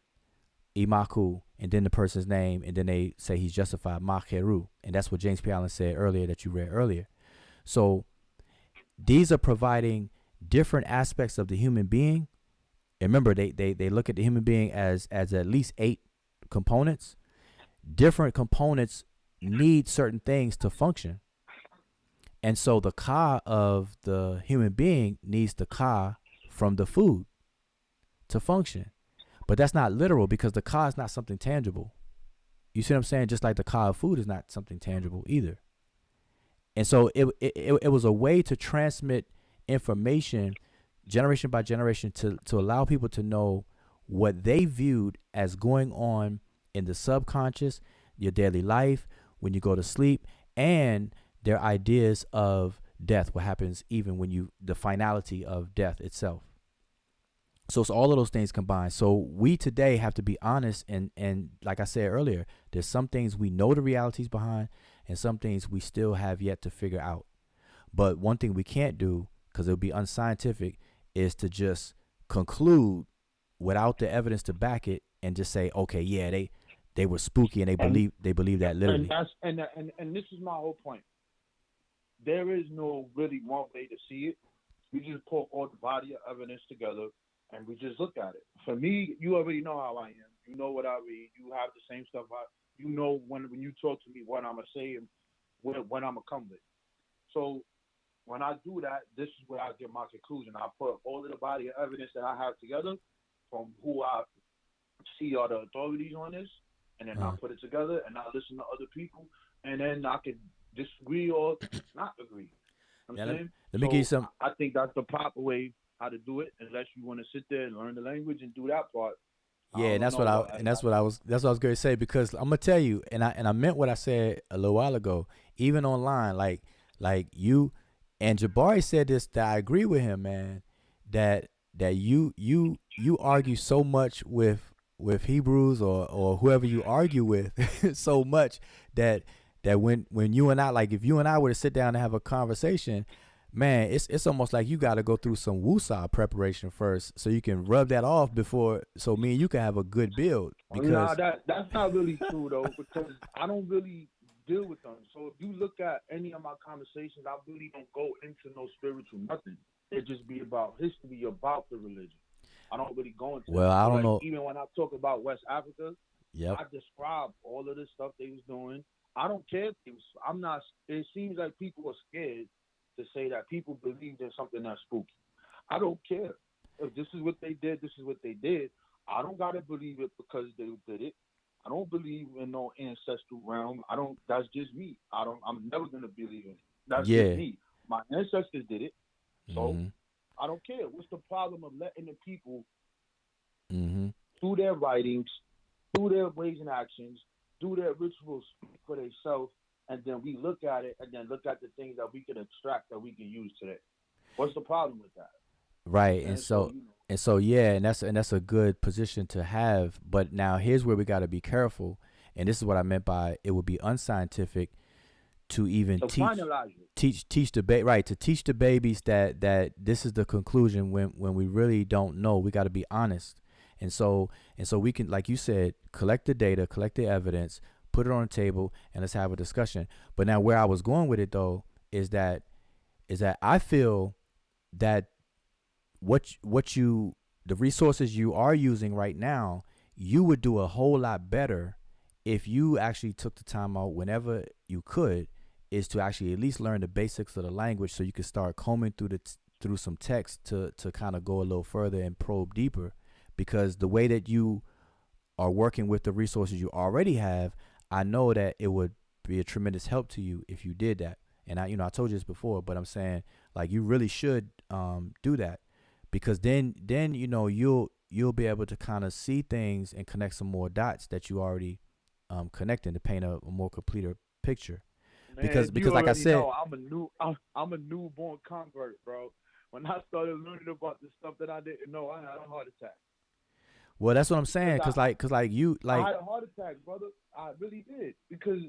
imaku, and then the person's name, and then they say he's justified, makeru. And that's what James P. Allen said earlier that you read earlier. So these are providing different aspects of the human being. And remember, they look at the human being as at least 8 components. Different components need certain things to function. And so the ka of the human being needs the ka from the food to function. But that's not literal because the ka is not something tangible. You see what I'm saying? Just like the ka of food is not something tangible either. And so it was a way to transmit information generation by generation to allow people to know what they viewed as going on in the subconscious, your daily life, when you go to sleep, and their ideas of death, what happens even when the finality of death itself. So it's all of those things combined. So we today have to be honest, and like I said earlier, there's some things we know the realities behind and some things we still have yet to figure out. But one thing we can't do, because it would be unscientific, is to just conclude without the evidence to back it and just say, okay, yeah, they were spooky and they believe that literally. And this is my whole point. There is no really one way to see it. We just put all the body of evidence together and we just look at it. For me, you already know how I am. You know what I read. You have the same stuff. You know when you talk to me what I'm going to say and what I'm going to come with. So when I do that, this is where I get my conclusion. I put all of the body of evidence that I have together from who I see are the authorities on this, and then I put it together and I listen to other people, and then I can disagree or not agree. Let me give you some. I think that's the proper way how to do it, unless you want to sit there and learn the language and do that part. Yeah, and that's what I was going to say, because I'm gonna tell you, and I meant what I said a little while ago, even online, like you and Jabari said this, that I agree with him, man, that you argue so much with Hebrews or whoever you argue with so much that when you and I, like if you and I were to sit down and have a conversation, man, it's almost like you got to go through some woosah preparation first so you can rub that off before, so me and you can have a good build. Because that's not really true though, because I don't really deal with them. So if you look at any of my conversations, I really don't go into no spiritual nothing. It just be about history, about the religion. I don't really go into Well, I don't know. Even when I talk about West Africa, yep, I describe all of the stuff they was doing. I don't care if I'm not. It seems like people are scared to say that people believed in something that's spooky. I don't care. If this is what they did, this is what they did. I don't gotta believe it because they did it. I don't believe in no ancestral realm. That's just me. I'm never gonna believe in it. That's just me. My ancestors did it. So I don't care. What's the problem of letting the people, Mm-hmm. through their writings, through their ways and actions, through their rituals, speak for themselves, and then we look at it, and then look at the things that we can extract that we can use today. What's the problem with that? Right, and so yeah, and that's a good position to have. But now here's where we got to be careful, and this is what I meant by it would be unscientific to even teach the to teach the babies that this is the conclusion when we really don't know. We got to be honest, and so we can, like you said, collect the data, collect the evidence, put it on the table, and let's have a discussion. But now where I was going with it though is that I feel that the resources you are using right now, you would do a whole lot better if you actually took the time out whenever you could, is to actually at least learn the basics of the language, so you can start combing through some text to kind of go a little further and probe deeper. Because the way that you are working with the resources you already have, I know that it would be a tremendous help to you if you did that. And I told you this before, but I'm saying, like, you really should do that, because then you'll be able to kind of see things and connect some more dots that you already connecting to paint a more completer picture. Man, because like I said, I'm a newborn convert, bro. When I started learning about the stuff that I didn't know, I had a heart attack. Well, that's what I'm saying, because I had a heart attack, brother. I really did, because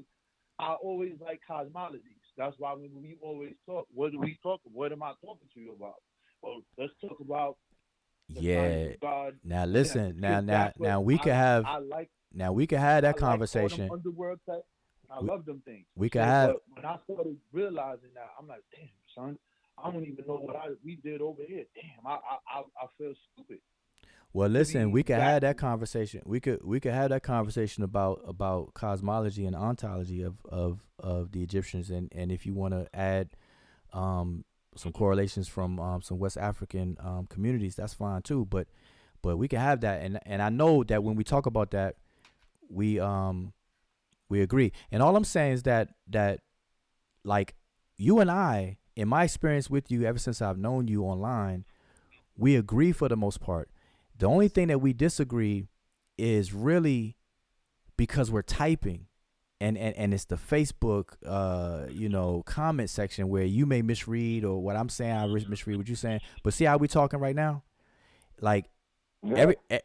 I always like cosmologies. That's why when we always talk, what do we talk? What am I talking to you about? Well, let's talk about God. Now listen, now we could have that conversation. Underworld tech. I love them things. We could have. But when I started realizing that, I'm like, damn, son, I don't even know what we did over here. Damn, I feel stupid. Well, listen, we could have that conversation. We could have that conversation about cosmology and ontology of the Egyptians, and if you want to add some correlations from some West African communities, that's fine too. But we can have that, and I know that when we talk about that, we agree. And all I'm saying is that like you and I, in my experience with you ever since I've known you online, we agree for the most part. The only thing that we disagree is really because we're typing, and it's the Facebook comment section where you may misread, or what I'm saying I misread what you're saying. But see how we talking right now? Like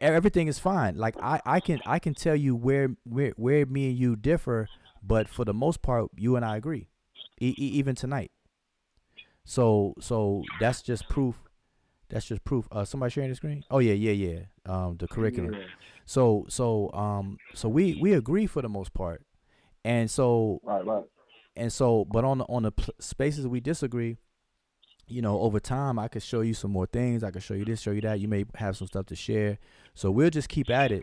everything is fine. Like I can tell you where me and you differ, but for the most part you and I agree, even tonight. So that's just proof. Somebody sharing the screen? Oh yeah. The curriculum. Yeah. So we agree for the most part, and so right. And so, but on the spaces we disagree, over time I could show you some more things. I could show you this, show you that. You may have some stuff to share. So we'll just keep at it.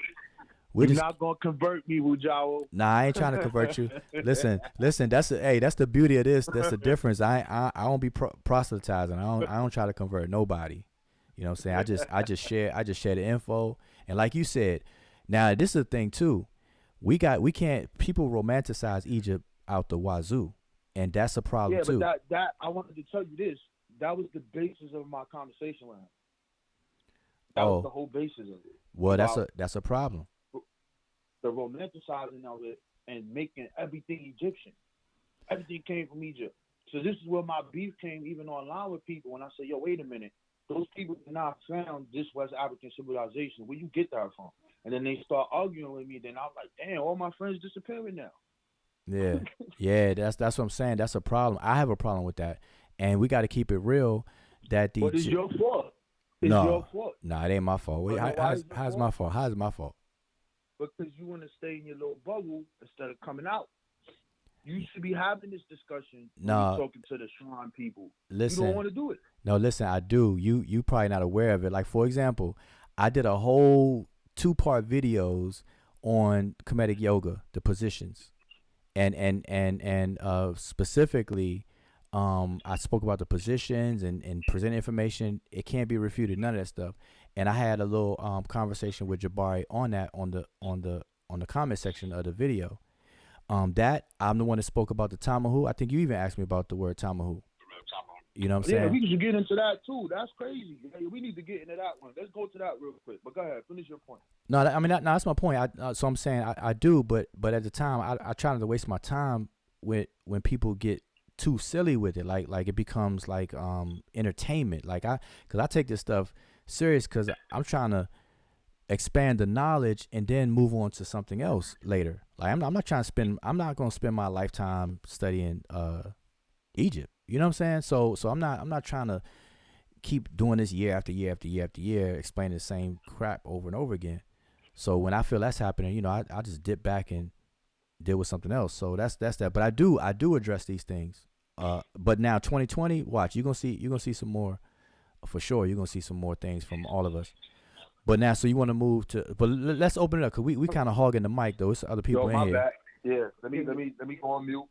You're not gonna convert me, Wujawo. Nah, I ain't trying to convert you. Listen. That's the beauty of this. That's the difference. I don't be proselytizing. I don't try to convert nobody. You know what I'm saying? I just share the info. And like you said, now this is the thing too. People romanticize Egypt out the wazoo, and that's a problem too. Yeah, but that I wanted to tell you this. That was the basis of my conversation with him. That was the whole basis of it. Well, that's a problem. The romanticizing of it and making everything Egyptian. Everything came from Egypt. So this is where my beef came, even online with people, when I say, yo, wait a minute. Those people did not found this West African civilization. Where you get that from? And then they start arguing with me. Then I'm like, damn, all my friends disappearing now. Yeah, that's what I'm saying. That's a problem. I have a problem with that, and we got to keep it real. But it's your fault. Your fault. No, it ain't my fault. Wait, how's my fault? How's my fault? Because you want to stay in your little bubble instead of coming out. You should be having this discussion when you're talking to the shrine people. Listen, you don't want to do it. No, listen, I do. You probably not aware of it. Like, for example, I did a whole 2-part videos on Kemetic yoga, the positions, and specifically, I spoke about the positions and present information. It can't be refuted, none of that stuff. And I had a little conversation with Jabari on that on the comment section of the video. That I'm the one that spoke about the Tamahu. I think you even asked me about the word Tamahu. You know what I'm Yeah, saying? we should get into that too. That's crazy. Yeah, we need to get into that one. Let's go to that real quick. But go ahead, finish your point. No, I mean, no, that's my point. So I'm saying I do, but at the time, I try not to waste my time with when people get too silly with it. Like it becomes like entertainment. Because I take this stuff serious because I'm trying to expand the knowledge and then move on to something else later. Like I'm not trying to spend. I'm not going to spend my lifetime studying Egypt. You know what I'm saying? So I'm not trying to keep doing this year after year after year after year, explaining the same crap over and over again. So when I feel that's happening, you know, I just dip back and deal with something else. So that's that. But I do address these things. But now 2020, watch, you're gonna see some more for sure. You're gonna see some more things from all of us. But now, so you want to move to? But let's open it up because we kind of hogging the mic though. It's other people Yo, in my here. bad. Yeah, let me go on mute.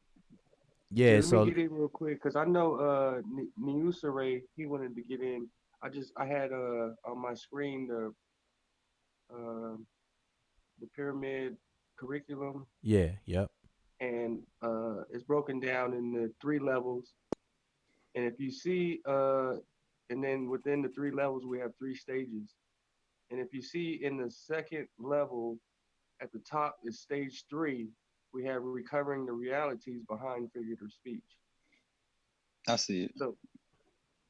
Yeah, let me get in real quick because I know Niusare, he wanted to get in. I had on my screen the pyramid curriculum. Yeah, yep. And it's broken down in the 3 levels. And if you see, and then within the 3 levels, we have 3 stages. And if you see in the second level at the top is stage 3, we have recovering the realities behind figurative speech. I see it. So,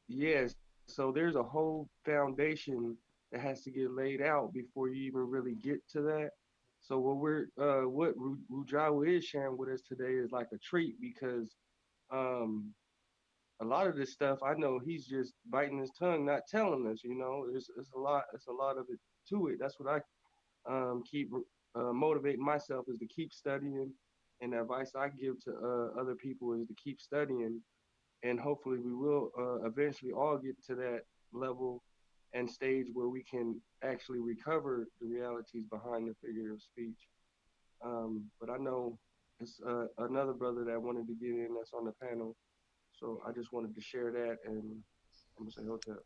yes, so there's a whole foundation that has to get laid out before you even really get to that. So what Rujawa is sharing with us today is like a treat because um, a lot of this stuff I know he's just biting his tongue, not telling us. You know, it's a lot of it to it. That's what I keep motivating myself is to keep studying, and the advice I give to other people is to keep studying, and hopefully we will eventually all get to that level and stage where we can actually recover the realities behind the figurative speech. But I know it's another brother that wanted to get in that's on the panel, so I just wanted to share that, and I'm gonna say hotel.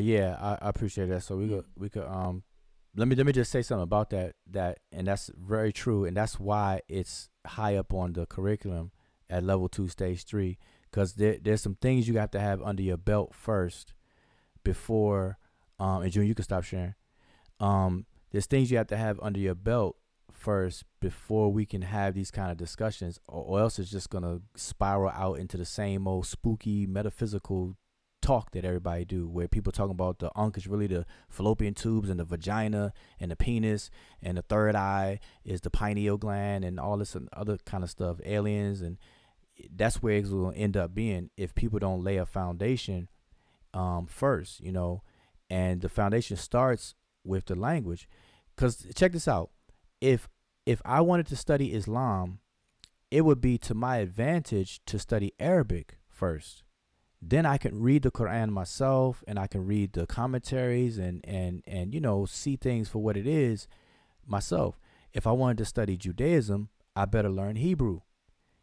Yeah, I appreciate that. So we could let me just say something about that and that's very true, and that's why it's high up on the curriculum at level 2 stage 3, because there's some things you have to have under your belt first before and June, you can stop sharing. There's things you have to have under your belt first before we can have these kind of discussions, or else it's just gonna spiral out into the same old spooky metaphysical talk that everybody do, where people talking about the Ankh is really the fallopian tubes and the vagina and the penis, and the third eye is the pineal gland and all this and other kind of stuff, aliens, and that's where it's going to end up being if people don't lay a foundation first, you know. And the foundation starts with the language, because check this out, if I wanted to study Islam, it would be to my advantage to study Arabic first. Then I can read the Quran myself, and I can read the commentaries and you know, see things for what it is myself. If I wanted to study Judaism, I better learn Hebrew,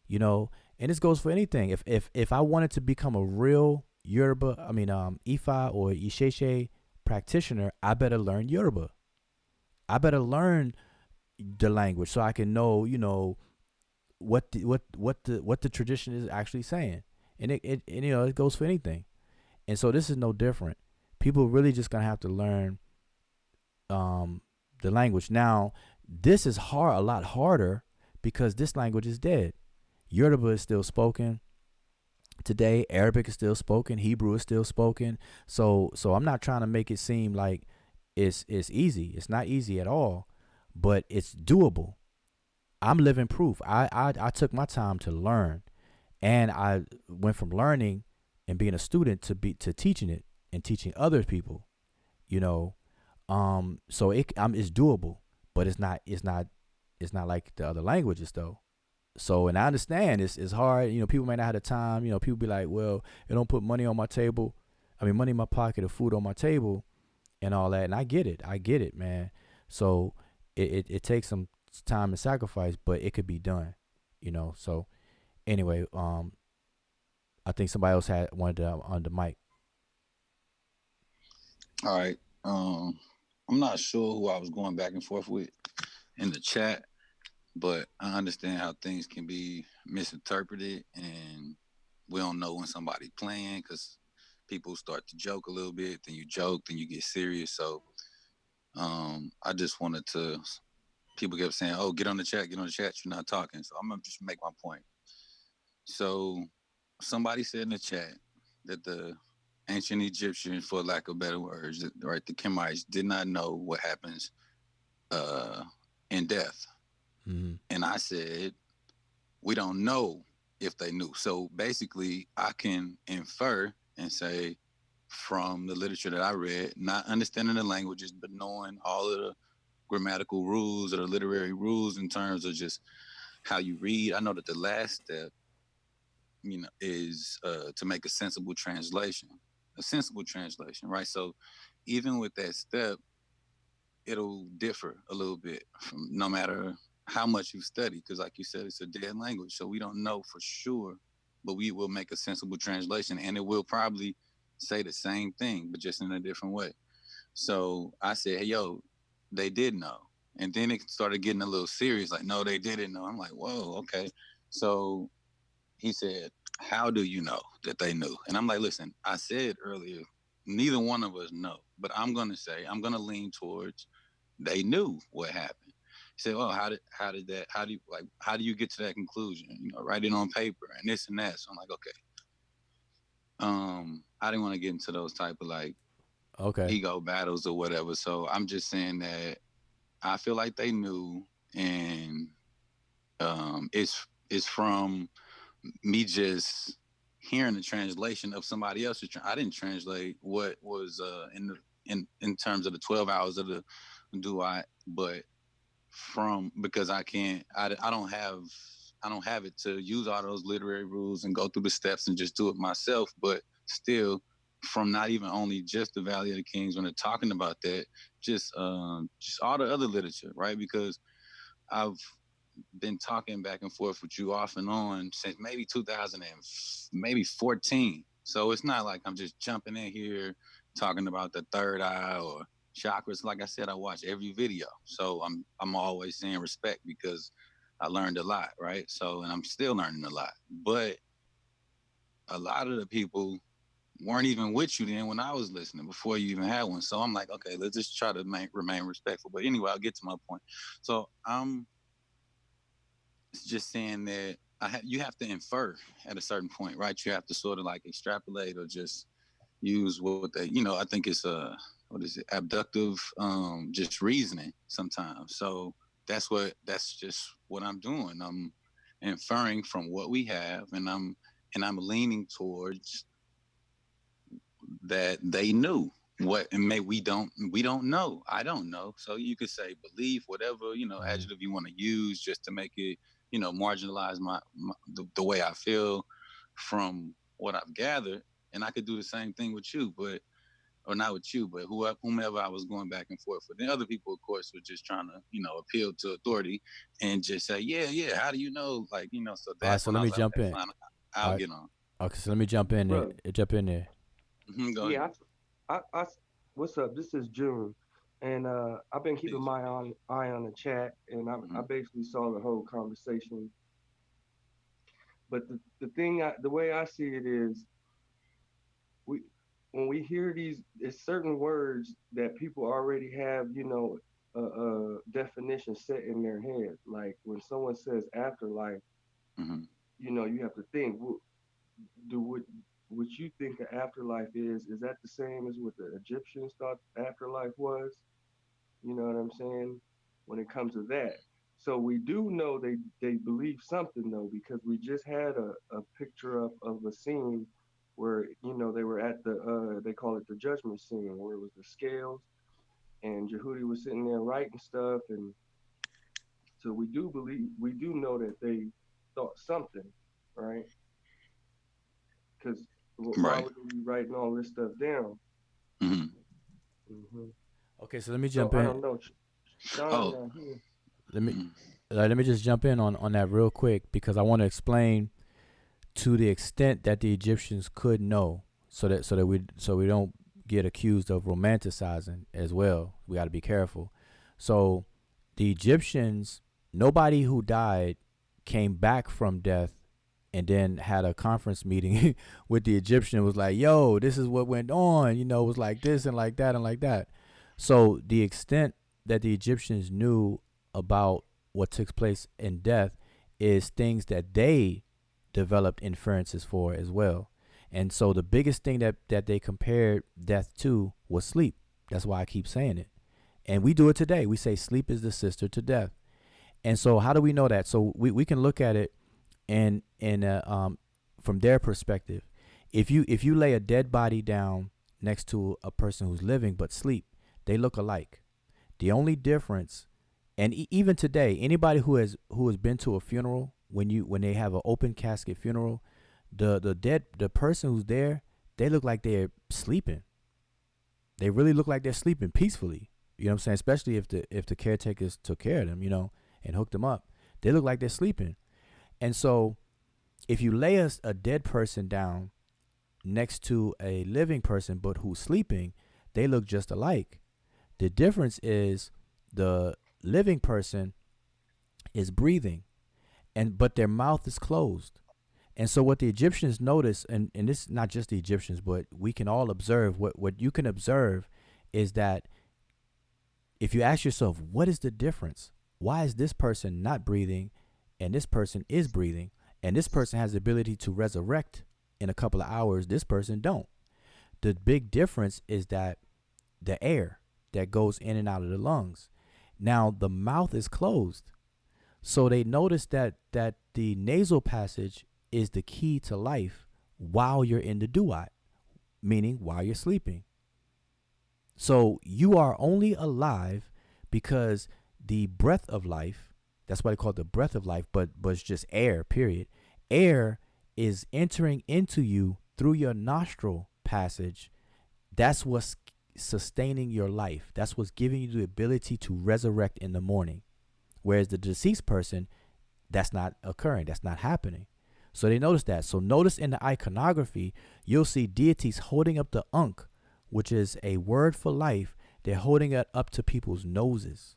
you know. And this goes for anything. If I wanted to become a real Ifa or Isheshe practitioner, I better learn Yoruba. I better learn the language so I can know, you know, what the tradition is actually saying. And it you know, it goes for anything. And so this is no different. People really just gonna have to learn the language. Now, this is a lot harder because this language is dead. Yoruba is still spoken today. Arabic is still spoken. Hebrew is still spoken. So I'm not trying to make it seem like it's easy. It's not easy at all, but it's doable. I'm living proof. I took my time to learn. And I went from learning and being a student to teaching it and teaching other people, you know. So it's doable, but it's not like the other languages though. So, and I understand it's hard. You know, people may not have the time. You know, people be like, well, it don't put money on my table. I mean, money in my pocket or food on my table and all that. And I get it, man. So it takes some time and sacrifice, but it could be done, you know. So anyway, I think somebody else wanted on the mic. All right. I'm not sure who I was going back and forth with in the chat, but I understand how things can be misinterpreted and we don't know when somebody's playing because people start to joke a little bit, then you joke, then you get serious. So I just wanted to. People kept saying, "Oh, get on the chat, get on the chat. You're not talking." So I'm gonna just make my point. So somebody said in the chat that the ancient Egyptians, for lack of better words, right, the Kemites did not know what happens in death. Mm-hmm. And I said, we don't know if they knew. So basically, I can infer and say from the literature that I read, not understanding the languages, but knowing all of the grammatical rules or the literary rules in terms of just how you read. I know that the last step, is to make a sensible translation, right? So even with that step, it'll differ a little bit from no matter how much you study, because like you said, it's a dead language, so we don't know for sure, but we will make a sensible translation, and it will probably say the same thing, but just in a different way. So I said, hey, yo, they did know. And then it started getting a little serious, like, no, they didn't know. I'm like, whoa, okay. So he said, how do you know that they knew? And I'm like, listen, I said earlier, neither one of us know, but I'm going to lean towards they knew what happened. He said, well, how do you get to that conclusion? Write it on paper and this and that. So I'm like, okay. I didn't want to get into those type of ego battles or whatever. So I'm just saying that I feel like they knew, and it's from me just hearing the translation of somebody else. I didn't translate what was in terms of the 12 hours of the duat, but because I don't have it to use all those literary rules and go through the steps and just do it myself, but still from not even only just the Valley of the Kings when they're talking about that, just all the other literature, right? Because I've been talking back and forth with you off and on since maybe 2014. So it's not like I'm just jumping in here talking about the third eye or chakras. Like I said, I watch every video. So I'm always saying respect because I learned a lot, right? So, and I'm still learning a lot. But a lot of the people weren't even with you then when I was listening before you even had one. So I'm like, okay, let's just try to remain respectful. But anyway, I'll get to my point. So I'm just saying that you have to infer at a certain point, right? You have to sort of like extrapolate or just use what they, I think it's abductive, just reasoning sometimes. So that's just what I'm doing. I'm inferring from what we have, and I'm leaning towards that they knew what, and maybe we don't know. I don't know. So you could say belief, whatever, adjective you want to use just to make it, marginalize the way I feel from what I've gathered. And I could do the same thing with you, or not with you, but whomever I was going back and forth with. And other people, of course, were just trying to, appeal to authority and just say, yeah, how do you know? Like, so that's all right, so let me jump in. Fine, I'll get on. Okay, so let me jump in there. Jump in there. Yeah, I, what's up? This is June, and I've been keeping my eye on the chat, and I basically saw the whole conversation. But the way I see it is, when we hear it's certain words that people already have, a definition set in their head. Like when someone says afterlife, you have to think, what you think the afterlife is that the same as what the Egyptians thought afterlife was? You know what I'm saying? When it comes to that. So we do know they believe something though, because we just had a picture of a scene where, they were at they call it the judgment scene, where it was the scales and Jehudi was sitting there writing stuff. And so we do know that they thought something, right? Because why would they be writing all this stuff down? Okay, so let me jump in. I don't know. Sean, let me just jump in on that real quick, because I want to explain to the extent that the Egyptians could know, so we don't get accused of romanticizing as well. We got to be careful. So the Egyptians, nobody who died came back from death and then had a conference meeting with the Egyptian. Was like, yo, this is what went on. You know, it was like this and like that and like that. So the extent that the Egyptians knew about what took place in death is things that they developed inferences for as well. And so the biggest thing that they compared death to was sleep. That's why I keep saying it. And we do it today. We say sleep is the sister to death. And so how do we know that? So we can look at it and from their perspective. If you lay a dead body down next to a person who's living but sleep, they look alike. The only difference, and even today, anybody who has been to a funeral, when they have an open casket funeral, the person who's there, they look like they're sleeping. They really look like they're sleeping peacefully. You know what I'm saying? Especially if the caretakers took care of them, you know, and hooked them up. They look like they're sleeping. And so if you lay a dead person down next to a living person but who's sleeping, they look just alike. The difference is the living person is breathing, but their mouth is closed. And so what the Egyptians notice, and this is not just the Egyptians, but we can all observe, what you can observe is that if you ask yourself, what is the difference? Why is this person not breathing and this person is breathing, and this person has the ability to resurrect in a couple of hours, this person don't? The big difference is that the air that goes in and out of the lungs. Now the mouth is closed. So they notice that the nasal passage is the key to life while you're in the duat, meaning while you're sleeping. So you are only alive because the breath of life, that's why they call it the breath of life, but it's just air, period. Air is entering into you through your nostril passage. That's what's sustaining your life. That's what's giving you the ability to resurrect in the morning. Whereas the deceased person, that's not occurring. That's not happening. So they notice that. So notice in the iconography, you'll see deities holding up the Ankh, which is a word for life. They're holding it up to people's noses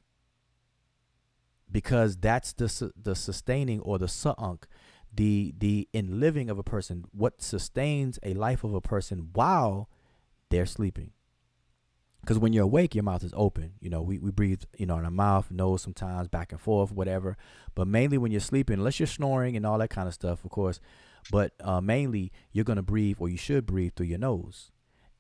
because that's the sustaining, or the Sa'ankh, the in living of a person, what sustains a life of a person while they're sleeping. Because when you're awake, your mouth is open. You know, we breathe, you know, in our mouth, nose sometimes, back and forth, whatever. But mainly when you're sleeping, unless you're snoring and all that kind of stuff, of course. But mainly you're going to breathe, or you should breathe, through your nose.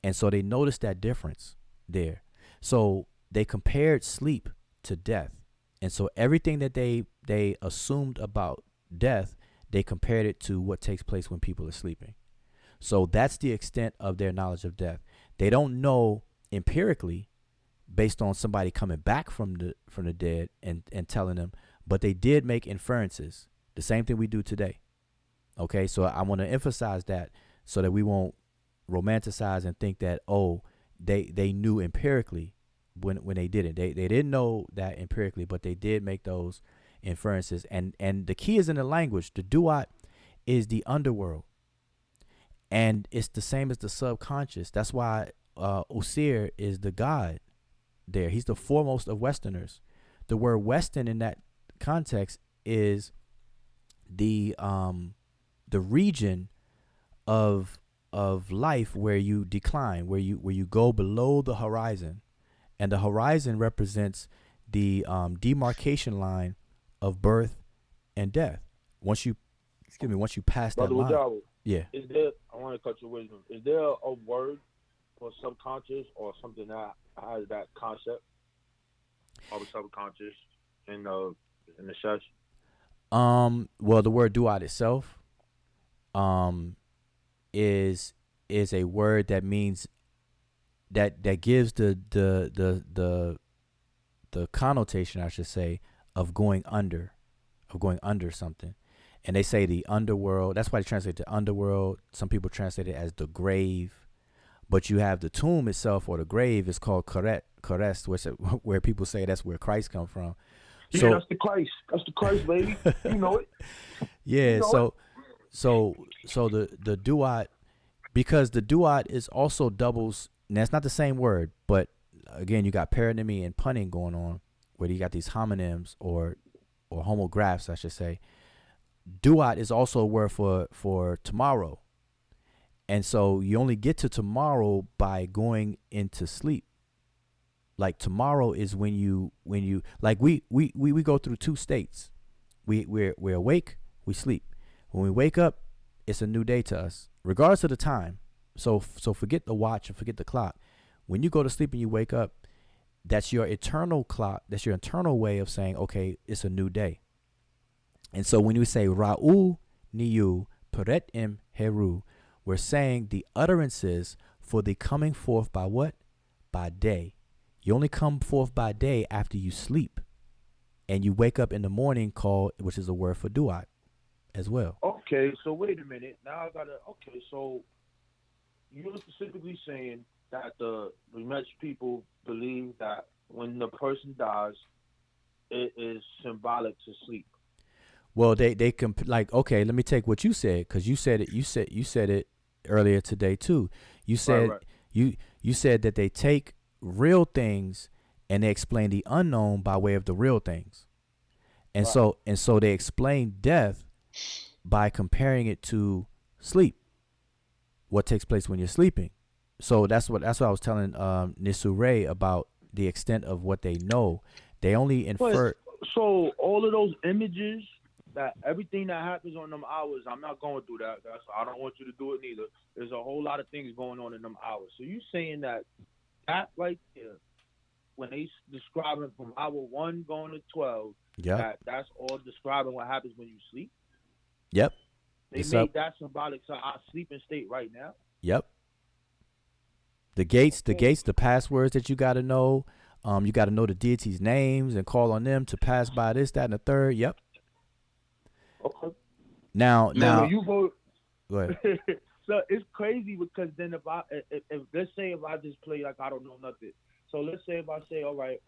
And so they noticed that difference there. So they compared sleep to death. And so everything that they assumed about death, they compared it to what takes place when people are sleeping. So that's the extent of their knowledge of death. They don't know empirically, based on somebody coming back from the dead and telling them, but they did make inferences, the same thing we do today. Okay, so I want to emphasize that so that we won't romanticize and think that, oh, they knew empirically when they didn't. They didn't know that empirically, but they did make those inferences. And the key is in the language. The duat is the underworld, and it's the same as the subconscious. That's why Osir is the god there. He's the foremost of Westerners. The word Western in that context is the region of life where you decline, where you go below the horizon, and the horizon represents the demarcation line of birth and death. Once you pass that line. Brother, yeah. Is there? I want to cut your wisdom. Is there a word for subconscious, or something that has that concept of the subconscious in the Sesh? Well, the word duat itself is a word that means that gives the connotation, I should say, of going under something. And they say the underworld. That's why they translate the underworld. Some people translate it as the grave. But you have the tomb itself, or the grave, is called Karet, where people say that's where Christ come from. So, yeah, that's the Christ. That's the Christ, baby. You know it. Yeah. You know so the duat, because the duat is also doubles. And that's not the same word, but again, you got paronymy and punning going on, where you got these homonyms or homographs, I should say. duat is also a word for tomorrow. And so you only get to tomorrow by going into sleep. Like tomorrow is when you like we go through two states. We're awake, we sleep. When we wake up, it's a new day to us, regardless of the time. So forget the watch and forget the clock. When you go to sleep and you wake up, that's your eternal clock. That's your eternal way of saying, okay, it's a new day. And so when we say Ra'u Niyu Peret Im Heru, we're saying the utterances for the coming forth by what? By day. You only come forth by day after you sleep. And you wake up in the morning which is a word for duat as well. Okay, so wait a minute. Now so you're specifically saying that the Netcher people believe that when the person dies, it is symbolic to sleep. Well, they like, okay, let me take what you said, because you said it earlier today too. You said right. you said that they take real things and they explain the unknown by way of the real things. And right. so they explain death by comparing it to sleep. What takes place when you're sleeping. So that's what I was telling Nisure about the extent of what they know. They only infer. So all of those images, that everything that happens on them hours, I'm not going through that. I don't want you to do it neither. There's a whole lot of things going on in them hours. So you saying that right there, when they describing from hour 1 going to 12, that's all describing what happens when you sleep? Yep. They made that symbolic to our sleeping state right now? Yep. The gates, the passwords that you got to know. You got to know the deities' names and call on them to pass by this, that, and the third. Yep. Okay. Now, you vote. Go ahead. So it's crazy because then if let's say if I just play like I don't know nothing. So let's say if I say, all right,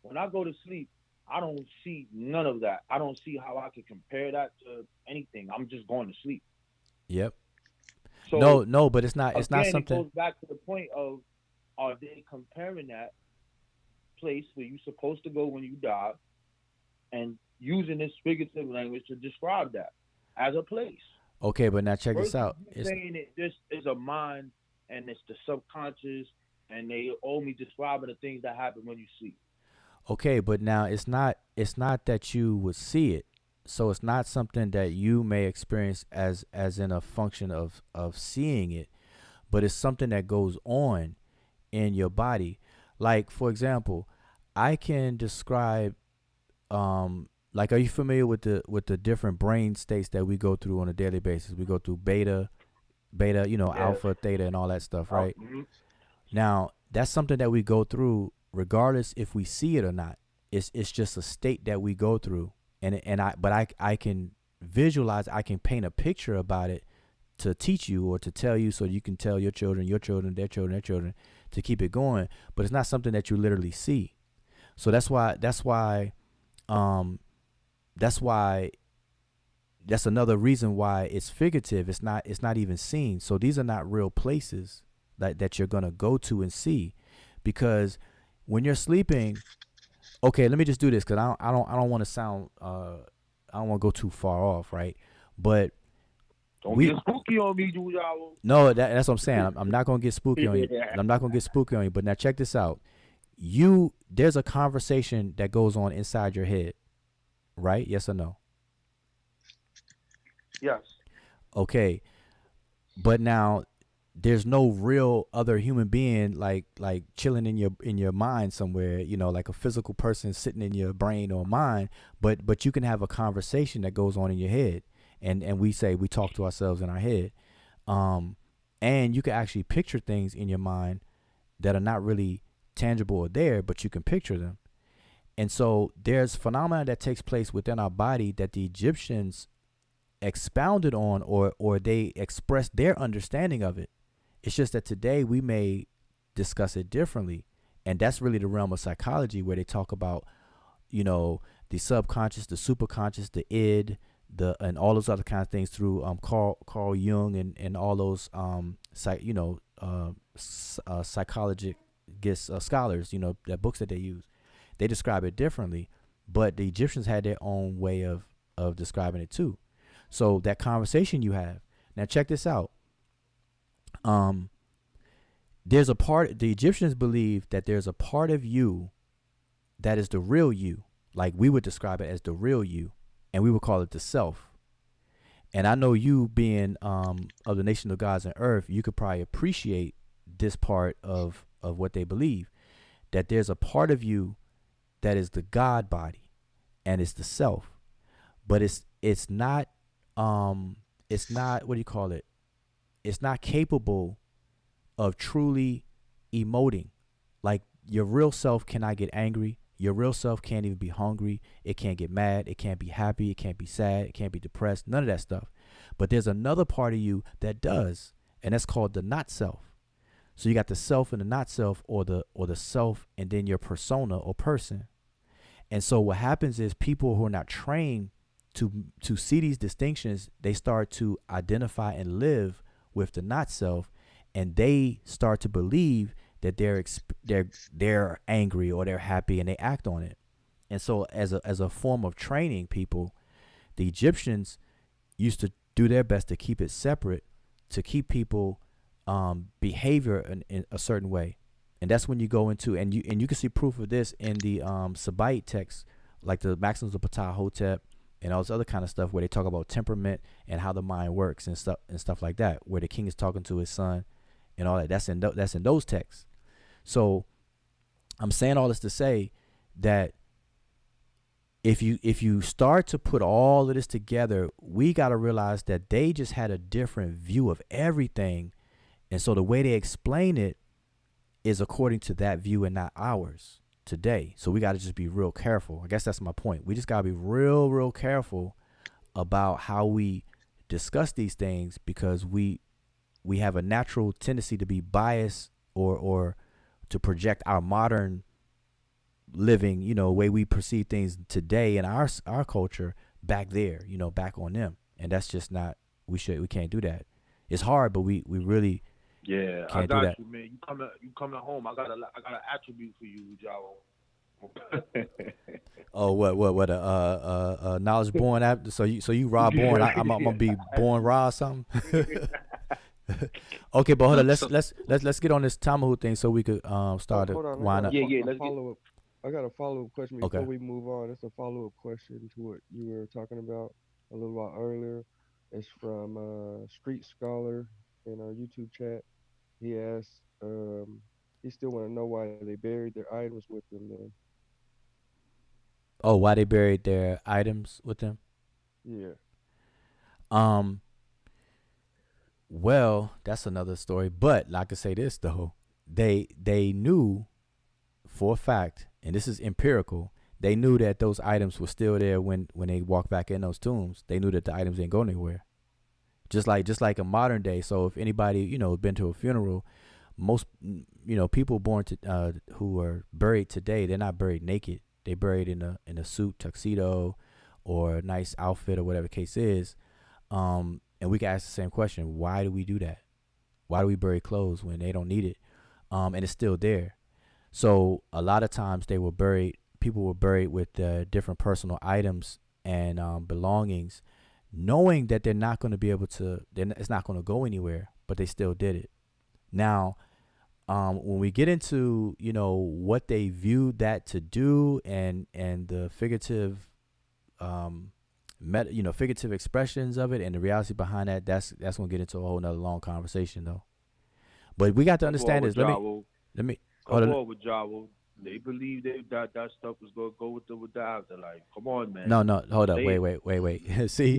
when I go to sleep, I don't see none of that. I don't see how I can compare that to anything. I'm just going to sleep. Yep. So no, but it's not something. It goes back to the point of, are they comparing that place where you're supposed to go when you die and using this figurative language to describe that as a place? Okay, but now check this out. It's saying it just is a mind and it's the subconscious, and they only describing the things that happen when you sleep. Okay, but now it's not that you would see it. So it's not something that you may experience as in a function of seeing it, but it's something that goes on in your body. Like, for example, I can describe like, are you familiar with the different brain states that we go through on a daily basis? We go through beta, alpha, theta, and all that stuff, right? Mm-hmm. Now, that's something that we go through regardless if we see it or not. It's just a state that we go through. But I can visualize, I can paint a picture about it to teach you or to tell you, so you can tell your children, their children, to keep it going. But it's not something that you literally see. So that's another reason why it's figurative. It's not even seen. So these are not real places that you're gonna go to and see, because when you're sleeping. Okay, let me just do this, because I don't want to sound I don't want to go too far off, right? But don't get spooky on me, dude. No, that's what I'm saying. I'm not gonna get spooky on you. I'm not gonna get spooky on you. But now check this out. There's a conversation that goes on inside your head, right? Yes or no? Yes. Okay, but now there's no real other human being like chilling in your mind somewhere, like a physical person sitting in your brain or mind, but you can have a conversation that goes on in your head, and we talk to ourselves in our head, and you can actually picture things in your mind that are not really tangible or there, but you can picture them. And so there's phenomena that takes place within our body that the Egyptians expounded on, or they expressed their understanding of it. It's just that today we may discuss it differently. And that's really the realm of psychology, where they talk about, the subconscious, the superconscious, the id, and all those other kind of things through Carl Jung and all those psychological scholars, that books that they use. They describe it differently, but the Egyptians had their own way of describing it too. So that conversation you have. Now check this out. There's a part, the Egyptians believe that there's a part of you that is the real you. Like we would describe it as the real you, and we would call it the self. And I know you being of the nation of gods and earth, you could probably appreciate this part of what they believe, that there's a part of you that is the God body, and it's the self, but it's not what do you call it? It's not capable of truly emoting. Like your real self cannot get angry. Your real self can't even be hungry. It can't get mad. It can't be happy. It can't be sad. It can't be depressed. None of that stuff. But there's another part of you that does, and that's called the not self. So you got the self and the not self, or the self and then your persona or person. And so what happens is people who are not trained to see these distinctions, they start to identify and live with the not self, and they start to believe that they're angry or they're happy, and they act on it. And so as a form of training people, the Egyptians used to do their best to keep it separate, to keep people behavior in a certain way. And that's when you go into, and you can see proof of this in the Sabite text, like the Maxims of Ptah Hotep and all this other kind of stuff, where they talk about temperament and how the mind works and stuff like that, where the king is talking to his son and all that. That's in those texts. So I'm saying all this to say that if you start to put all of this together, we got to realize that they just had a different view of everything. And so the way they explain it is according to that view and not ours today. So we got to just be real careful. I guess that's my point. We just got to be real, real careful about how we discuss these things, because we have a natural tendency to be biased or to project our modern living, way we perceive things today in our culture back there, back on them. And that's just not, we can't do that. It's hard, but we really can't I do got that. you, man. You coming home. I got an attribute for you, Jao. Oh, what a knowledge born app. So you Raborn. I'm gonna be born Ra or something. Okay, but hold on. Let's get on this Tamahu thing so we could start to wind up. I got a follow-up question before we move on. It's a follow-up question to what you were talking about a little while earlier. It's from Street Scholar in our YouTube chat. He asked, he still want to know why they buried their items with them then. Oh, why they buried their items with them? Yeah. Well, that's another story. But like I can say this though, they knew for a fact, and this is empirical, they knew that those items were still there when they walked back in those tombs. They knew that the items didn't go anywhere. Just like a modern day. So if anybody, been to a funeral, most, people born to who are buried today, they're not buried naked. They buried in a suit, tuxedo, or a nice outfit, or whatever the case is. And we can ask the same question: why do we do that? Why do we bury clothes when they don't need it? And it's still there. So a lot of times people were buried with different personal items and belongings, knowing that they're not going to be able to, it's not going to go anywhere, but they still did it. Now, when we get into, what they viewed that to do and the figurative, figurative expressions of it and the reality behind that, that's going to get into a whole nother long conversation though. But we got to understand this. Let me come on with Jao. They believe that stuff was gonna go with the afterlife. Come on, man. No, hold up, wait. See,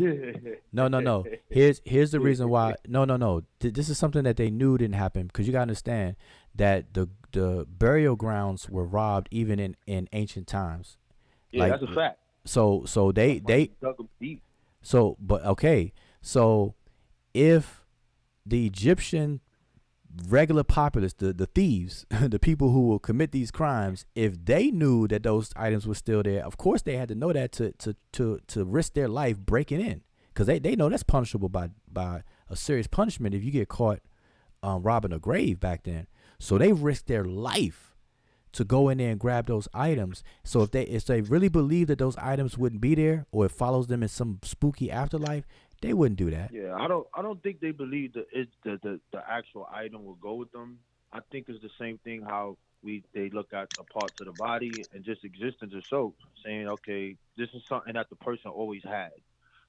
no. Here's the reason why. No. This is something that they knew didn't happen, because you gotta understand that the burial grounds were robbed even in ancient times. Yeah, that's a fact. So they dug them deep. So if the Egyptian regular populace, the thieves, the people who will commit these crimes, if they knew that those items were still there, of course they had to know that to risk their life breaking in, because they know that's punishable by a serious punishment if you get caught robbing a grave back then. So they risked their life to go in there and grab those items. So if they really believe that those items wouldn't be there, or it follows them in some spooky afterlife, They wouldn't do that. Yeah, I don't think they believe that the actual item will go with them. I think it's the same thing how they look at the parts of the body and just existence of soap, saying, okay, this is something that the person always had.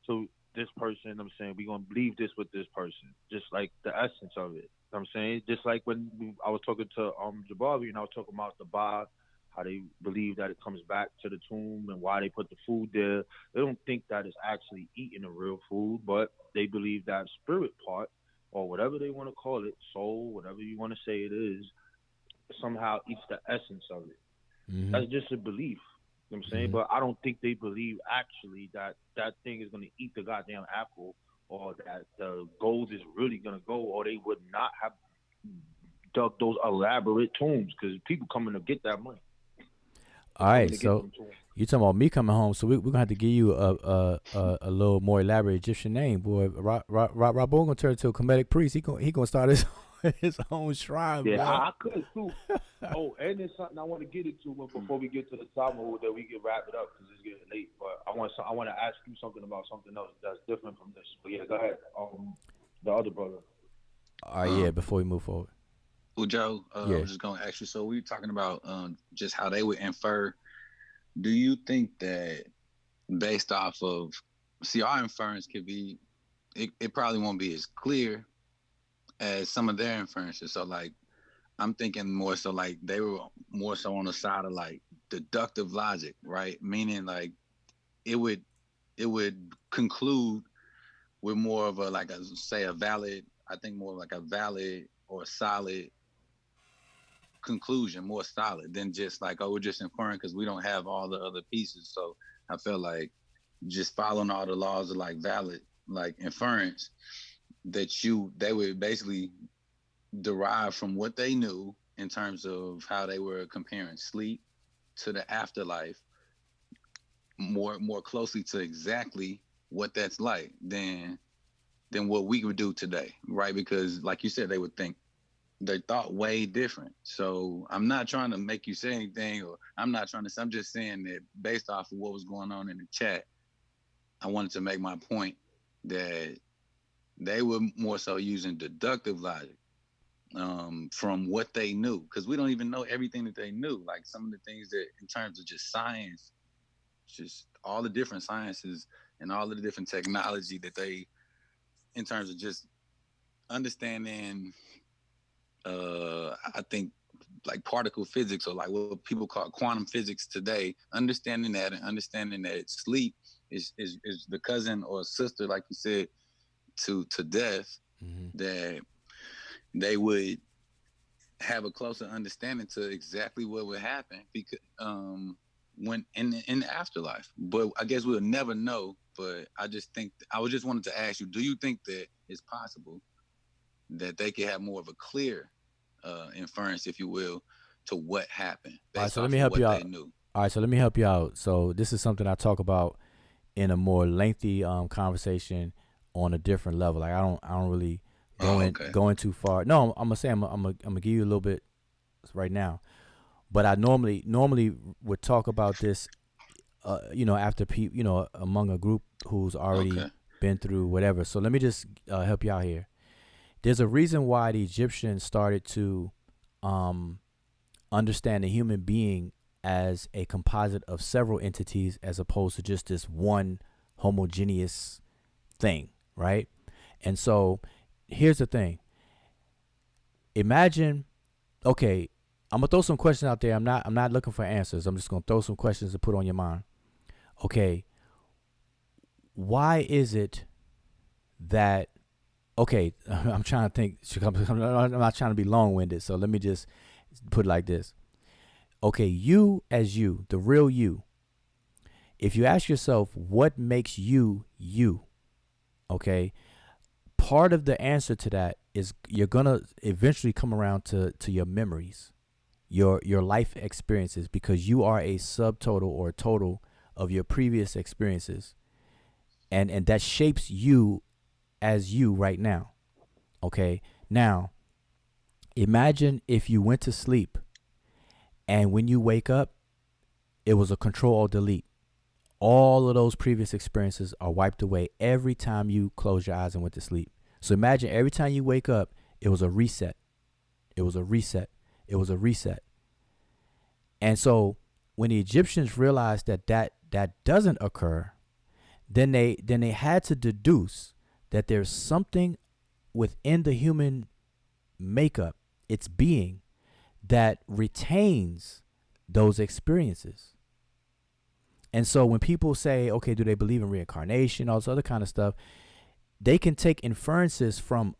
So this person, I'm saying, we're gonna leave this with this person, just like the essence of it. I'm saying, just like when I was talking to Jabari and I was talking about the bar, how they believe that it comes back to the tomb and why they put the food there. They don't think that it's actually eating the real food, but they believe that spirit part or whatever they want to call it, soul, whatever you want to say it is, somehow eats the essence of it. Mm-hmm. That's just a belief. You know what I'm saying? Mm-hmm. But I don't think they believe actually that that thing is going to eat the goddamn apple or that the gold is really going to go, or they would not have dug those elaborate tombs because people coming to get that money. All right, so you talking about me coming home? So we're gonna have to give you a little more elaborate Egyptian name, boy. Raborn gonna turn into a comedic priest. He gonna start his own shrine. Yeah, boy. I could too. Oh, and there's something I want to get into before we get to the top mode that we can wrap it up because it's getting late. But I want to ask you something about something else that's different from this. But yeah, go ahead. The other brother. Yeah. Before we move forward. Well, Joe, I was just going to ask you. So we were talking about just how they would infer. Do you think that based off of, our inference could be, it probably won't be as clear as some of their inferences. So like, I'm thinking more so like they were more so on the side of like deductive logic, right? Meaning like it would conclude with more of a valid, I think more like a valid or solid conclusion, more solid than just like, oh, we're just inferring because we don't have all the other pieces. So I feel like just following all the laws of like valid like inference that they would basically derive from what they knew in terms of how they were comparing sleep to the afterlife more closely to exactly what that's like than what we would do today, right? Because like you said, they thought way different. So I'm not trying to make you say anything, or I'm just saying that based off of what was going on in the chat, I wanted to make my point that they were more so using deductive logic from what they knew, because we don't even know everything that they knew. Like some of the things that in terms of just science, just all the different sciences and all of the different technology that they, in terms of just understanding I think like particle physics, or like what people call quantum physics today, understanding that and understanding that sleep is the cousin or sister, like you said, to death, that they would have a closer understanding to exactly what would happen because when in the afterlife. But I guess we'll never know. But I just think I just wanted to ask you, do you think that it's possible that they could have more of a clear inference, if you will, to what happened? All right, so let me help you out. All right, so let me help you out. So this is something I talk about in a more lengthy conversation on a different level. Like I don't really go in too far. No, I'm gonna give you a little bit right now. But I normally would talk about this, after people, among a group who's already been through whatever. So let me just help you out here. There's a reason why the Egyptians started to understand the human being as a composite of several entities as opposed to just this one homogeneous thing, right? And so here's the thing. Imagine, okay, I'm gonna throw some questions out there. I'm not looking for answers. I'm just gonna throw some questions to put on your mind. Okay, why is it that I'm trying to think. I'm not trying to be long-winded, so let me just put it like this. Okay, you as you, the real you, if you ask yourself what makes you you, okay, part of the answer to that is you're going to eventually come around to your memories, your life experiences, because you are a subtotal or total of your previous experiences, and that shapes you as you right now. Okay. Now, imagine if you went to sleep and when you wake up, it was a control or delete. all of those previous experiences are wiped away every time you close your eyes and went to sleep. So imagine every time you wake up, it was a reset. It was a reset. It was a reset. And so when the Egyptians realized that doesn't occur, then they had to deduce that there's something within the human makeup, its being, that retains those experiences. And so when people say, okay, do they believe in reincarnation, all this other kind of stuff, they can take inferences from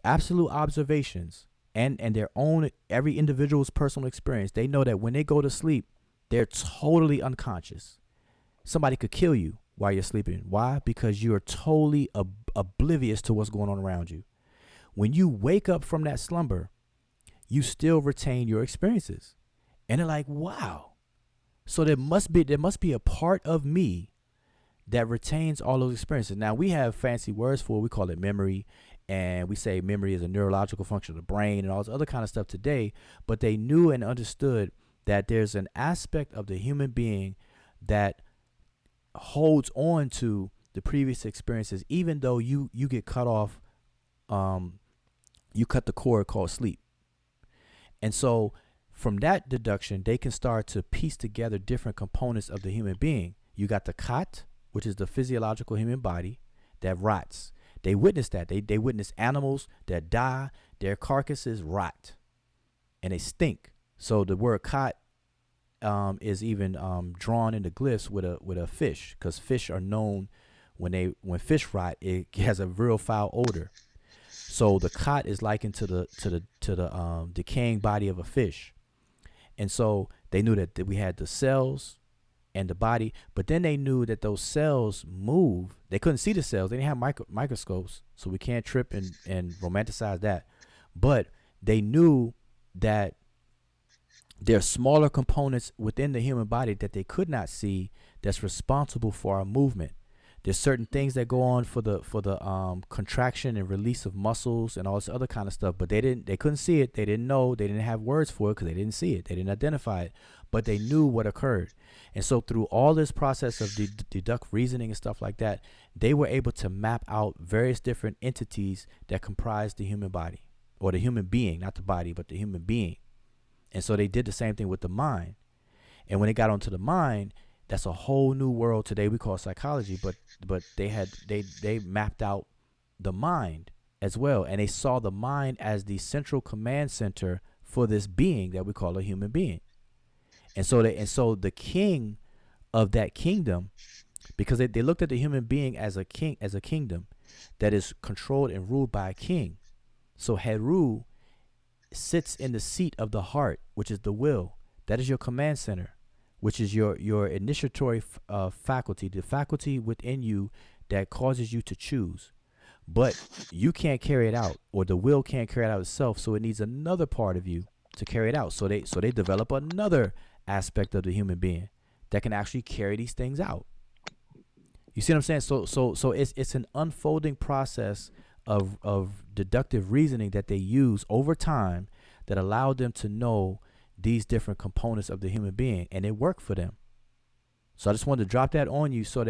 absolute observations and their own, every individual's personal experience. They know that when they go to sleep, they're totally unconscious. Somebody could kill you while you're sleeping. Why? Because you're totally oblivious to what's going on around you. When you wake up from that slumber, you still retain your experiences. And they're like, wow. So there must be a part of me that retains all those experiences. Now, we have fancy words for it. We call it memory, and we say memory is a neurological function of the brain and all this other kind of stuff today. But they knew and understood that there's an aspect of the human being that holds on to the previous experiences, even though you get cut off, you cut the cord called sleep. And so from that deduction, they can start to piece together different components of the human being. You got the khat, which is the physiological human body that rots. They witness that. They witness animals that die, their carcasses rot, and they stink. So the word khat is even drawn into glyphs with a fish, because fish are known when fish rot, it has a real foul odor. So the khat is likened to the decaying body of a fish. And so they knew that we had the cells and the body, but then they knew that those cells move. They couldn't see the cells. They didn't have microscopes, so we can't trip and romanticize that. But they knew that there are smaller components within the human body that they could not see that's responsible for our movement. There's certain things that go on for the contraction and release of muscles and all this other kind of stuff, but they couldn't see it. They didn't know. They didn't have words for it because they didn't see it. They didn't identify it, but they knew what occurred. And so through all this process of deduct reasoning and stuff like that, they were able to map out various different entities that comprise the human body, or the human being, not the body, but the human being. And so they did the same thing with the mind. And when they got onto the mind, that's a whole new world today we call psychology, but they mapped out the mind as well, and they saw the mind as the central command center for this being that we call a human being. And so the king of that kingdom, because they looked at the human being as a king, as a kingdom that is controlled and ruled by a king. So Heru sits in the seat of the heart, which is the will. That is your command center, which is your initiatory faculty, the faculty within you that causes you to choose. But you can't carry it out, or the will can't carry it out itself, so it needs another part of you to carry it out. So they develop another aspect of the human being that can actually carry these things out. You see what I'm saying? So it's an unfolding process of deductive reasoning that they use over time that allowed them to know these different components of the human being, and it worked for them. So I just wanted to drop that on you so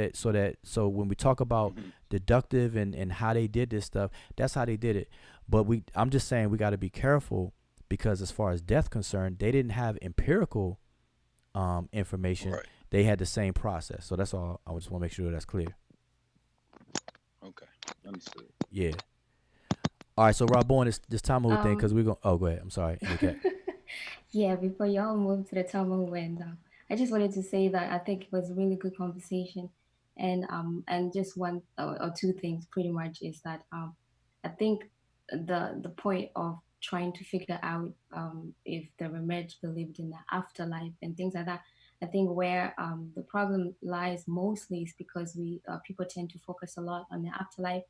when we talk about deductive and how they did this stuff, that's how they did it. But I'm just saying we got to be careful, because as far as death concerned, they didn't have empirical information. Right. They had the same process. So that's all. I just want to make sure that's clear. Okay, understood. Yeah. All right. So Raborn, this Tamu thing, because we're going. Oh, go ahead. I'm sorry. Okay. Yeah, before y'all move to the Tamu, and I just wanted to say that I think it was a really good conversation, and just one or two things pretty much is that I think the point of trying to figure out if the Remej believed in the afterlife and things like that, I think where the problem lies mostly is because we people tend to focus a lot on the afterlife.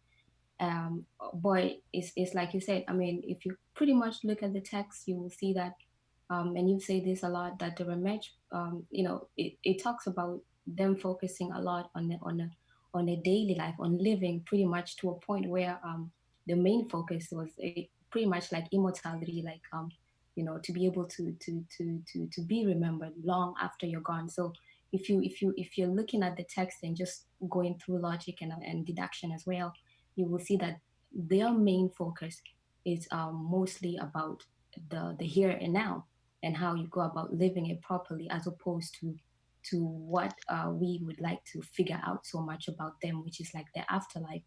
But it's like you said. I mean, if you pretty much look at the text, you will see that, and you say this a lot, that the Remech, it talks about them focusing a lot on the daily life, on living, pretty much to a point where the main focus was pretty much like immortality, like to be able to be remembered long after you're gone. So if you're looking at the text and just going through logic and deduction as well, you will see that their main focus is mostly about the here and now and how you go about living it properly, as opposed to what we would like to figure out so much about them, which is like the afterlife.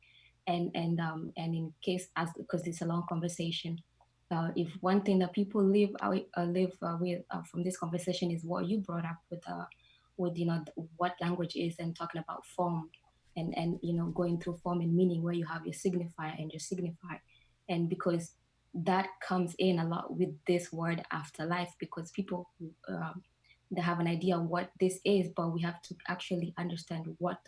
And in case, as because it's a long conversation, if one thing that people live with from this conversation is what you brought up with what language is, and talking about form and going through form and meaning, where you have your signifier and your signifier. And because that comes in a lot with this word afterlife, because people they have an idea what this is, but we have to actually understand what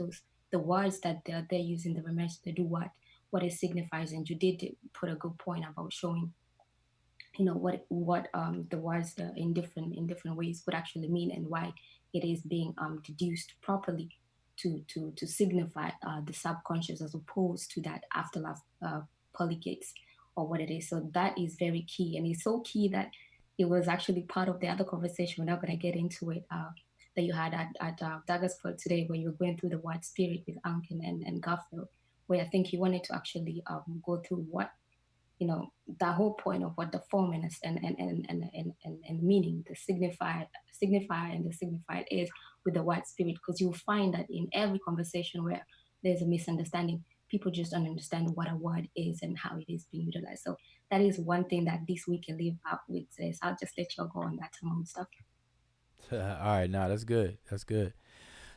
the words that they're using, the remembrance to do what it signifies. And you did put a good point about showing what the words in different ways would actually mean, and why it is being deduced properly to signify the subconscious, as opposed to that afterlife polygates or what it is. So that is very key, and it's so key that it was actually part of the other conversation. We're not going to get into it, that you had at Daggersford today, where you were going through the word spirit with Ankin and Garfield, where I think you wanted to actually go through what the whole point of what the form and meaning, the signifier and the signified is with the white spirit. Because you'll find that in every conversation where there's a misunderstanding, people just don't understand what a word is and how it is being utilized. So that is one thing that this week can leave out with. So I'll just let you go on that amount of stuff. All right, now that's good. That's good.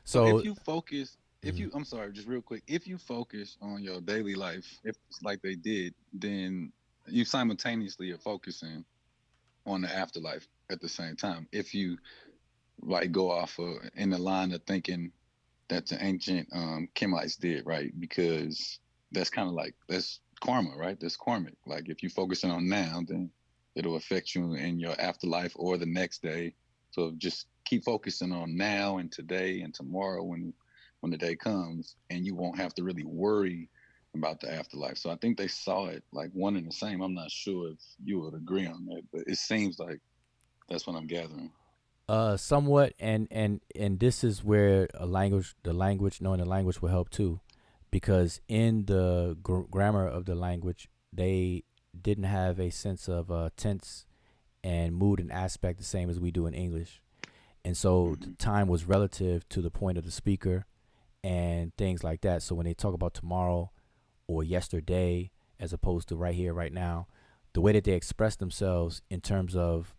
So if you focus, I'm sorry, just real quick, if you focus on your daily life, if it's like they did, then you simultaneously are focusing on the afterlife at the same time. If you like go off in the line of thinking that the ancient Kemites did, right? Because that's kind of like, that's karma, right? That's karmic. Like if you're focusing on now, then it'll affect you in your afterlife or the next day. So just keep focusing on now and today and tomorrow when the day comes, and you won't have to really worry about the afterlife. So I think they saw it like one and the same. I'm not sure if you would agree on that, but it seems like that's what I'm gathering. Somewhat, and this is where knowing the language will help too, because in the grammar of the language, they didn't have a sense of tense and mood and aspect the same as we do in English. And so the time was relative to the point of the speaker and things like that. So when they talk about tomorrow or yesterday, as opposed to right here, right now, the way that they express themselves in terms of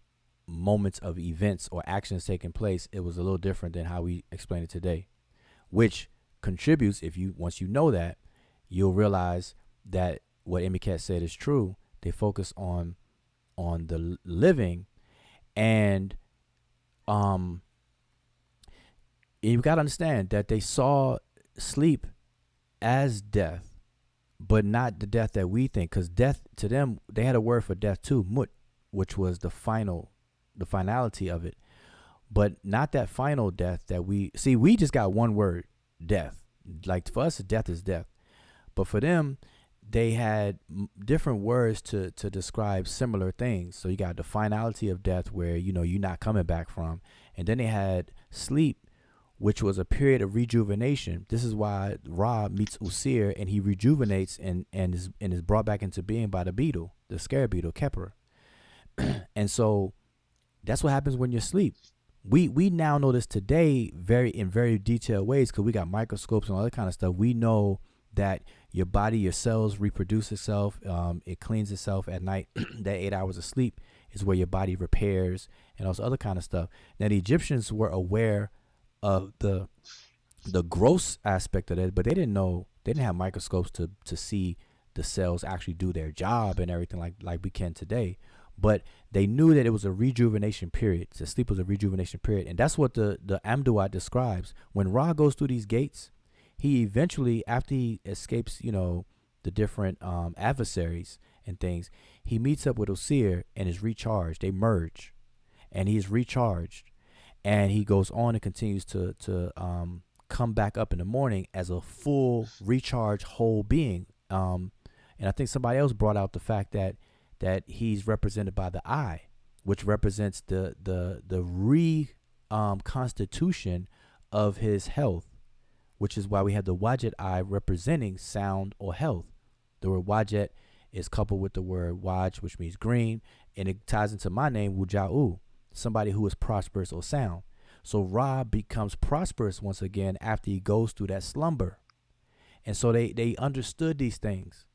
moments of events or actions taking place, it was a little different than how we explain it today, which contributes, once you know that, you'll realize that what Emicat said is true. They focus on the living, and you got to understand that they saw sleep as death, but not the death that we think, because death to them, they had a word for death too, mut, which was the finality of it, but not that final death that we see. We just got one word, death. Like for us, death is death, but for them, they had different words to describe similar things. So you got the finality of death, where you're not coming back from, and then they had sleep, which was a period of rejuvenation. This is why Ra meets Usir and he rejuvenates and is brought back into being by the beetle, the scarab beetle, Kepler. And so that's what happens when you sleep. We now know this today in very detailed ways, because we got microscopes and all that kind of stuff. We know that your body, your cells reproduce itself. It cleans itself at night. That 8 hours of sleep is where your body repairs and all this other kind of stuff. Now the Egyptians were aware of the gross aspect of it, but they didn't know, they didn't have microscopes to see the cells actually do their job and everything like we can today. But they knew that it was a rejuvenation period. So sleep was a rejuvenation period, and that's what the Amduat describes. When Ra goes through these gates, he eventually, after he escapes, the different adversaries and things, he meets up with Osir and is recharged. They merge, and he's recharged. And he goes on and continues to come back up in the morning as a full recharged whole being. And I think somebody else brought out the fact that he's represented by the eye, which represents the reconstitution of his health, which is why we have the Wajet eye representing sound or health. The word Wajet is coupled with the word Waj, which means green, and it ties into my name, Wuja'u, somebody who is prosperous or sound. So Ra becomes prosperous once again after he goes through that slumber. And so they understood these things.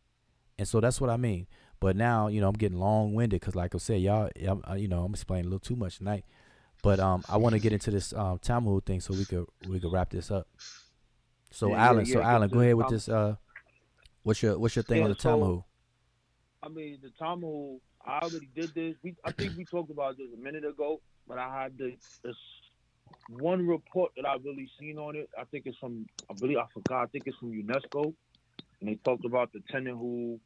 And so that's what I mean. But now, I'm getting long-winded because, like I said, y'all, I'm explaining a little too much tonight. But I want to get into this Talmud thing so we could wrap this up. So Alan, go ahead with this. What's your thing on the Talmud? I mean, the Talmud, I already did this. I think we talked about this a minute ago, but I had this one report that I really seen on it. I think it's from, I think it's from UNESCO. And they talked about the Tenahu. I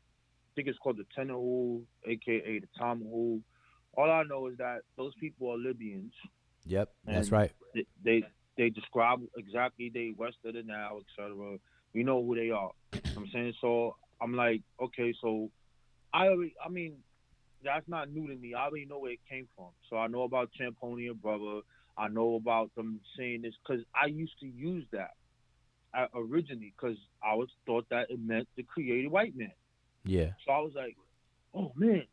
think it's called the Tenahu, a.k.a. the Talmud. All I know is that those people are Libyans. Yep, that's right. They describe exactly they west of the Nile, etc. We know who they are. I'm saying, so I'm like, okay, so I mean, that's not new to me. I already know where it came from. So I know about Champonia brother. I know about them saying this because I used to use that originally because I was thought that it meant the created white man. Yeah. So I was like, oh man,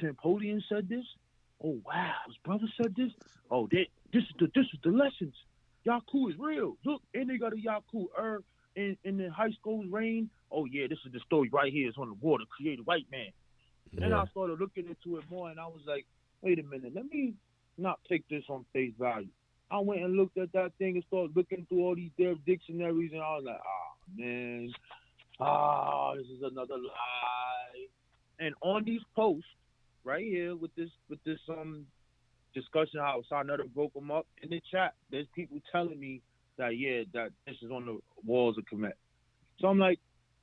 Champonian said this. Oh wow, his brother said this. Oh, this is the lessons. Yaku is real. Look, and they got a Yaku in the high school's reign. Oh yeah, this is the story right here. It's on the water, created white man. Yeah. Then I started looking into it more, and I was like, wait a minute, let me not take this on face value. I went and looked at that thing and started looking through all these damn dictionaries, and I was like, man, this is another lie. And on these posts right here with this discussion how Sarnetta broke them up in the chat, there's people telling me that that this is on the walls of Kemet. So I'm like,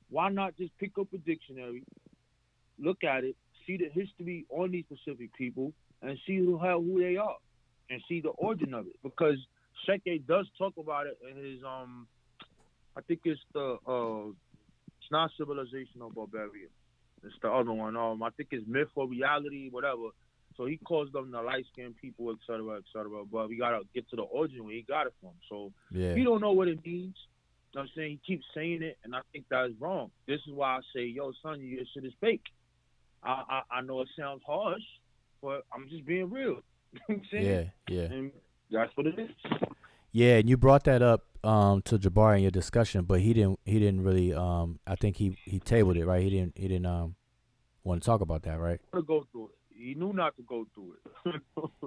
why not just pick up a dictionary, look at it, see the history on these specific people, and see who they are, and see the origin of it. Because Sheke does talk about it in his I think it's it's not Civilization or Barbarian. It's the other one. I think it's Myth or Reality, whatever. So he calls them the light-skinned people, et cetera, but we got to get to the origin where he got it from. So we don't know what it means. You know what I'm saying? He keeps saying it, and I think that's wrong. This is why I say, yo, son, your shit is fake. I know it sounds harsh, but I'm just being real. You know what I'm saying? Yeah. And that's what it is. Yeah, and you brought that up to Jabari in your discussion, but he didn't really I think he tabled it, right? He didn't want to talk about that, right? To go through it. He knew not to go through it.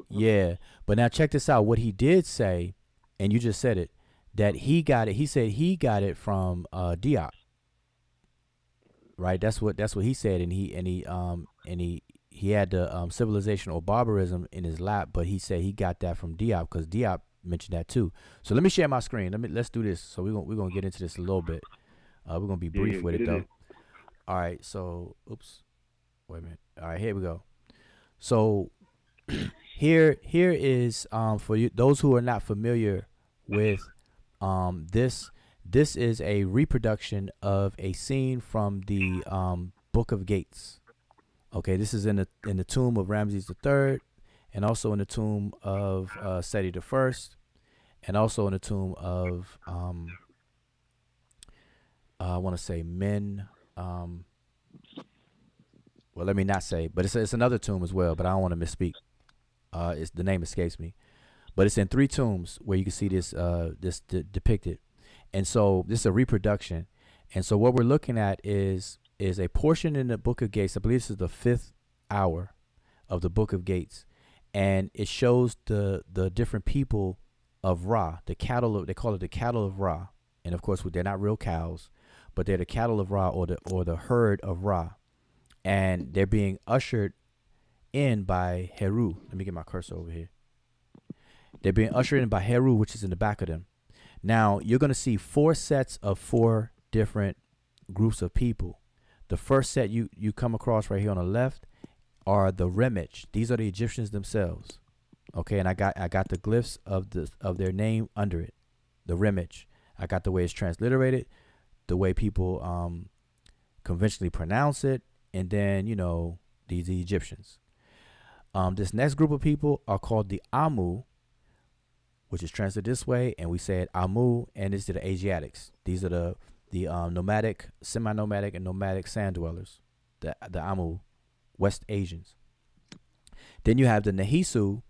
Yeah, but now check this out. What he did say, and you just said it, that he got it. He said he got it from Diop. Right? That's what he said, and he had the civilization or barbarism in his lap, but he said he got that from Diop because Diop mentioned that too. So let me share my screen. Let's do this. So we're gonna get into this a little bit. We're gonna be brief with it though. All right. So wait a minute. All right, here we go. So here is for you those who are not familiar with this. This is a reproduction of a scene from the Book of Gates. Okay, this is in the tomb of Ramses III, and also in the tomb of Seti I, and also in the tomb of I want to say Men. Well, let me not say, but it's another tomb as well. But I don't want to misspeak. It's the name escapes me, but it's in 3 tombs where you can see this depicted. And so this is a reproduction. And so what we're looking at is a portion in the Book of Gates. I believe this is the 5th hour of the Book of Gates. And it shows the different people of Ra, they call it the cattle of Ra. And of course, they're not real cows, but they're the cattle of Ra or the herd of Ra. And they're being ushered in by Heru. Let me get my cursor over here. They're being ushered in by Heru, which is in the back of them. Now, you're going to see 4 sets of 4 different groups of people. The first set you come across right here on the left are the Remich. These are the Egyptians themselves. Okay, and I got the glyphs of their name under it. The Remich. I got the way it's transliterated, the way people conventionally pronounce it, and then, these Egyptians. This next group of people are called the Amu, which is translated this way, and we said Amu, and it's to the Asiatics. These are the nomadic, semi-nomadic, and nomadic sand dwellers, the Amu, West Asians. Then you have the Nehisu,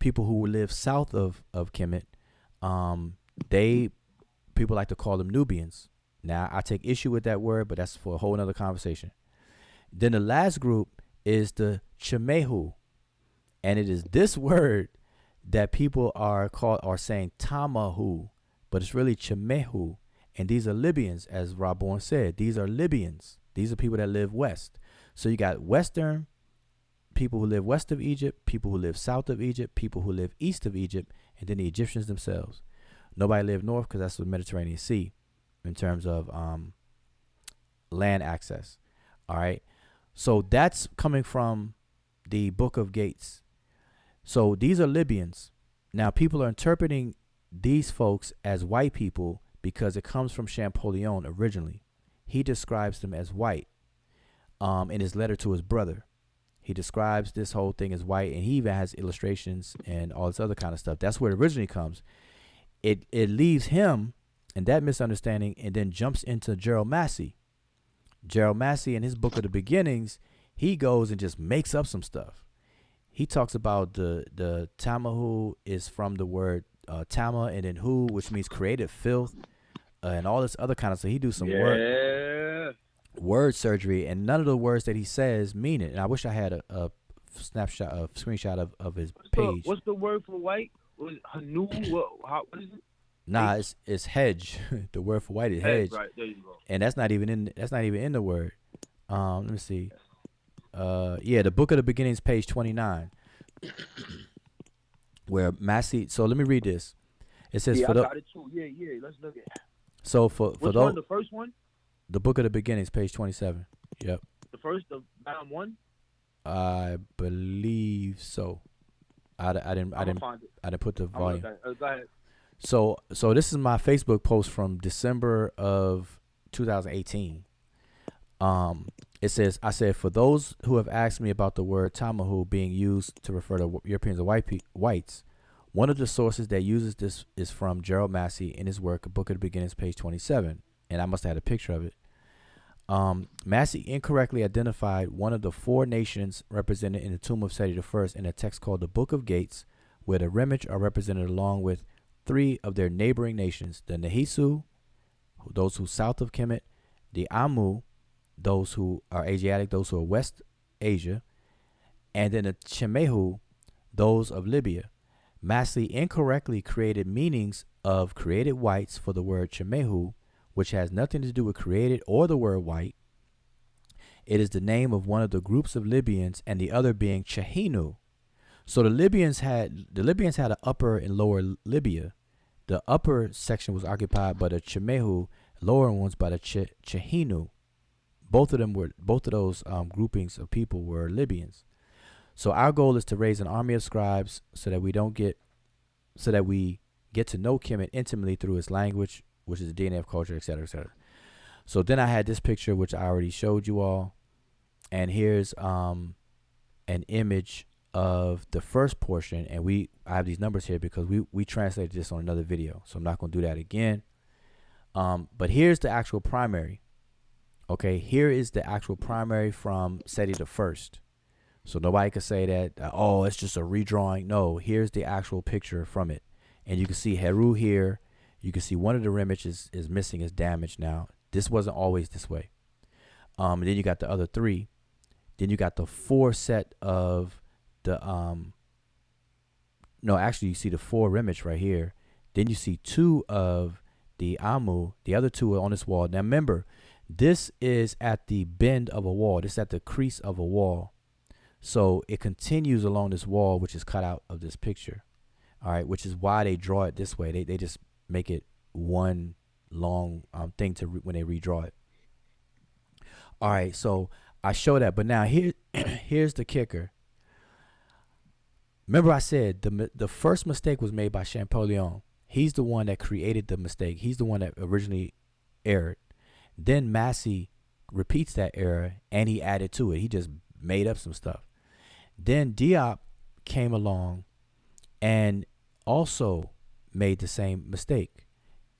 people who live south of Kemet. People like to call them Nubians. Now, I take issue with that word, but that's for a whole nother conversation. Then the last group is the Chemehu, and it is this word that people are saying Tamahu, but it's really Chemehu. And these are Libyans, as Raborn said. These are Libyans. These are people that live west. So you got Western people who live west of Egypt, people who live south of Egypt, people who live east of Egypt, and then the Egyptians themselves. Nobody lived north because that's the Mediterranean Sea in terms of land access. All right. So that's coming from the Book of Gates. So these are Libyans. Now people are interpreting these folks as white people because it comes from Champollion originally. He describes them as white in his letter to his brother. He describes this whole thing as white, and he even has illustrations and all this other kind of stuff. That's where it originally comes. It leaves him and that misunderstanding and then jumps into Gerald Massey. Gerald Massey, in his book of the beginnings, he goes and just makes up some stuff. He talks about the Tamahu is from the word Tama, and then Hu, which means creative filth, and all this other kind of stuff. He do some word surgery, and none of the words that he says mean it. And I wish I had a screenshot of his page. What's the word for white? Hanu? What is it? Nah, it's hedge. The word for white is hedge. Right, there you go. And that's not even in the word. Let me see. The Book of the Beginnings, page 29. Where Massey, so let me read this. It says I got it too. Yeah, let's look at it. So for Which those, one, the first one? The Book of the Beginnings, page 27. Yep. The bottom one? I believe so. I didn't put the volume. Go ahead. So this is my Facebook post from December of 2018. It says, I said, for those who have asked me about the word Tamahu being used to refer to Europeans or whites, one of the sources that uses this is from Gerald Massey in his work, A Book of the Beginnings, page 27. And I must have had a picture of it. Massey incorrectly identified one of the four nations represented in the tomb of Seti I in a text called the Book of Gates, where the Remich are represented along with three of their neighboring nations, the Nehisu, those who south of Kemet, the Amu, those who are Asiatic, those who are West Asia, and then the Chemehu, those of Libya. Massey incorrectly created meanings of created whites for the word Chemehu, which has nothing to do with created or the word white. It is the name of one of the groups of Libyans, and the other being Chehinu. So the Libyans had an upper and lower Libya. The upper section was occupied by the Chemehu, lower ones by the Chehinu. Both of those groupings of people were Libyans. So our goal is to raise an army of scribes so that we get to know Kemet intimately through its language, which is the DNA of culture, et cetera, et cetera. So then I had this picture, which I already showed you all. And here's an image of the first portion. And I have these numbers here because we translated this on another video. So I'm not going to do that again. But here's the actual primary. Okay, here is the actual primary from Seti I. So nobody could say that, it's just a redrawing. No, here's the actual picture from it. And you can see Heru here. You can see one of the Remich is missing, is damaged now. This wasn't always this way. And then you got the other three. Then you got the four set of the you see the four Remich right here. Then you see two of the Amu. The other two are on this wall. Now remember, this is at the bend of a wall. This is at the crease of a wall. So it continues along this wall, which is cut out of this picture. All right, which is why they draw it this way. They just make it one long thing when they redraw it. All right, so I show that, but now here's the kicker. Remember I said the first mistake was made by Champollion. He's the one that created the mistake. He's the one that originally erred. Then Massey repeats that error and he added to it. He just made up some stuff. Then Diop came along and also made the same mistake.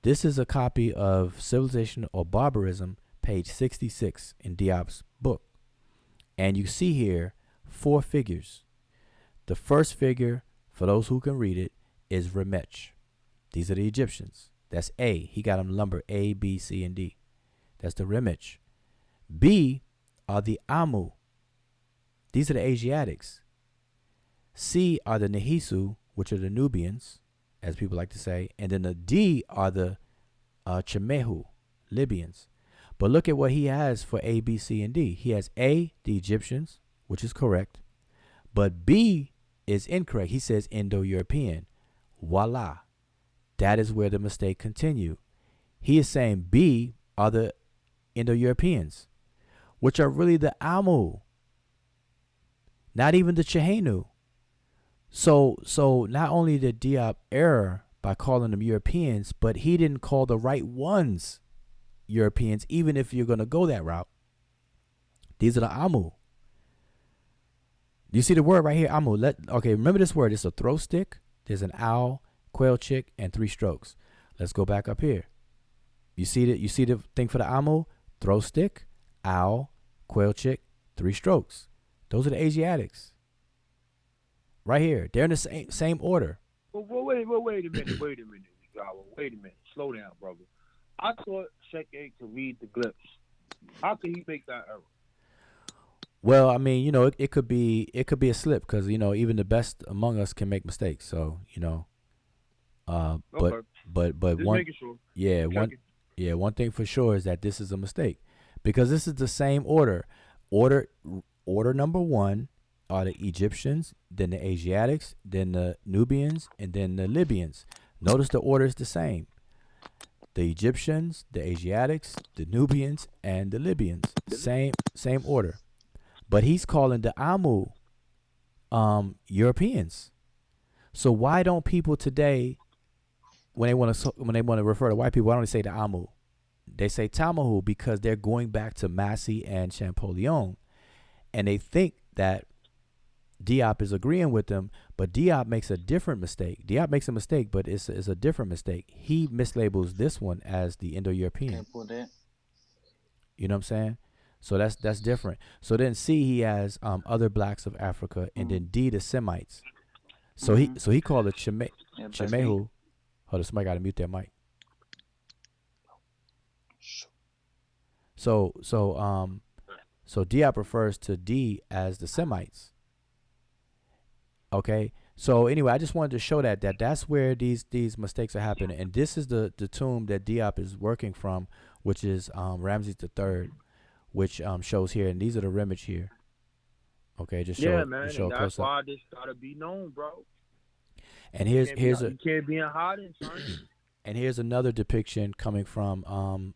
This is a copy of Civilization or Barbarism, page 66 in Diop's book. And you see here 4 figures. The first figure, for those who can read it, is Remech. These are the Egyptians. That's A. He got them number A, B, C, and D. That's the Remech. B are the Amu. These are the Asiatics. C are the Nehisu, which are the Nubians, as people like to say. And then the D are the Chemehu, Libyans. But look at what he has for A, B, C, and D. He has A, the Egyptians, which is correct. But B is incorrect. He says Indo-European. Voila. That is where the mistake continued. He is saying B are the Indo-Europeans, which are really the Amu, not even the Chehenu. So not only did Diop err by calling them Europeans, but he didn't call the right ones Europeans, even if you're going to go that route. These are the Amu. You see the word right here, Amu. Okay, remember this word. It's a throw stick. There's an owl, quail chick, and 3 strokes. Let's go back up here. You see the thing for the Amu? Throw stick, owl, quail chick, 3 strokes. Those are the Asiatics. Right here. They're in the same order. Well, wait a minute. Wait a minute. Slow down, brother. I thought Sheke could read the glyphs. How could he make that error? Well, I mean, it could be a slip because even the best among us can make mistakes. So Okay. but Just one making sure. one thing for sure is that this is a mistake because this is the same order. Order number 1 are the Egyptians, then the Asiatics, then the Nubians, and then the Libyans. Notice the order is the same. The Egyptians, the Asiatics, the Nubians, and the Libyans. Same order. But he's calling the Amu Europeans. So why don't people today, when they want to refer to white people, why don't they say the Amu? They say Tamahu because they're going back to Massey and Champollion, and they think that Diop is agreeing with them, but Diop makes a different mistake. Diop makes a mistake, but it's a different mistake. He mislabels this one as the Indo-European. You know what I'm saying? So that's different. So then C, he has other blacks of Africa, and then D, the Semites. So he called it Chemehu. Hold on, somebody got to mute their mic. So Diop refers to D as the Semites. Okay. So anyway, I just wanted to show that's where these mistakes are happening, and this is the tomb that Diop is working from, which is Ramses III, which shows here, and these are the Remech here. Okay, just show man, just show and a that's close up. why this gotta be known, bro. And here's you can't be in hiding, son. And here's another depiction coming from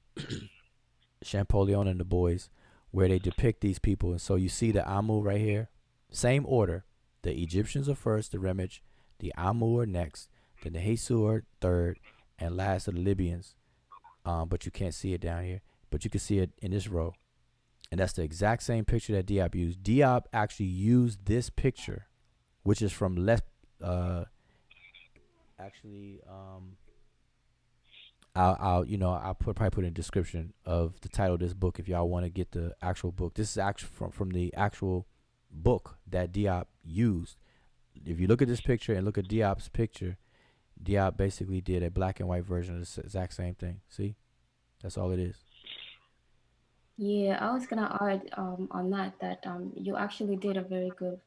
Champollion and the boys, where they depict these people. And so you see the Amu right here, same order. The Egyptians are first, the Remech, the Amu are next, then the Nehisu are third, and last are the Libyans. But you can't see it down here, but you can see it in this row. And that's the exact same picture that Diop used. Diop actually used this picture, which is from I'll probably put in the description of the title of this book if y'all want to get the actual book. This is actually from the actual book that Diop used. If you look at this picture and look at Diop's picture, Diop basically did a black and white version of the exact same thing. See, that's all it is. Yeah, I was gonna add on that you actually did a very good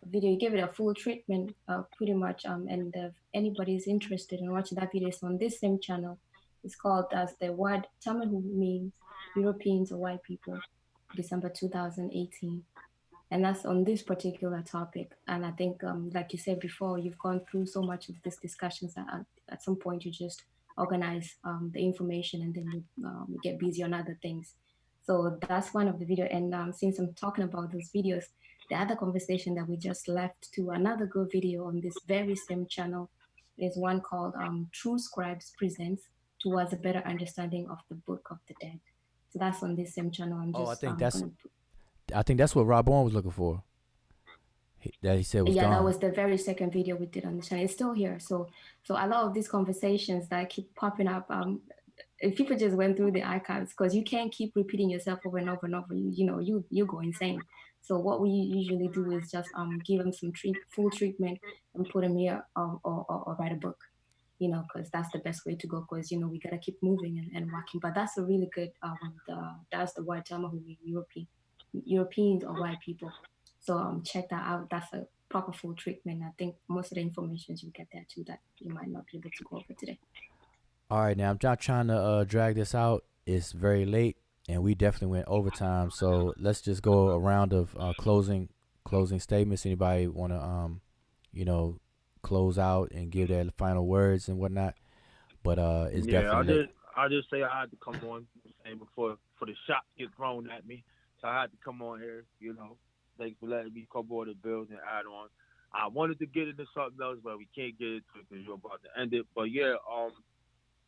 video. You gave it a full treatment, pretty much. And if anybody's interested in watching that video, it's on this same channel. It's called as the word Tamahu means Europeans or white people, December 2018. And that's on this particular topic. And I think, like you said before, you've gone through so much of these discussions that at some point you just organize the information and then you get busy on other things. So that's one of the video. And since I'm talking about those videos, the other conversation that we just left to another good video on this very same channel is one called True Scribes Presents Towards a Better Understanding of the Book of the Dead. So that's on this same channel. I think that's what Raborn was looking for. That he said was yeah, gone. that was the very second video we did on the channel. It's still here. So a lot of these conversations that keep popping up, if people just went through the archives, because you can't keep repeating yourself over and over and over. You go insane. So what we usually do is just give them some full treatment and put them here, or write a book. Because that's the best way to go. Because we gotta keep moving and working. But that's a really good one. That's the white Tama who Europeans or white people. So check that out. That's a proper full treatment. I think most of the information you get there too that you might not be able to go over today. All right, now I'm not trying to drag this out. It's very late, and we definitely went overtime. So let's just go a round of closing statements. Anybody want to close out and give their final words and whatnot? But it's definitely late. I just say I had to come on before the shots get thrown at me. So I had to come on here. Thanks for letting me come on the build and add on. I wanted to get into something else, but we can't get into it because you're about to end it. But yeah,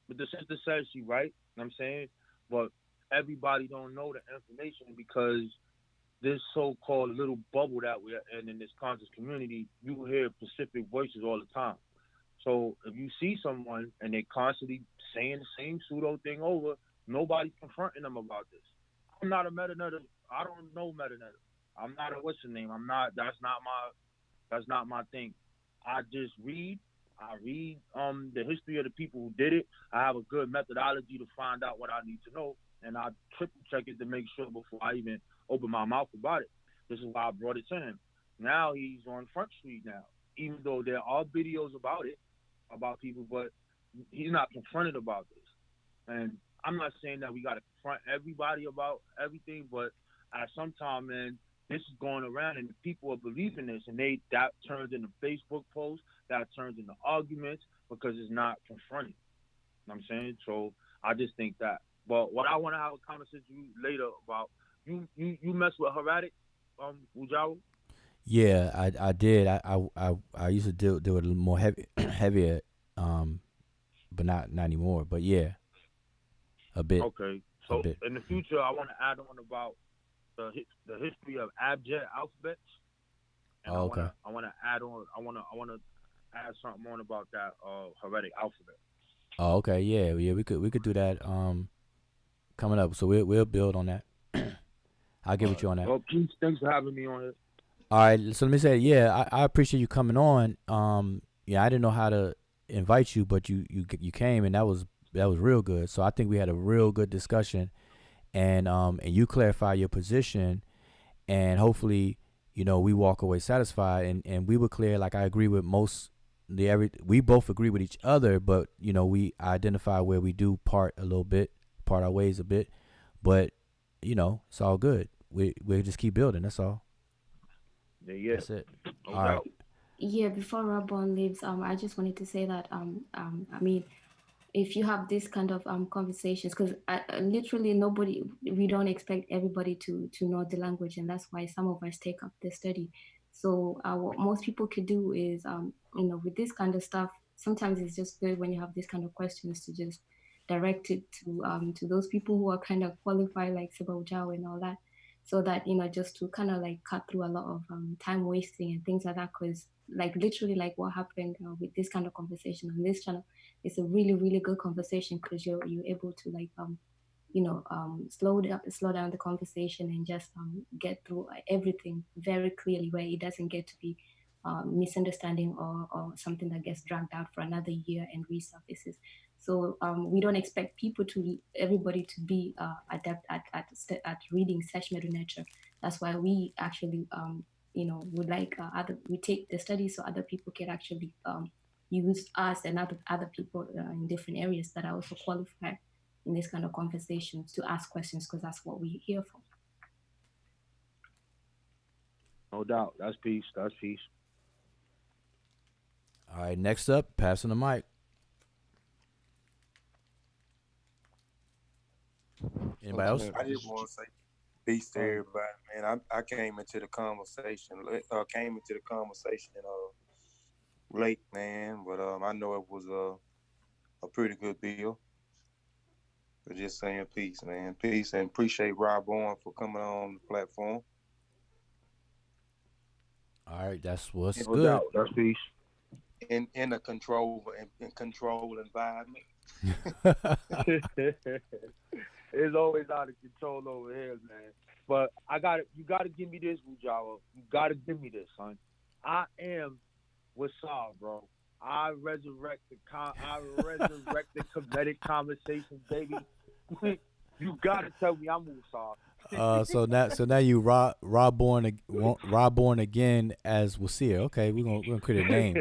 but the sister says she right. You know what I'm saying, but everybody don't know the information because this so-called little bubble that we're in this conscious community, you hear specific voices all the time. So if you see someone and they constantly saying the same pseudo thing over, nobody's confronting them about this. I'm not a meta-netter. I don't know meta-netter. I'm not a what's the name. I'm not. That's not my thing. I just read. I read the history of the people who did it. I have a good methodology to find out what I need to know, and I triple check it to make sure before I even open my mouth about it. This is why I brought it to him. Now he's on Front Street now, even though there are videos about it, about people, but he's not confronted about this. And I'm not saying that we got to confront everybody about everything, but at some time, man, this is going around and people are believing this, and that turns into Facebook posts, that turns into arguments because it's not confronted. You know what I'm saying? So I just think that. But what I want to have a conversation with you later about, you mess with Hieroglyphic, Ujawa? Yeah, I did. I used to do it a little more heavier, but not anymore. But yeah, a bit. Okay. So in the future, I want to add on about the history of abjad alphabets. And I want to add on. I want to add something on about that Hieroglyphic alphabet. Oh, okay. Yeah. We could do that. Coming up. So we'll build on that. I'll get with you on that. Well, Keith, thanks for having me on here. All right. So let me say, yeah, I appreciate you coming on. Yeah, I didn't know how to invite you, but you came, and that was real good. So I think we had a real good discussion, and you clarify your position, and hopefully, we walk away satisfied, and we were clear. Like I agree with we both agree with each other, but we identify where we do part our ways a bit, but it's all good. We just keep building. That's all. Yeah. That's it. All right. Yeah, before Raborn leaves, I just wanted to say that I mean, if you have this kind of conversations, because literally we don't expect everybody to know the language, and that's why some of us take up the study. So what most people could do is with this kind of stuff, sometimes it's just good when you have this kind of questions to just direct it to those people who are kind of qualified, like Sabao Jao and all that, so that just to kind of like cut through a lot of time wasting and things like that. Because like literally like what happened with this kind of conversation on this channel, it's a really really good conversation because you're able to like slow down the conversation and just get through everything very clearly, where it doesn't get to be misunderstanding or something that gets dragged out for another year and resurfaces. So we don't expect everybody to be adept at reading Sesh, Medew, Netcher. That's why we actually would like we take the study so other people can actually use us and other people in different areas that are also qualified in this kind of conversations to ask questions, because that's what we're here for. No doubt. That's peace. That's peace. All right. Next up, passing the mic. Anybody else? I just want to say peace to everybody, man. I came into the conversation late, man, but I know it was a pretty good bill. But just saying peace, man. Peace, and appreciate Raborn for coming on the platform. All right, that's what's No good. doubt. That's peace. In a control environment. It's always out of control over here, man. But you gotta give me this, Mujara. You gotta give me this, son. I am Wasab, bro. I resurrect the comedic conversation, baby. You gotta tell me I'm Wasab. So now you Raborn again as Wasir. Okay, we're gonna create a name.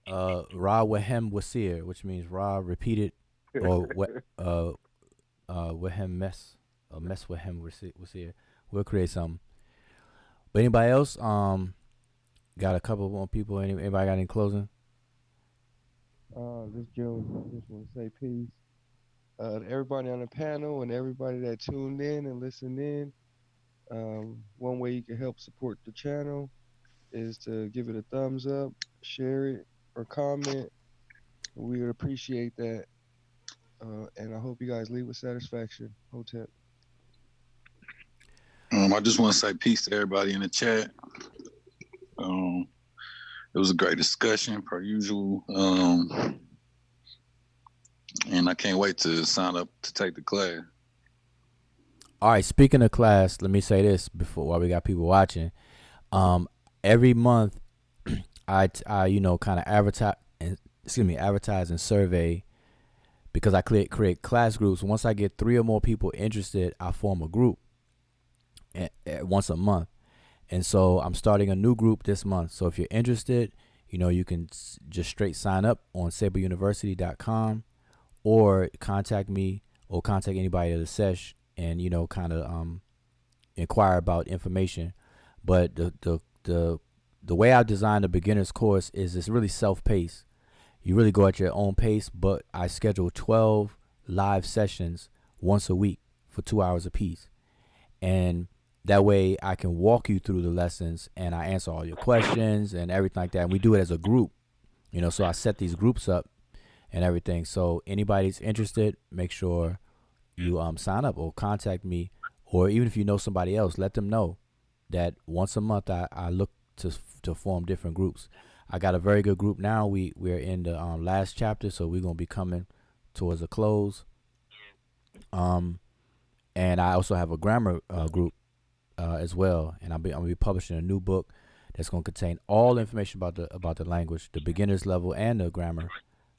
Ra Wahem Wasir, which means Ra repeated, or Wahem mess Wahem Wasir. We'll create something. But anybody else? Got a couple more people. Anybody got any closing? This June, just want to say peace to everybody on the panel and everybody that tuned in and listened in. One way you can help support the channel is to give it a thumbs up, share it, or comment. We would appreciate that. And I hope you guys leave with satisfaction. Hotep. I just want to say peace to everybody in the chat. It was a great discussion, per usual. And I can't wait to sign up to take the class. All right, speaking of class, let me say this while we got people watching. Every month, I kind of advertise and survey, because I create class groups. Once I get 3 or more people interested, I form a group once a month. And so I'm starting a new group this month. So if you're interested, you can just straight sign up on saberuniversity.com, or contact me or contact anybody at the Sesh and, kind of inquire about information. But the way I designed the beginner's course is it's really self-paced. You really go at your own pace, but I schedule 12 live sessions once a week for 2 hours apiece. And that way I can walk you through the lessons and I answer all your questions and everything like that. And we do it as a group, so I set these groups up and everything. So anybody's interested, make sure you sign up or contact me, or even if you know somebody else, let them know that once a month I look to form different groups. I got a very good group now. We're in the last chapter, so we're gonna be coming towards a close. And I also have a grammar group as well, and I'm gonna be publishing a new book that's gonna contain all information about the language, the beginners level and the grammar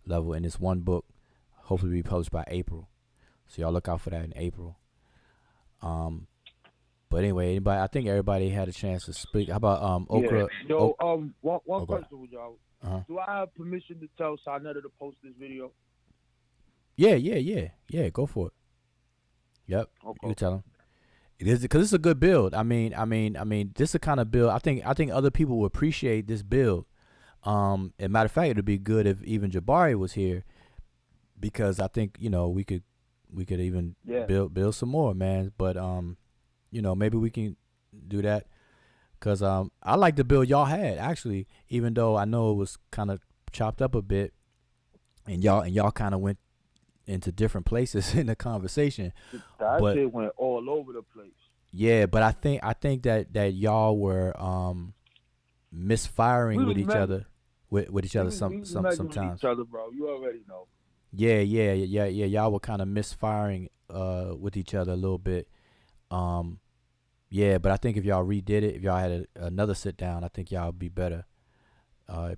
level, in this one book. Hopefully, be published by April. So y'all look out for that in April. But anyway, I think everybody had a chance to speak. How about Okra? Yeah. One question with y'all. Do I have permission to tell Sarnetta to post this video? Yeah. Go for it. Yep. Okay. You tell him. It is, because it's a good build. I mean, this is the kind of build I think other people will appreciate this build. As a matter of fact, it'd be good if even Jabari was here, because I think we could even build some more, man. But maybe we can do that, because I like the build y'all had, actually, even though I know it was kind of chopped up a bit, and y'all kind of went into different places in the conversation. That shit went all over the place. Yeah, but I think that y'all were misfiring with each other, with each other sometimes. Each other, bro. You already know. Yeah. Y'all were kind of misfiring with each other a little bit. Yeah, but I think if y'all redid it, if y'all had another sit down, I think y'all would be better.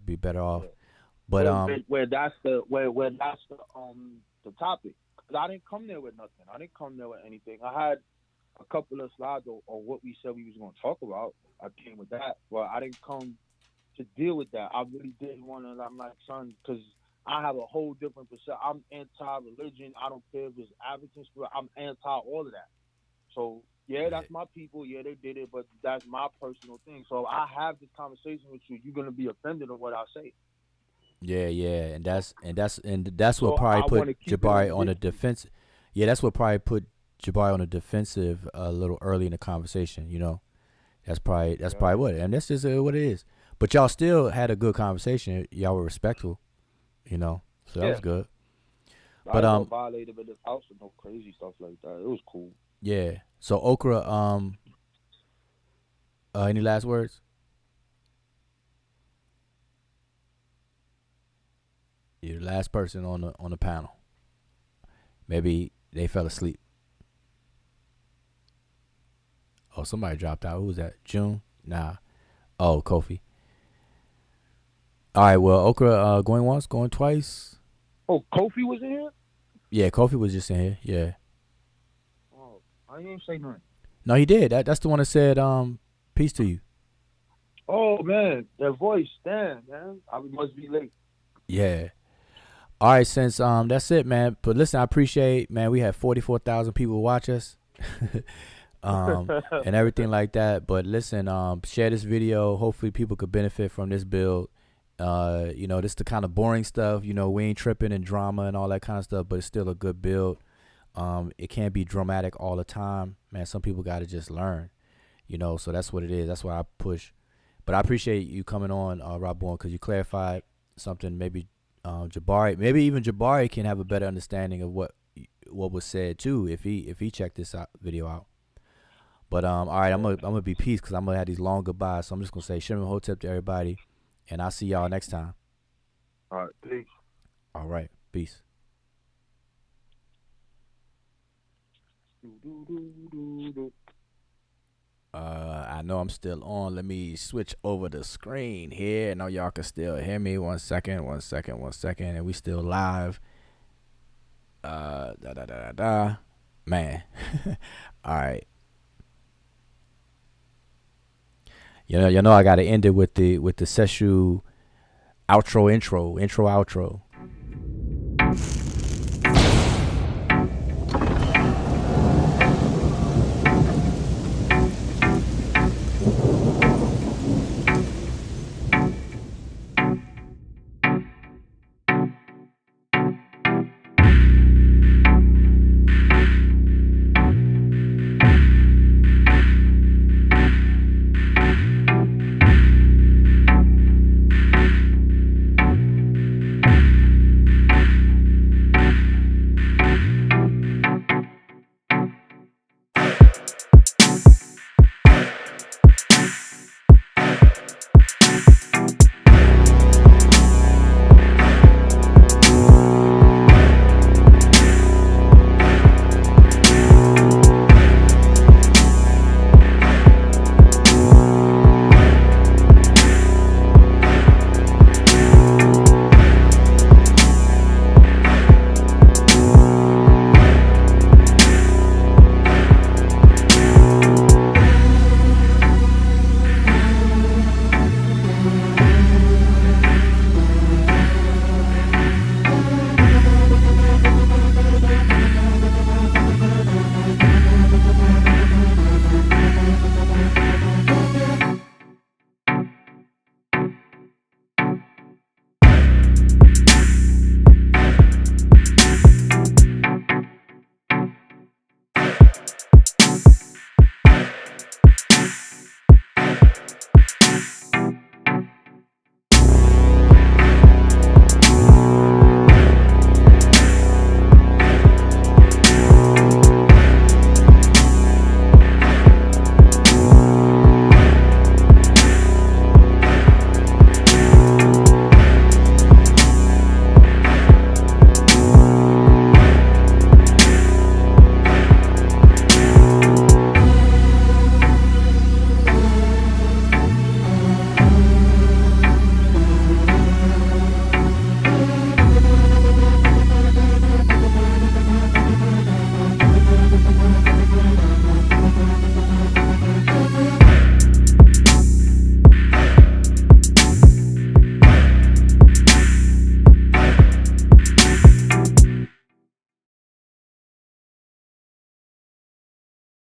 Be better off. But where that's the topic. 'Cause I didn't come there with nothing. I didn't come there with anything. I had a couple of slides on what we said we was going to talk about. I came with that, but I didn't come to deal with that. I really did want to. I'm like, son, because I have a whole different perception. I'm anti-religion. I don't care if it's African spirit. I'm anti all of that. So yeah, that's my people. Yeah, they did it, but that's my personal thing. So I have this conversation with you. You're gonna be offended on what I say. Yeah, and that's what probably put Jabari on the defense. Yeah, that's what probably put Jabari on the defensive a little early in the conversation. That's probably what, and that's just what it is. But y'all still had a good conversation. Y'all were respectful, so that was good. But I violated in this house and no crazy stuff like that. It was cool. Yeah. So Okra, Any last words? You're the last person on the panel. Maybe they fell asleep. Oh, somebody dropped out. Who was that? June? Nah. Oh, Kofi. All right. Well, Okra going once, going twice. Oh, Kofi was in here? Yeah, Kofi was just in here. Yeah. Oh, I didn't say nothing. No, he did. That's the one that said peace to you. Oh man, that voice, damn man, I must be late. Yeah. All right, since that's it, man. But listen, I appreciate, man. We had 44,000 people watch us, and everything like that. But listen, share this video. Hopefully, people could benefit from this build. This the kind of boring stuff. We ain't tripping and drama and all that kind of stuff, but it's still a good build. It can't be dramatic all the time, man. Some people got to just learn, So that's what it is. That's why I push. But I appreciate you coming on, Raborn, because you clarified something. Maybe Jabari, maybe even Jabari can have a better understanding of what was said too if he checked this video out. But all right, I'm gonna be peace because I'm gonna have these long goodbyes. So I'm just gonna say Shem Hotep to everybody, and I'll see y'all next time. All right, peace. All right, peace. I know I'm still on. Let me switch over the screen here. I know y'all can still hear me. 1 second. And we still live. Man. All right. You know I gotta end it with the Seshu intro outro.